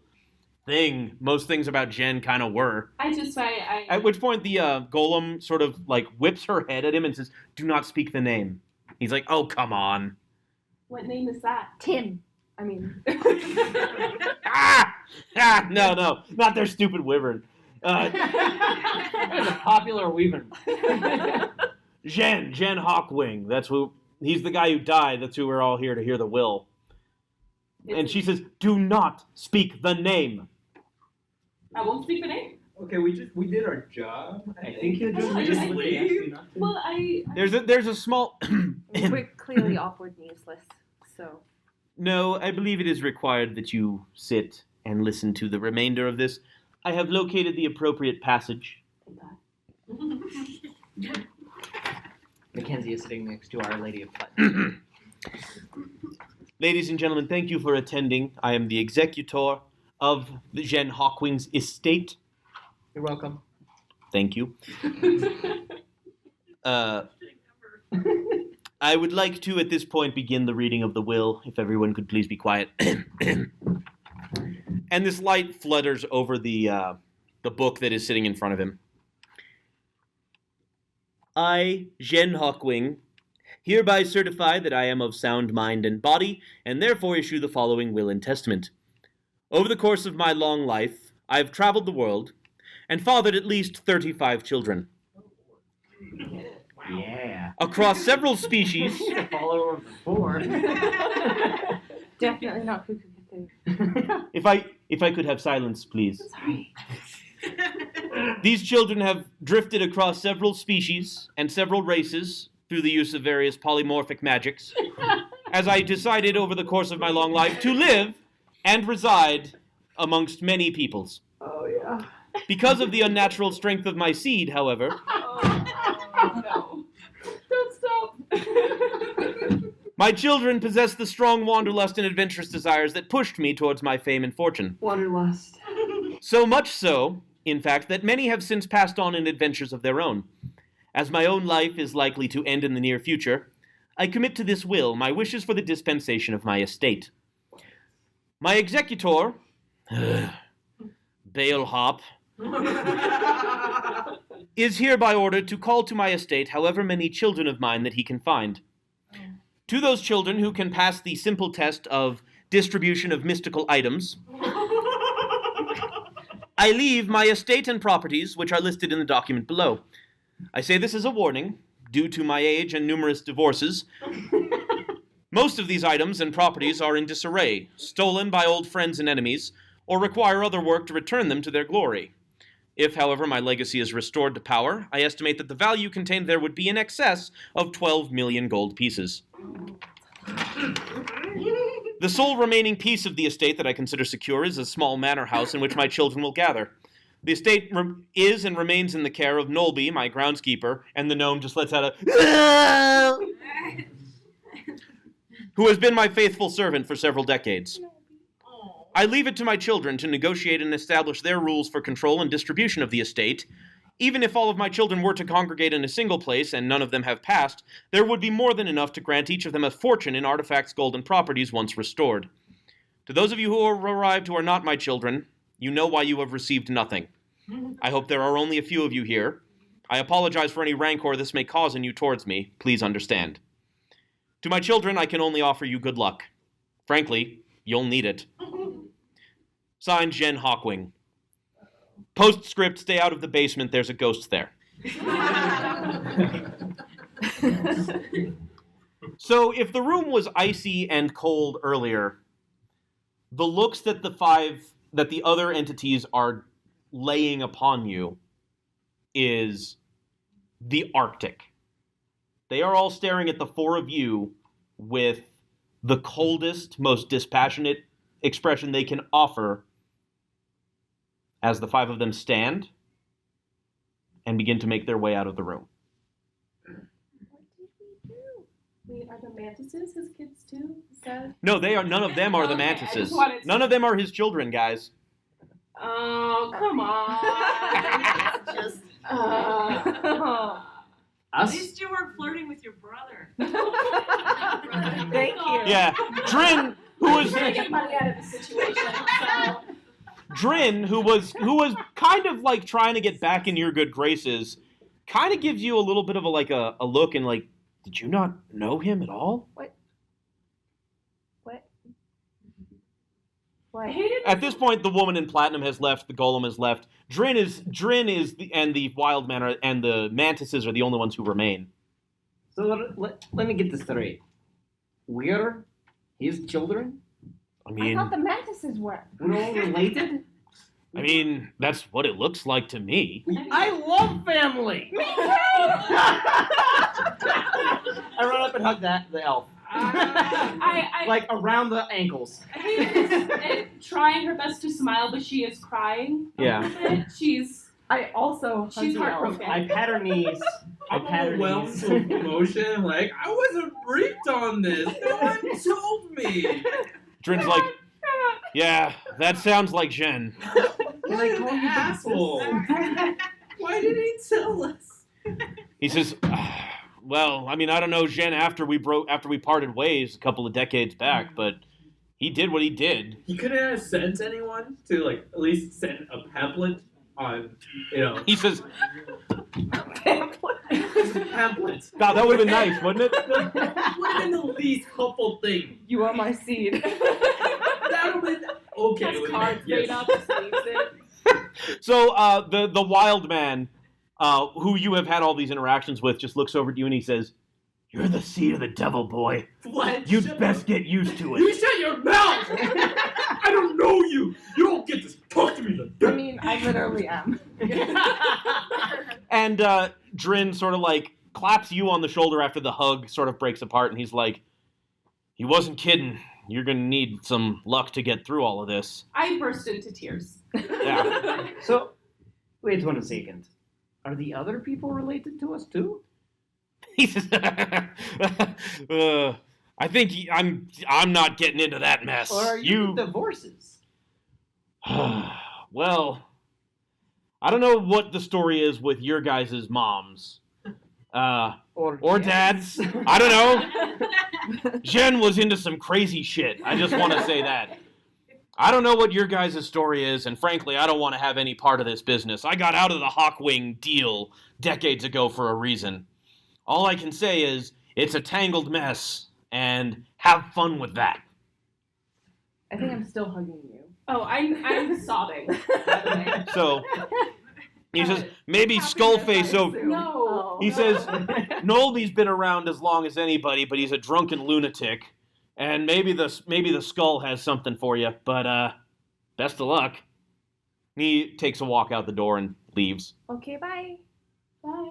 Speaker 1: thing. Most things about Jen kind of were. At which point the golem sort of like whips her head at him and says, "Do not speak the name." He's like, "Oh, come on."
Speaker 4: What name is that?
Speaker 2: Tim. I mean,
Speaker 1: No, not their stupid wyvern.
Speaker 3: It's a popular weaver.
Speaker 1: Jean Hawkwing. That's who. He's the guy who died. That's who we're all here to hear the will. And she says, "Do not speak the name."
Speaker 4: I won't speak the name.
Speaker 5: Okay, we did our job.
Speaker 3: I think you just
Speaker 4: Just
Speaker 5: leave.
Speaker 4: Well,
Speaker 1: There's a small.
Speaker 6: We're clearly awkward and useless, so.
Speaker 1: No, I believe it is required that you sit and listen to the remainder of this. I have located the appropriate passage.
Speaker 3: Mackenzie is sitting next to Our Lady of Flight.
Speaker 1: Ladies and gentlemen, thank you for attending. I am the executor of the Jean Hawkwing's estate.
Speaker 3: You're welcome.
Speaker 1: Thank you. I would like to, at this point, begin the reading of the will, if everyone could please be quiet. And this light flutters over the book that is sitting in front of him. I, Jean Hawkwing, hereby certify that I am of sound mind and body, and therefore issue the following will and testament. Over the course of my long life, I have traveled the world and fathered at least 35 children.
Speaker 3: Yeah.
Speaker 1: Across several species.
Speaker 3: Follower of the 4.
Speaker 6: Definitely not cuckoo.
Speaker 1: If I could have silence, please.
Speaker 6: Sorry.
Speaker 1: These children have drifted across several species and several races through the use of various polymorphic magics, as I decided over the course of my long life to live and reside amongst many peoples.
Speaker 6: Oh, yeah.
Speaker 1: Because of the unnatural strength of my seed, however,
Speaker 4: no. Don't stop.
Speaker 1: my children possess the strong wanderlust and adventurous desires that pushed me towards my fame and fortune.
Speaker 6: Wanderlust.
Speaker 1: So much so, in fact, that many have since passed on in adventures of their own. As my own life is likely to end in the near future, I commit to this will my wishes for the dispensation of my estate. My executor, Bailhop, is hereby ordered to call to my estate however many children of mine that he can find. To those children who can pass the simple test of distribution of mystical items, I leave my estate and properties, which are listed in the document below. I say this as a warning, due to my age and numerous divorces. Most of these items and properties are in disarray, stolen by old friends and enemies, or require other work to return them to their glory. If, however, my legacy is restored to power, I estimate that the value contained there would be in excess of 12 million gold pieces. The sole remaining piece of the estate that I consider secure is a small manor house in which my children will gather. The estate is and remains in the care of Nolby, my groundskeeper, and the gnome just lets out a who has been my faithful servant for several decades. I leave it to my children to negotiate and establish their rules for control and distribution of the estate. Even if all of my children were to congregate in a single place and none of them have passed, there would be more than enough to grant each of them a fortune in artifacts, gold, and properties once restored. To those of you who have arrived who are not my children, you know why you have received nothing. I hope there are only a few of you here. I apologize for any rancor this may cause in you towards me. Please understand. To my children, I can only offer you good luck. Frankly, you'll need it. Signed, Jean Hawkwing. Postscript, stay out of the basement, there's a ghost there. So if the room was icy and cold earlier, the looks that the other entities are laying upon you is the Arctic. They are all staring at the four of you with the coldest, most dispassionate expression they can offer as the five of them stand and begin to make their way out of the room.
Speaker 4: What did we do? Wait, are the mantises his kids too? Is that...
Speaker 1: No, they are. None of them are the
Speaker 4: Okay, I
Speaker 1: mantises.
Speaker 4: just wanted to-
Speaker 1: None of them are his children, guys.
Speaker 4: Oh, come on.
Speaker 8: Just
Speaker 9: At
Speaker 3: Us?
Speaker 9: least you weren't flirting with your brother.
Speaker 6: Thank you.
Speaker 1: Yeah, Dzhen, who
Speaker 4: I'm
Speaker 1: was
Speaker 4: trying to get money out of the situation, so...
Speaker 1: Dzhen, who was kind of like trying to get back in your good graces, kind of gives you a little bit of a look and like, did you not know him at all?
Speaker 2: What?
Speaker 4: Hayden,
Speaker 1: At this point, the woman in platinum has left. The golem has left. Dzhen is the wild man and the mantises are the only ones who remain.
Speaker 3: So let me get this straight. We're his children?
Speaker 1: I
Speaker 2: I
Speaker 1: mean,
Speaker 2: thought the mantises were.
Speaker 3: We're all related?
Speaker 1: that's what it looks like to me.
Speaker 3: I love family!
Speaker 2: Me too!
Speaker 3: I run up and hug the elf.
Speaker 4: I
Speaker 3: Like around the ankles.
Speaker 4: Hayden is trying her best to smile, but she is crying. a
Speaker 1: Yeah.
Speaker 4: little bit. She's
Speaker 6: I also hug
Speaker 4: She's
Speaker 6: the elf.
Speaker 4: heartbroken.
Speaker 3: I pat her knees. I
Speaker 5: I'm
Speaker 3: pat her
Speaker 5: overwhelmed
Speaker 3: knees.
Speaker 5: with emotion. Like, I wasn't briefed on this. No one told me.
Speaker 1: Dren's like, yeah, that sounds like Dzhen.
Speaker 3: Can I call
Speaker 5: What an
Speaker 3: you
Speaker 5: asshole? Why did he tell us?
Speaker 1: He says, well, I mean, I don't know Dzhen after we parted ways a couple of decades back, but he did what he did.
Speaker 5: He couldn't have sent anyone to, like, at least send a pamphlet on,
Speaker 1: He says,
Speaker 5: pamphlet.
Speaker 1: God, that would have been nice, wouldn't it?
Speaker 5: Would have been the least helpful thing.
Speaker 6: You are my seed.
Speaker 5: That would have been okay.
Speaker 4: has
Speaker 5: with me,
Speaker 4: cards
Speaker 5: yes.
Speaker 4: made up, just leaves it.
Speaker 1: So the wild man, who you have had all these interactions with, just looks over at you and he says, "You're the seed of the devil, boy.
Speaker 5: What?
Speaker 1: You'd
Speaker 5: Shut
Speaker 1: best
Speaker 5: up.
Speaker 1: get used to
Speaker 5: You
Speaker 1: it."
Speaker 5: shut your mouth! I don't know you! You don't get to talk to me like
Speaker 6: I
Speaker 5: that!
Speaker 6: mean, I literally am.
Speaker 1: And Dzhen sort of like claps you on the shoulder after the hug sort of breaks apart, and he's like, "He wasn't kidding. You're gonna need some luck to get through all of this."
Speaker 4: I burst into tears.
Speaker 1: Yeah.
Speaker 3: So, wait 1 second. Are the other people related to us too?
Speaker 1: He says, "I think I'm not getting into that mess.
Speaker 3: Or are you divorces?
Speaker 1: Well, I don't know what the story is with your guys' moms. Or dads. I don't know. Dzhen was into some crazy shit. I just want to say that. I don't know what your guys' story is, and frankly, I don't want to have any part of this business. I got out of the Hawkwing deal decades ago for a reason. All I can say is, it's a tangled mess, and have fun with that."
Speaker 6: I think I'm still hugging you.
Speaker 4: Oh, I'm sobbing, by the way.
Speaker 1: So, he says, maybe Skullface over...
Speaker 4: No.
Speaker 1: He says, Nolby's been around as long as anybody, but he's a drunken lunatic. And maybe the skull has something for you, but best of luck. He takes a walk out the door and leaves.
Speaker 2: Okay, bye.
Speaker 4: Bye.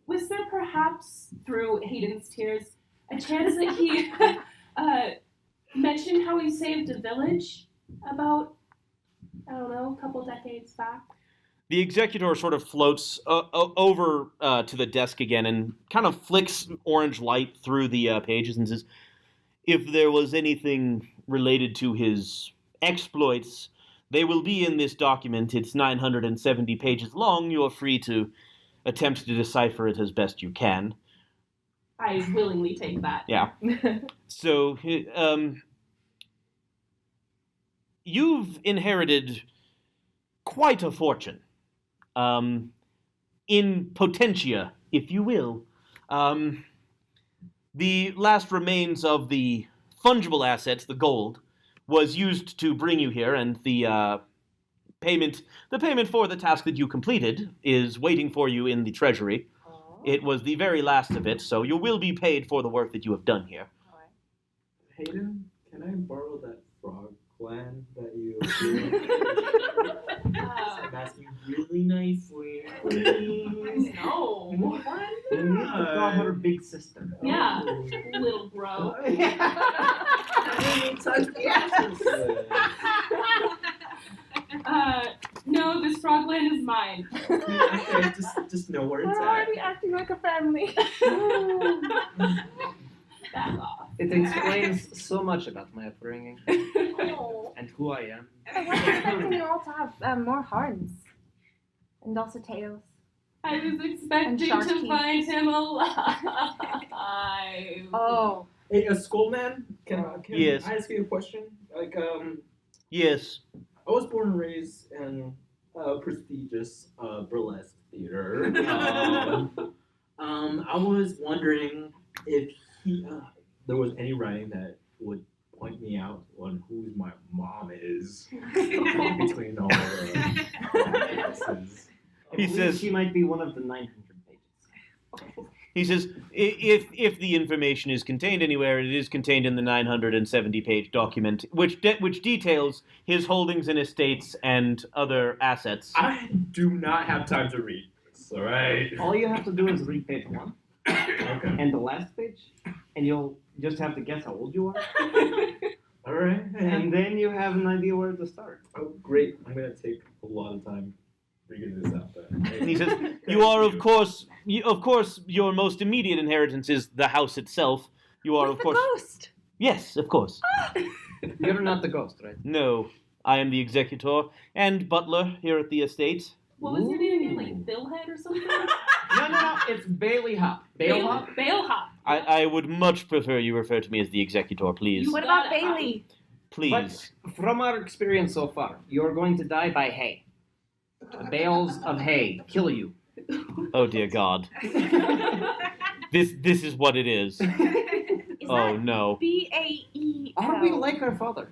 Speaker 4: Was there perhaps, through Hayden's tears, a chance that he mentioned how he saved a village about, I don't know, a couple decades back?
Speaker 1: The executor sort of floats over to the desk again and kind of flicks orange light through the pages and says, "If there was anything related to his exploits, they will be in this document. It's 970 pages long. You're free to attempt to decipher it as best you can."
Speaker 4: I willingly take that.
Speaker 1: Yeah. So, you've inherited quite a fortune. in potentia, if you will. The last remains of the fungible assets, the gold, was used to bring you here, and the payment for the task that you completed is waiting for you in the treasury. It was the very last of it, so you will be paid for the work that you have done here.
Speaker 5: Hayden, can I borrow that frog gland that you I'm asking really nicely. Please.
Speaker 4: No.
Speaker 3: You need to call her big sister.
Speaker 4: Yeah, little bro. No, this frogland is mine.
Speaker 5: Okay, just know where
Speaker 6: We're
Speaker 5: it's
Speaker 6: already
Speaker 5: at.
Speaker 6: acting like a family.
Speaker 4: Back off.
Speaker 10: It explains so much about my upbringing
Speaker 4: Oh.
Speaker 10: and who I am.
Speaker 2: I was expecting you all to have more horns. And also tails.
Speaker 4: I was expecting
Speaker 2: shark
Speaker 4: to
Speaker 2: teeth.
Speaker 4: find him alive.
Speaker 2: Oh.
Speaker 5: Hey, Skullman, can
Speaker 1: Yes.
Speaker 5: I ask you a question? Like,
Speaker 1: Yes.
Speaker 5: I was born and raised in a prestigious burlesque theater. I was wondering if there was any writing that would point me out on who my mom is between all the places.
Speaker 1: He says-
Speaker 3: she might be one of the 900 pages.
Speaker 1: He says, if the information is contained anywhere, it is contained in the 970-page document, which details his holdings and estates and other assets.
Speaker 5: I do not have time to read this, alright?
Speaker 3: All you have to do is read page 1
Speaker 5: Okay.
Speaker 3: and the last page, and you'll just have to guess how old you are,
Speaker 5: Alright.
Speaker 3: and then you have an idea where to start.
Speaker 5: Oh, great. I'm going to take a lot of time figuring this out then.
Speaker 1: And he says, you are, of course, your most immediate inheritance is the house itself. You are,
Speaker 9: With
Speaker 1: of
Speaker 9: the
Speaker 1: course...
Speaker 9: ghost.
Speaker 1: Yes, of course.
Speaker 10: You're not the ghost, right?
Speaker 1: No, I am the executor and butler here at the estate.
Speaker 4: What was your name again? Like Billhead or something?
Speaker 3: No, it's Bailey Hop. Bale Hop?
Speaker 4: Bailhop.
Speaker 1: I would much prefer you refer to me as the executor, please.
Speaker 2: What about Bailey?
Speaker 1: Please.
Speaker 3: But from our experience so far, you're going to die by hay. Bales of hay kill you.
Speaker 1: Oh, dear God. This is what it is.
Speaker 2: Is
Speaker 1: Oh,
Speaker 2: that
Speaker 1: no.
Speaker 2: B-A-E-L?
Speaker 3: Are we like our father?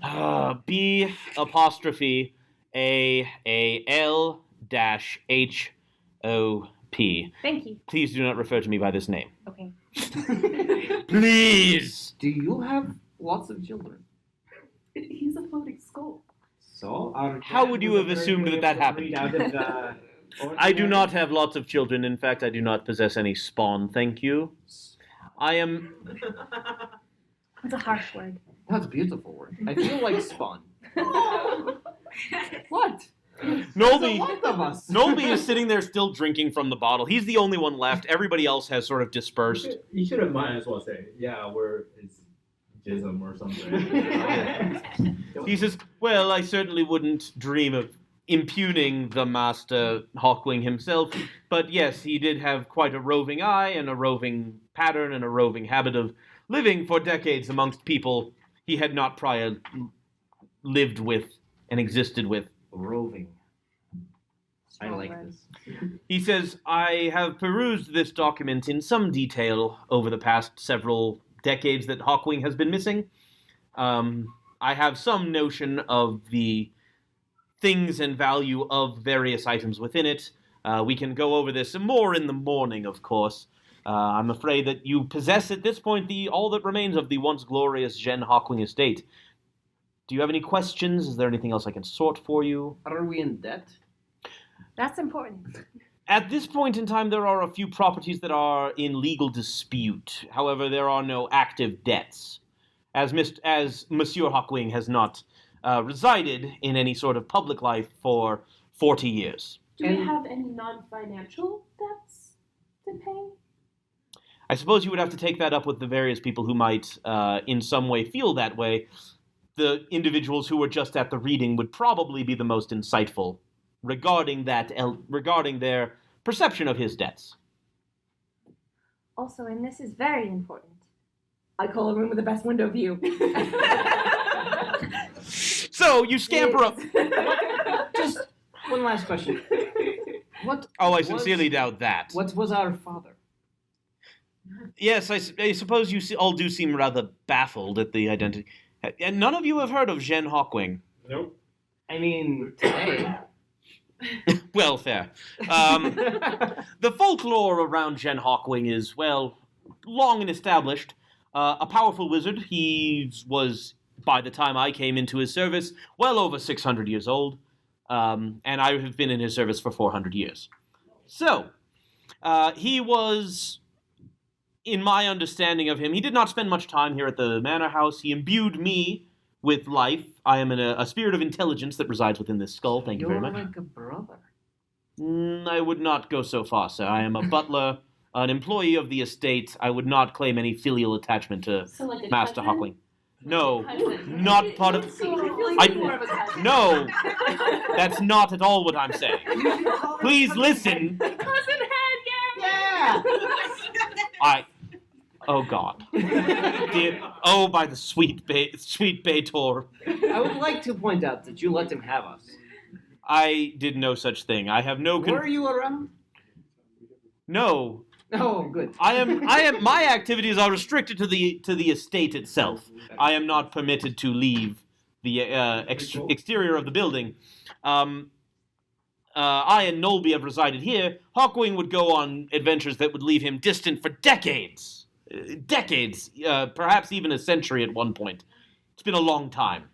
Speaker 1: B apostrophe A-A-L dash H-O-P.
Speaker 2: Thank you.
Speaker 1: Please do not refer to me by this name.
Speaker 2: Okay.
Speaker 1: Please!
Speaker 3: Do you have lots of children?
Speaker 4: He's a floating skull.
Speaker 3: So, our
Speaker 1: How
Speaker 3: dad
Speaker 1: would you
Speaker 3: was a
Speaker 1: have
Speaker 3: very
Speaker 1: assumed
Speaker 3: way
Speaker 1: that
Speaker 3: of
Speaker 1: that
Speaker 3: breed
Speaker 1: happened?
Speaker 3: Out of,
Speaker 1: I do
Speaker 3: ordinary-
Speaker 1: not have lots of children. In fact, I do not possess any spawn, thank you. I am...
Speaker 2: That's a harsh word.
Speaker 3: That's a beautiful word. I feel like Spawn. What? There's a
Speaker 1: Nolby...
Speaker 3: lot of us.
Speaker 1: Nolby is sitting there still drinking from the bottle. He's the only one left. Everybody else has sort of dispersed.
Speaker 5: You should have might as well say, yeah, it's jism or something.
Speaker 1: He says, well, I certainly wouldn't dream of impugning the master Hawkwing himself, but yes, he did have quite a roving eye and a roving pattern and a roving habit of living for decades amongst people he had not prior lived with and existed with.
Speaker 3: Roving. I like this.
Speaker 1: He says, I have perused this document in some detail over the past several decades that Hawkwing has been missing. I have some notion of the things and value of various items within it. We can go over this some more in the morning, of course. I'm afraid that you possess at this point all that remains of the once glorious Jean Hawkwing estate. Do you have any questions? Is there anything else I can sort for you?
Speaker 3: Are we in debt?
Speaker 2: That's important.
Speaker 1: At this point in time, there are a few properties that are in legal dispute. However, there are no active debts. As Monsieur Hawkwing has not resided in any sort of public life for 40 years.
Speaker 4: Do we have any non-financial debts to pay?
Speaker 1: I suppose you would have to take that up with the various people who might in some way feel that way. The individuals who were just at the reading would probably be the most insightful regarding their perception of his debts.
Speaker 2: Also, and this is very important.
Speaker 6: I call a room with the best window view.
Speaker 1: So you scamper up.
Speaker 3: Just one last question.
Speaker 10: What?
Speaker 1: Oh, I
Speaker 10: was-
Speaker 1: sincerely doubt that.
Speaker 10: What was our father?
Speaker 1: Yes, I suppose you all do seem rather baffled at the identity. And none of you have heard of Jean Hawkwing.
Speaker 5: Nope.
Speaker 10: I mean, today.
Speaker 1: Well, fair. The folklore around Jean Hawkwing is, well, long and established. A powerful wizard. He was, by the time I came into his service, well over 600 years old. And I have been in his service for 400 years. So, he was, in my understanding of him, he did not spend much time here at the manor house. He imbued me with life. I am a spirit of intelligence that resides within this skull. Thank you very much.
Speaker 10: You're like a brother.
Speaker 1: I would not go so far, sir. I am a butler, an employee of the estate. I would not claim any filial attachment to
Speaker 4: So like a
Speaker 1: Master
Speaker 4: cousin?
Speaker 1: Hawkwing. No,
Speaker 4: Cousin.
Speaker 1: not part of...
Speaker 4: So I feel like
Speaker 1: I-
Speaker 4: you're more of a cousin.
Speaker 1: No, that's not at all what I'm saying. Please listen.
Speaker 4: Cousin head, yeah.
Speaker 1: Oh God. Dear, oh, by the sweet Bator.
Speaker 10: I would like to point out that you let him have us.
Speaker 1: I did no such thing. I have no...
Speaker 10: Were you around?
Speaker 1: No.
Speaker 10: Oh, good.
Speaker 1: I am. My activities are restricted to the estate itself. I am not permitted to leave the exterior of the building. I and Nolby have resided here. Hawkwing would go on adventures that would leave him distant for decades. Perhaps even a century at one point. It's been a long time.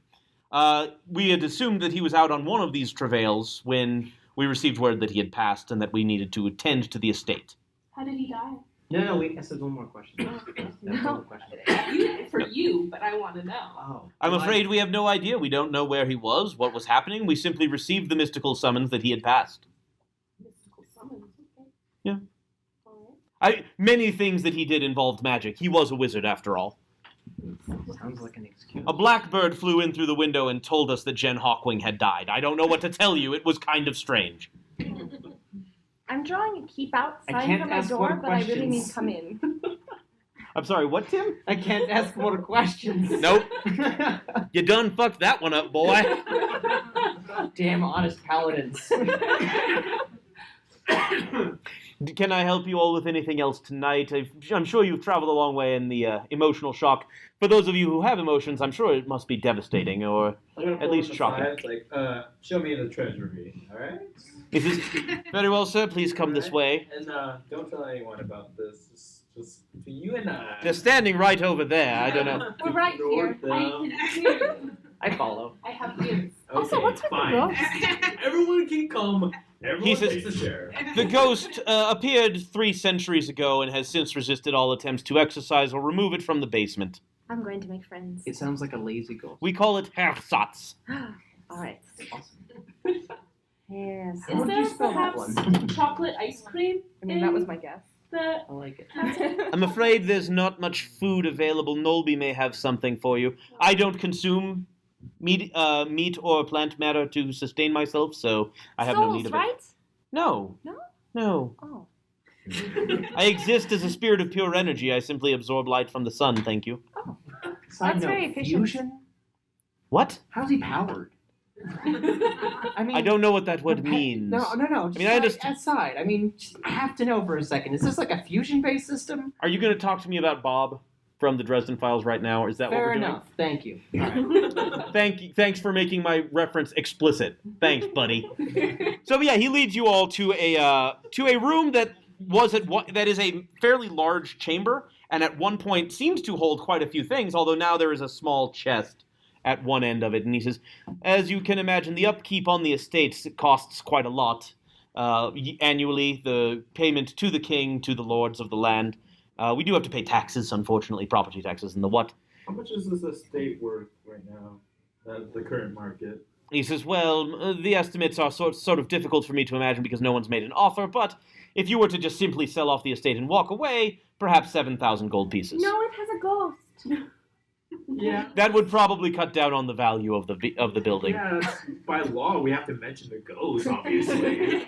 Speaker 1: We had assumed that he was out on one of these travails when we received word that he had passed and that we needed to attend to the estate.
Speaker 4: How did he die?
Speaker 3: No, wait, I said one more question. That's one more question.
Speaker 4: For you, but I want to know.
Speaker 3: Oh.
Speaker 1: I'm
Speaker 3: well,
Speaker 1: afraid we have no idea. We don't know where he was, what was happening. We simply received the mystical summons that he had passed.
Speaker 4: Mystical summons. Okay.
Speaker 1: Yeah.
Speaker 4: All right.
Speaker 1: Many things that he did involved magic. He was a wizard, after all.
Speaker 10: Sounds like an excuse.
Speaker 1: A blackbird flew in through the window and told us that Jean Hawkwing had died. I don't know what to tell you. It was kind of strange.
Speaker 2: I'm drawing a keep out
Speaker 10: I
Speaker 2: sign
Speaker 10: can't
Speaker 2: for my
Speaker 10: ask
Speaker 2: door,
Speaker 10: more
Speaker 2: but I really need
Speaker 10: questions.
Speaker 2: to come in.
Speaker 1: I'm sorry, what, Tim?
Speaker 10: I can't ask more questions.
Speaker 1: Nope. You done fucked that one up, boy.
Speaker 10: Damn honest paladins.
Speaker 1: Can I help you all with anything else tonight? I'm sure you've traveled a long way in the emotional shock. For those of you who have emotions, I'm sure it must be devastating, or
Speaker 5: I'm gonna
Speaker 1: at
Speaker 5: pull
Speaker 1: least
Speaker 5: him
Speaker 1: shocking.
Speaker 5: aside, like, show me the treasury, alright?
Speaker 1: Is this... Very well, sir. Please come this way.
Speaker 5: And don't tell anyone about this. Just for you and I.
Speaker 1: They're standing right over there. I don't know.
Speaker 4: We're right here.
Speaker 5: Ignore
Speaker 4: I
Speaker 5: them.
Speaker 4: can hear you.
Speaker 10: I follow.
Speaker 4: I have ears.
Speaker 2: Also,
Speaker 5: Okay,
Speaker 2: what type of
Speaker 5: fine.
Speaker 2: ghost?
Speaker 5: Everyone can come. Everyone
Speaker 1: He says-
Speaker 5: takes a share.
Speaker 1: The ghost appeared 3 centuries ago and has since resisted all attempts to exorcise or remove it from the basement.
Speaker 2: I'm going to make friends.
Speaker 10: It sounds like a lazy ghost.
Speaker 1: We call it Hersatz.
Speaker 2: All right.
Speaker 10: Awesome.
Speaker 2: Yes.
Speaker 4: Is
Speaker 10: How would
Speaker 4: there
Speaker 10: you spell that
Speaker 4: perhaps
Speaker 10: one?
Speaker 4: chocolate ice cream?
Speaker 6: I mean, that was my guess.
Speaker 4: The
Speaker 10: I like it.
Speaker 1: I'm afraid there's not much food available. Nolby may have something for you. I don't consume meat or plant matter to sustain myself, so I have no need of it.
Speaker 2: right?
Speaker 1: No.
Speaker 2: No?
Speaker 1: No.
Speaker 2: Oh.
Speaker 1: I exist as a spirit of pure energy. I simply absorb light from the sun, thank you.
Speaker 10: Side
Speaker 2: That's
Speaker 10: note,
Speaker 2: very efficient.
Speaker 10: fusion?
Speaker 1: What?
Speaker 10: How's he powered? I mean,
Speaker 1: I don't know what that word means.
Speaker 10: No. Just
Speaker 1: I mean, I understand.
Speaker 10: Aside. I mean, I have to know for a second. Is this like a fusion-based system?
Speaker 1: Are you going to talk to me about Bob from the Dresden Files right now, or is that
Speaker 10: Fair
Speaker 1: what we're
Speaker 10: enough. Thank you. All right.
Speaker 1: doing? Thanks for making my reference explicit. Thanks, buddy. So yeah, he leads you all to a room that that is a fairly large chamber, and at one point seemed to hold quite a few things. Although now there is a small chest at one end of it, and he says, "As you can imagine, the upkeep on the estates costs quite a lot annually. The payment to the king, to the lords of the land. We do have to pay taxes, unfortunately, property taxes and the what."
Speaker 5: How much is this estate worth right now? The current market.
Speaker 1: He says, "Well, the estimates are sort of difficult for me to imagine because no one's made an offer, but if you were to just simply sell off the estate and walk away, perhaps 7,000 gold pieces."
Speaker 2: No, it has a ghost.
Speaker 5: Yeah.
Speaker 1: That would probably cut down on the value of the building.
Speaker 5: Yeah, by law, we have to mention the ghost, obviously.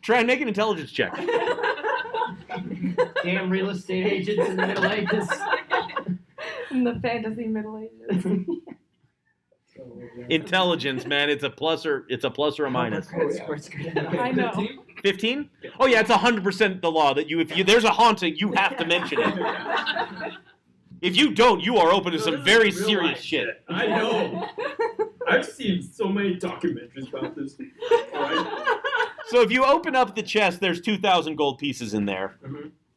Speaker 1: Try and make an intelligence check.
Speaker 10: Damn real estate agents in the Middle Ages.
Speaker 6: In the fantasy Middle Ages.
Speaker 5: So
Speaker 1: Intelligence, man. It's a plus or a minus.
Speaker 10: Squirt.
Speaker 6: I know.
Speaker 1: 15? Oh yeah, it's 100% the law that if there's a haunting, you have to mention it. If you don't, you are open to some very serious shit.
Speaker 5: I know. I've seen so many documentaries about this.
Speaker 1: So if you open up the chest, there's 2,000 gold pieces in there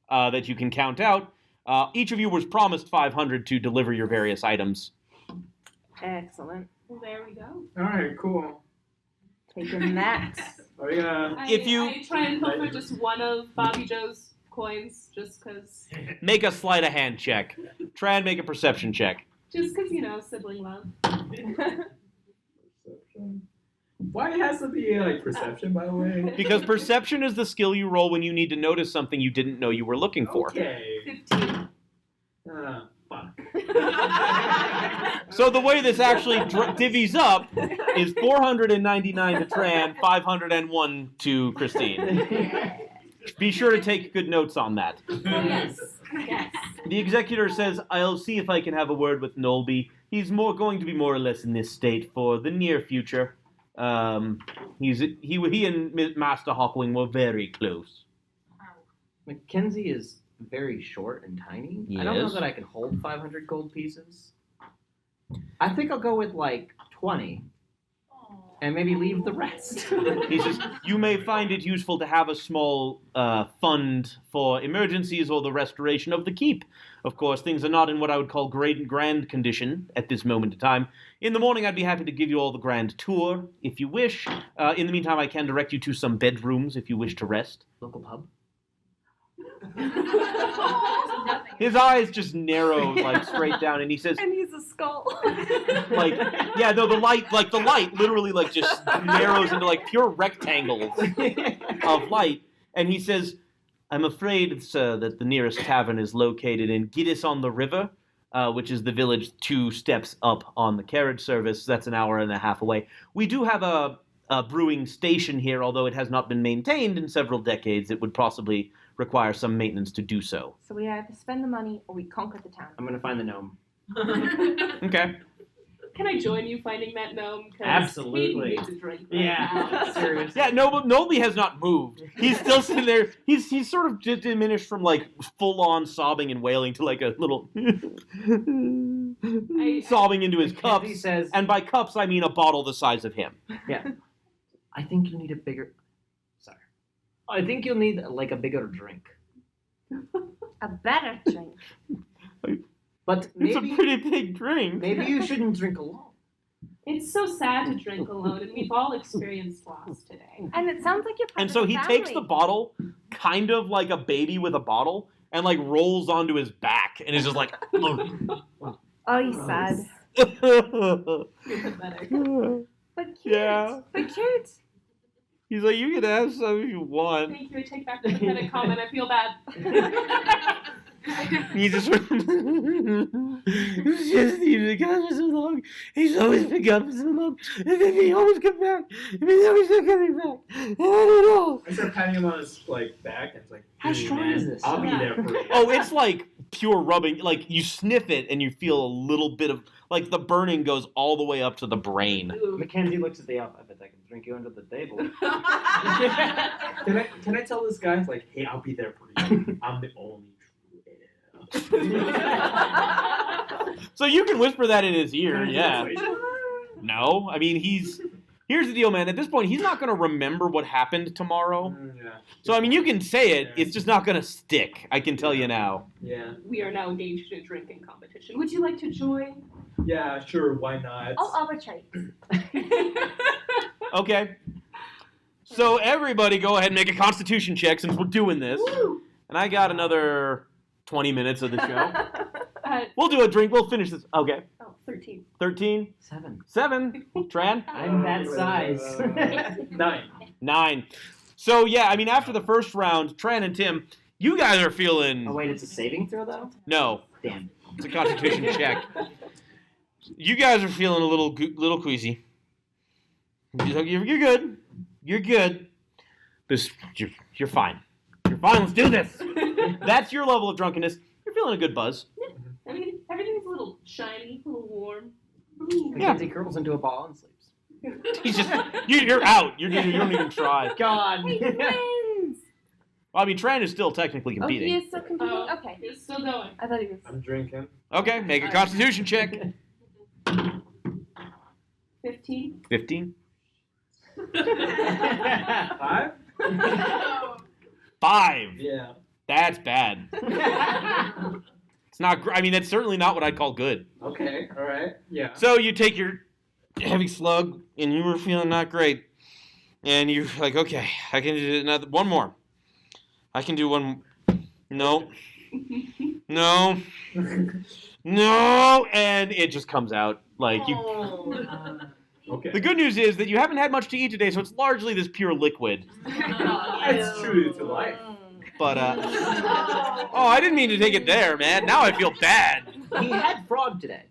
Speaker 1: that you can count out. Each of you was promised 500 to deliver your various items.
Speaker 6: Excellent.
Speaker 4: Well, there we go.
Speaker 5: Alright, cool.
Speaker 6: Taking that.
Speaker 5: Are we gonna...
Speaker 4: I try and pilfer just one of Bobby Joe's coins, just because.
Speaker 1: Make a sleight of hand check. Try and make a perception check.
Speaker 4: Just because, sibling love.
Speaker 5: Why has to be perception, by the way?
Speaker 1: Because perception is the skill you roll when you need to notice something you didn't know you were looking for.
Speaker 5: Okay.
Speaker 4: 15.
Speaker 5: Fuck.
Speaker 1: So the way this actually divvies up is 499 to Tran, 501 to Christine. Be sure to take good notes on that.
Speaker 4: Oh, yes. Yes.
Speaker 1: The executor says, I'll see if I can have a word with Nolby. He's going to be more or less in this state for the near future. He and Master Hawkwing were very close.
Speaker 10: Mackenzie is very short and tiny. I don't know
Speaker 1: Yes.
Speaker 10: that I can hold 500 gold pieces. I think I'll go with 20 and maybe leave the rest.
Speaker 1: He says, you may find it useful to have a small fund for emergencies or the restoration of the keep. Of course, things are not in what I would call grand condition at this moment in time. In the morning, I'd be happy to give you all the grand tour, if you wish. In the meantime, I can direct you to some bedrooms if you wish to rest.
Speaker 10: Local pub?
Speaker 1: His eyes just narrow, straight down, and he says,
Speaker 6: And he's a skull.
Speaker 1: the light literally, just narrows into, pure rectangles of light. And he says, I'm afraid, sir, that the nearest tavern is located in Giddis-on-the-River, which is the village 2 steps up on the carriage service. That's an hour and a half away. We do have a brewing station here, although it has not been maintained in several decades. It would possibly require some maintenance to do so.
Speaker 2: So we either spend the money or we conquer the town.
Speaker 10: I'm going to find the gnome.
Speaker 1: Okay.
Speaker 4: Can I join you finding that gnome? 'Cause
Speaker 10: Absolutely.
Speaker 4: He needs a drink right
Speaker 10: Yeah,
Speaker 4: now.
Speaker 10: seriously.
Speaker 1: Yeah, Nolby has not moved. He's still sitting there. He's sort of just diminished from full-on sobbing and wailing to a little sobbing into his cups.
Speaker 10: Mackenzie says,
Speaker 1: And by cups, I mean a bottle the size of him.
Speaker 10: I think you'll need a bigger... Sorry. I think you'll need, a bigger drink.
Speaker 2: A better drink.
Speaker 10: But
Speaker 1: It's
Speaker 10: maybe,
Speaker 1: a pretty big drink.
Speaker 10: maybe you shouldn't drink alone.
Speaker 4: It's so sad to drink alone, and we've all experienced loss today.
Speaker 2: And it sounds like you're part
Speaker 1: And
Speaker 2: of
Speaker 1: so
Speaker 2: the
Speaker 1: he
Speaker 2: family.
Speaker 1: takes the bottle, kind of like a baby with a bottle, and rolls onto his back, and is just like...
Speaker 2: Oh, he's sad.
Speaker 4: You're pathetic.
Speaker 2: But cute.
Speaker 1: Yeah.
Speaker 2: But cute.
Speaker 1: He's like, you can have some if you want.
Speaker 4: Thank you. I take back the pathetic comment. I feel bad.
Speaker 1: He just it's just he's gone for so long. He's always been gone for so long, and then he always come back. And he's always not coming back. And I don't know.
Speaker 5: I start patting him on his back, and it's like,
Speaker 10: How
Speaker 5: "Hey,
Speaker 10: strong
Speaker 5: man,
Speaker 10: is this?"
Speaker 5: I'll be
Speaker 4: Yeah.
Speaker 5: there for you.
Speaker 1: Oh, it's pure rubbing. You sniff it, and you feel a little bit of the burning goes all the way up to the brain.
Speaker 4: Ooh.
Speaker 10: Mackenzie looks at the elf. I bet I can drink you under the table.
Speaker 5: Can I tell this guy, hey, I'll be there for you. I'm the only true heir.
Speaker 1: So you can whisper that in his ear, yeah. No, I mean here's the deal, man. At this point, he's not going to remember what happened tomorrow.
Speaker 5: Yeah.
Speaker 1: So I mean, you can say it. It's just not going to stick. I can tell you now.
Speaker 5: Yeah.
Speaker 4: We are now engaged in a drinking competition. Would you like to join?
Speaker 5: Yeah, sure, why not?
Speaker 2: I'll arbitrate.
Speaker 1: Okay. So everybody, go ahead and make a Constitution check since we're doing this.
Speaker 4: Woo!
Speaker 1: And I got another 20 minutes of the show.
Speaker 4: 13.
Speaker 1: We'll do a drink. We'll finish this. Okay. 13.
Speaker 10: 7.
Speaker 1: 7. Tran.
Speaker 10: I'm that size.
Speaker 5: 9.
Speaker 1: 9. So yeah, I mean, after the first round, Tran and Tim, you guys are feeling.
Speaker 10: Oh wait, it's a saving throw though?
Speaker 1: No,
Speaker 10: Damn.
Speaker 1: it's a Constitution check. You guys are feeling a little queasy. You're good. You're good. You're fine. You're fine. Let's do this. That's your level of drunkenness. You're feeling a good buzz.
Speaker 4: I mean, everything's a little shiny, a little warm.
Speaker 10: Mackenzie curls into a ball and sleeps.
Speaker 1: He's just you're out. You don't even try.
Speaker 10: God.
Speaker 2: He wins!
Speaker 1: Well, I mean, Tran is still technically
Speaker 2: Oh, he
Speaker 1: competing.
Speaker 2: is still competing? Okay.
Speaker 4: He's still going.
Speaker 2: I thought he was.
Speaker 7: I'm drinking.
Speaker 1: Okay, make a Constitution check.
Speaker 4: 15.
Speaker 1: 15.
Speaker 7: 5?
Speaker 1: 5.
Speaker 7: Yeah.
Speaker 1: That's bad. It's not. I mean, that's certainly not what I'd call good.
Speaker 7: Okay. All right. Yeah.
Speaker 1: So you take your heavy slug, and you were feeling not great, and you're like, okay, I can do another one more. I can do one. No. No. No, and it just comes out like you.
Speaker 7: Okay.
Speaker 1: The good news is that you haven't had much to eat today, so it's largely this pure liquid.
Speaker 7: That's true to life.
Speaker 1: But oh, I didn't mean to take it there, man. Now I feel bad.
Speaker 10: He had frog today.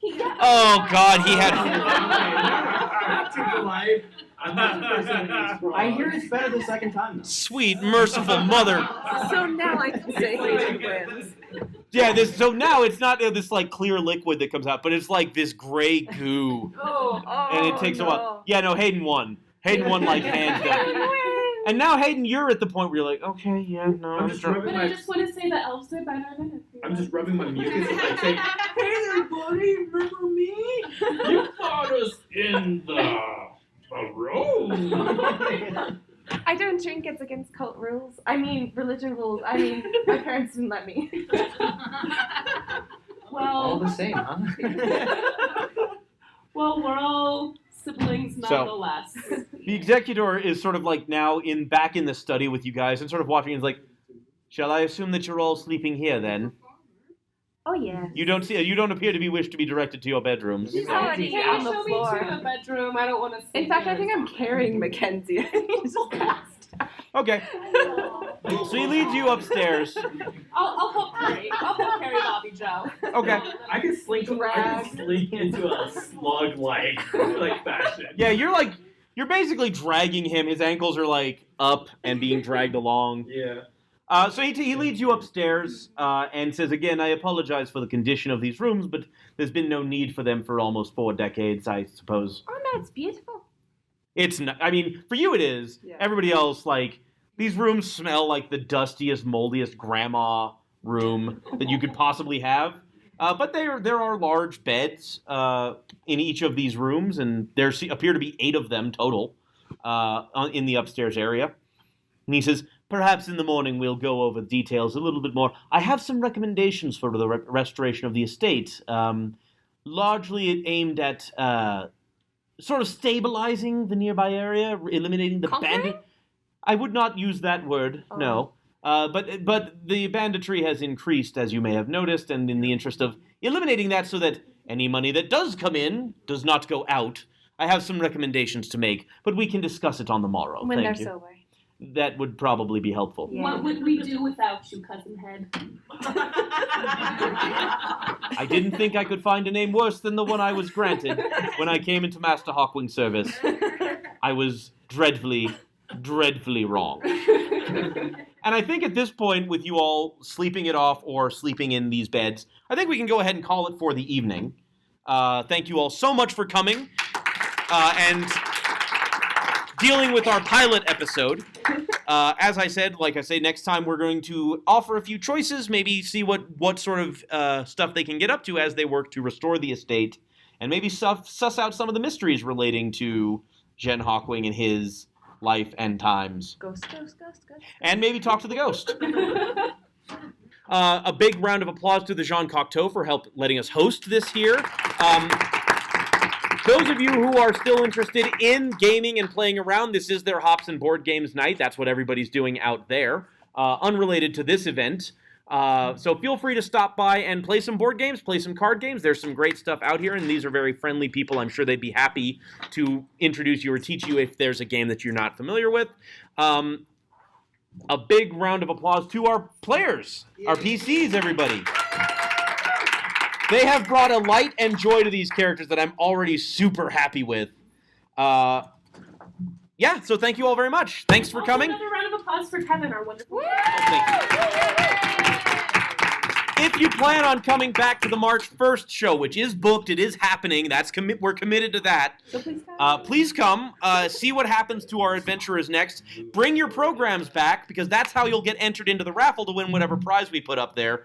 Speaker 1: Oh God, he had.
Speaker 7: Not true to life. I'm not the person that eats frogs.
Speaker 3: I hear it's better the second time though.
Speaker 1: Sweet, merciful mother.
Speaker 6: So now I can say Hayden wins.
Speaker 1: Yeah, so now it's not this like clear liquid that comes out, but it's like this gray goo, and it takes a while. Yeah, no, Hayden won. Hayden won like hands down. And now Hayden, you're at the point where you're like, okay, yeah, no,
Speaker 7: I'm just rubbing
Speaker 4: But
Speaker 7: my.
Speaker 4: I just want to say that elves are better than us.
Speaker 7: I'm just rubbing my mucus and like saying, "Hey, everybody, remember me? You fought us in the road."
Speaker 2: I don't drink. It's against cult rules. I mean, religion rules. I mean, my parents didn't let me.
Speaker 10: All
Speaker 4: Well,
Speaker 10: the same, huh?
Speaker 4: well, we're all siblings nonetheless.
Speaker 1: The executor is sort of like now back in the study with you guys and sort of watching. He's like, shall I assume that you're all sleeping here then?
Speaker 2: Oh yeah.
Speaker 1: You don't appear to be wished to be directed to your bedrooms.
Speaker 2: She's already
Speaker 4: Can
Speaker 2: on
Speaker 4: you
Speaker 2: the
Speaker 4: show
Speaker 2: floor.
Speaker 4: me to a bedroom? I don't want to sleep
Speaker 6: In fact, I
Speaker 4: there.
Speaker 6: think I'm carrying Mackenzie. He's just passed out.
Speaker 1: Okay, so he leads you upstairs.
Speaker 4: I'll help carry. I'll help carry Bobby Joe.
Speaker 1: Okay.
Speaker 7: I can slink into a slug-like fashion.
Speaker 1: Yeah, you're basically dragging him. His ankles are like up and being dragged along.
Speaker 7: Yeah.
Speaker 1: So he leads you upstairs and says, again, I apologize for the condition of these rooms, but there's been no need for them for almost 4 decades, I suppose.
Speaker 2: Oh no, it's beautiful.
Speaker 1: It's not, I mean, for you it is.
Speaker 6: Yeah.
Speaker 1: Everybody else, like, these rooms smell like the dustiest, moldiest grandma room that you could possibly have. But there are large beds in each of these rooms, and there appear to be 8 of them total in the upstairs area. And he says, perhaps in the morning we'll go over details a little bit more. I have some recommendations for the restoration of the estate. Largely aimed at sort of stabilizing the nearby area, eliminating the bandit. I would not use that word, no. But the banditry has increased, as you may have noticed, and in the interest of eliminating that so that any money that does come in does not go out, I have some recommendations to make, but we can discuss it on the morrow.
Speaker 2: When
Speaker 1: Thank
Speaker 2: they're
Speaker 1: you.
Speaker 2: sober.
Speaker 1: That would probably be helpful.
Speaker 2: Yeah.
Speaker 4: What would we do without you, Cousin Head?
Speaker 1: I didn't think I could find a name worse than the one I was granted when I came into Master Hawkwing's service. I was dreadfully, dreadfully wrong. And I think at this point, with you all sleeping it off or sleeping in these beds, I think we can go ahead and call it for the evening. Thank you all so much for coming and dealing with our pilot episode. As I said, next time we're going to offer a few choices, maybe see what sort of stuff they can get up to as they work to restore the estate, and maybe suss out some of the mysteries relating to Jean Hawkwing and his life and times.
Speaker 2: Ghost.
Speaker 1: And maybe talk to the ghost. A big round of applause to the Jean Cocteau for letting us host this here. Those of you who are still interested in gaming and playing around, this is their Hops and Board Games night. That's what everybody's doing out there, unrelated to this event. So feel free to stop by and play some board games, play some card games. There's some great stuff out here, and these are very friendly people. I'm sure they'd be happy to introduce you or teach you if there's a game that you're not familiar with. A big round of applause to our players, our PCs, everybody. They have brought a light and joy to these characters that I'm already super happy with. So thank you all very much. Thanks for coming.
Speaker 4: Another round of applause for Kevin, our wonderful.
Speaker 1: Thank you. if you plan on coming back to the March 1st show, which is booked, it is happening, we're committed to that.
Speaker 6: So please come.
Speaker 1: Please come, see what happens to our adventurers next. Bring your programs back, because that's how you'll get entered into the raffle to win whatever prize we put up there,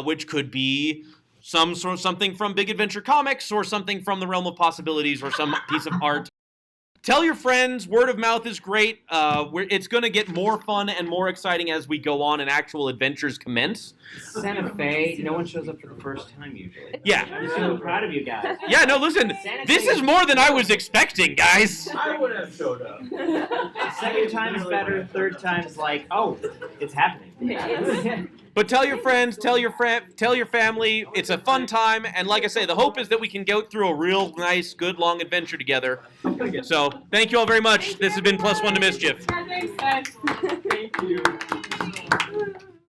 Speaker 1: which could be something from Big Adventure Comics, or something from the Realm of Possibilities, or some piece of art. Tell your friends. Word of mouth is great. It's going to get more fun and more exciting as we go on and actual adventures commence.
Speaker 10: Santa Fe, no one shows up for the first time usually.
Speaker 1: Yeah.
Speaker 10: I'm so proud of you guys.
Speaker 1: Yeah, no, listen. This is more than I was expecting, guys.
Speaker 5: I would have showed up.
Speaker 10: Second time is better. Third time's like, oh, it's happening.
Speaker 1: But tell your friends, tell your family. It's a fun time, and like I say, the hope is that we can go through a real nice, good, long adventure together. So, thank you all very much. This has been +1 to Mischief.
Speaker 4: Thanks, guys.
Speaker 5: Thank you.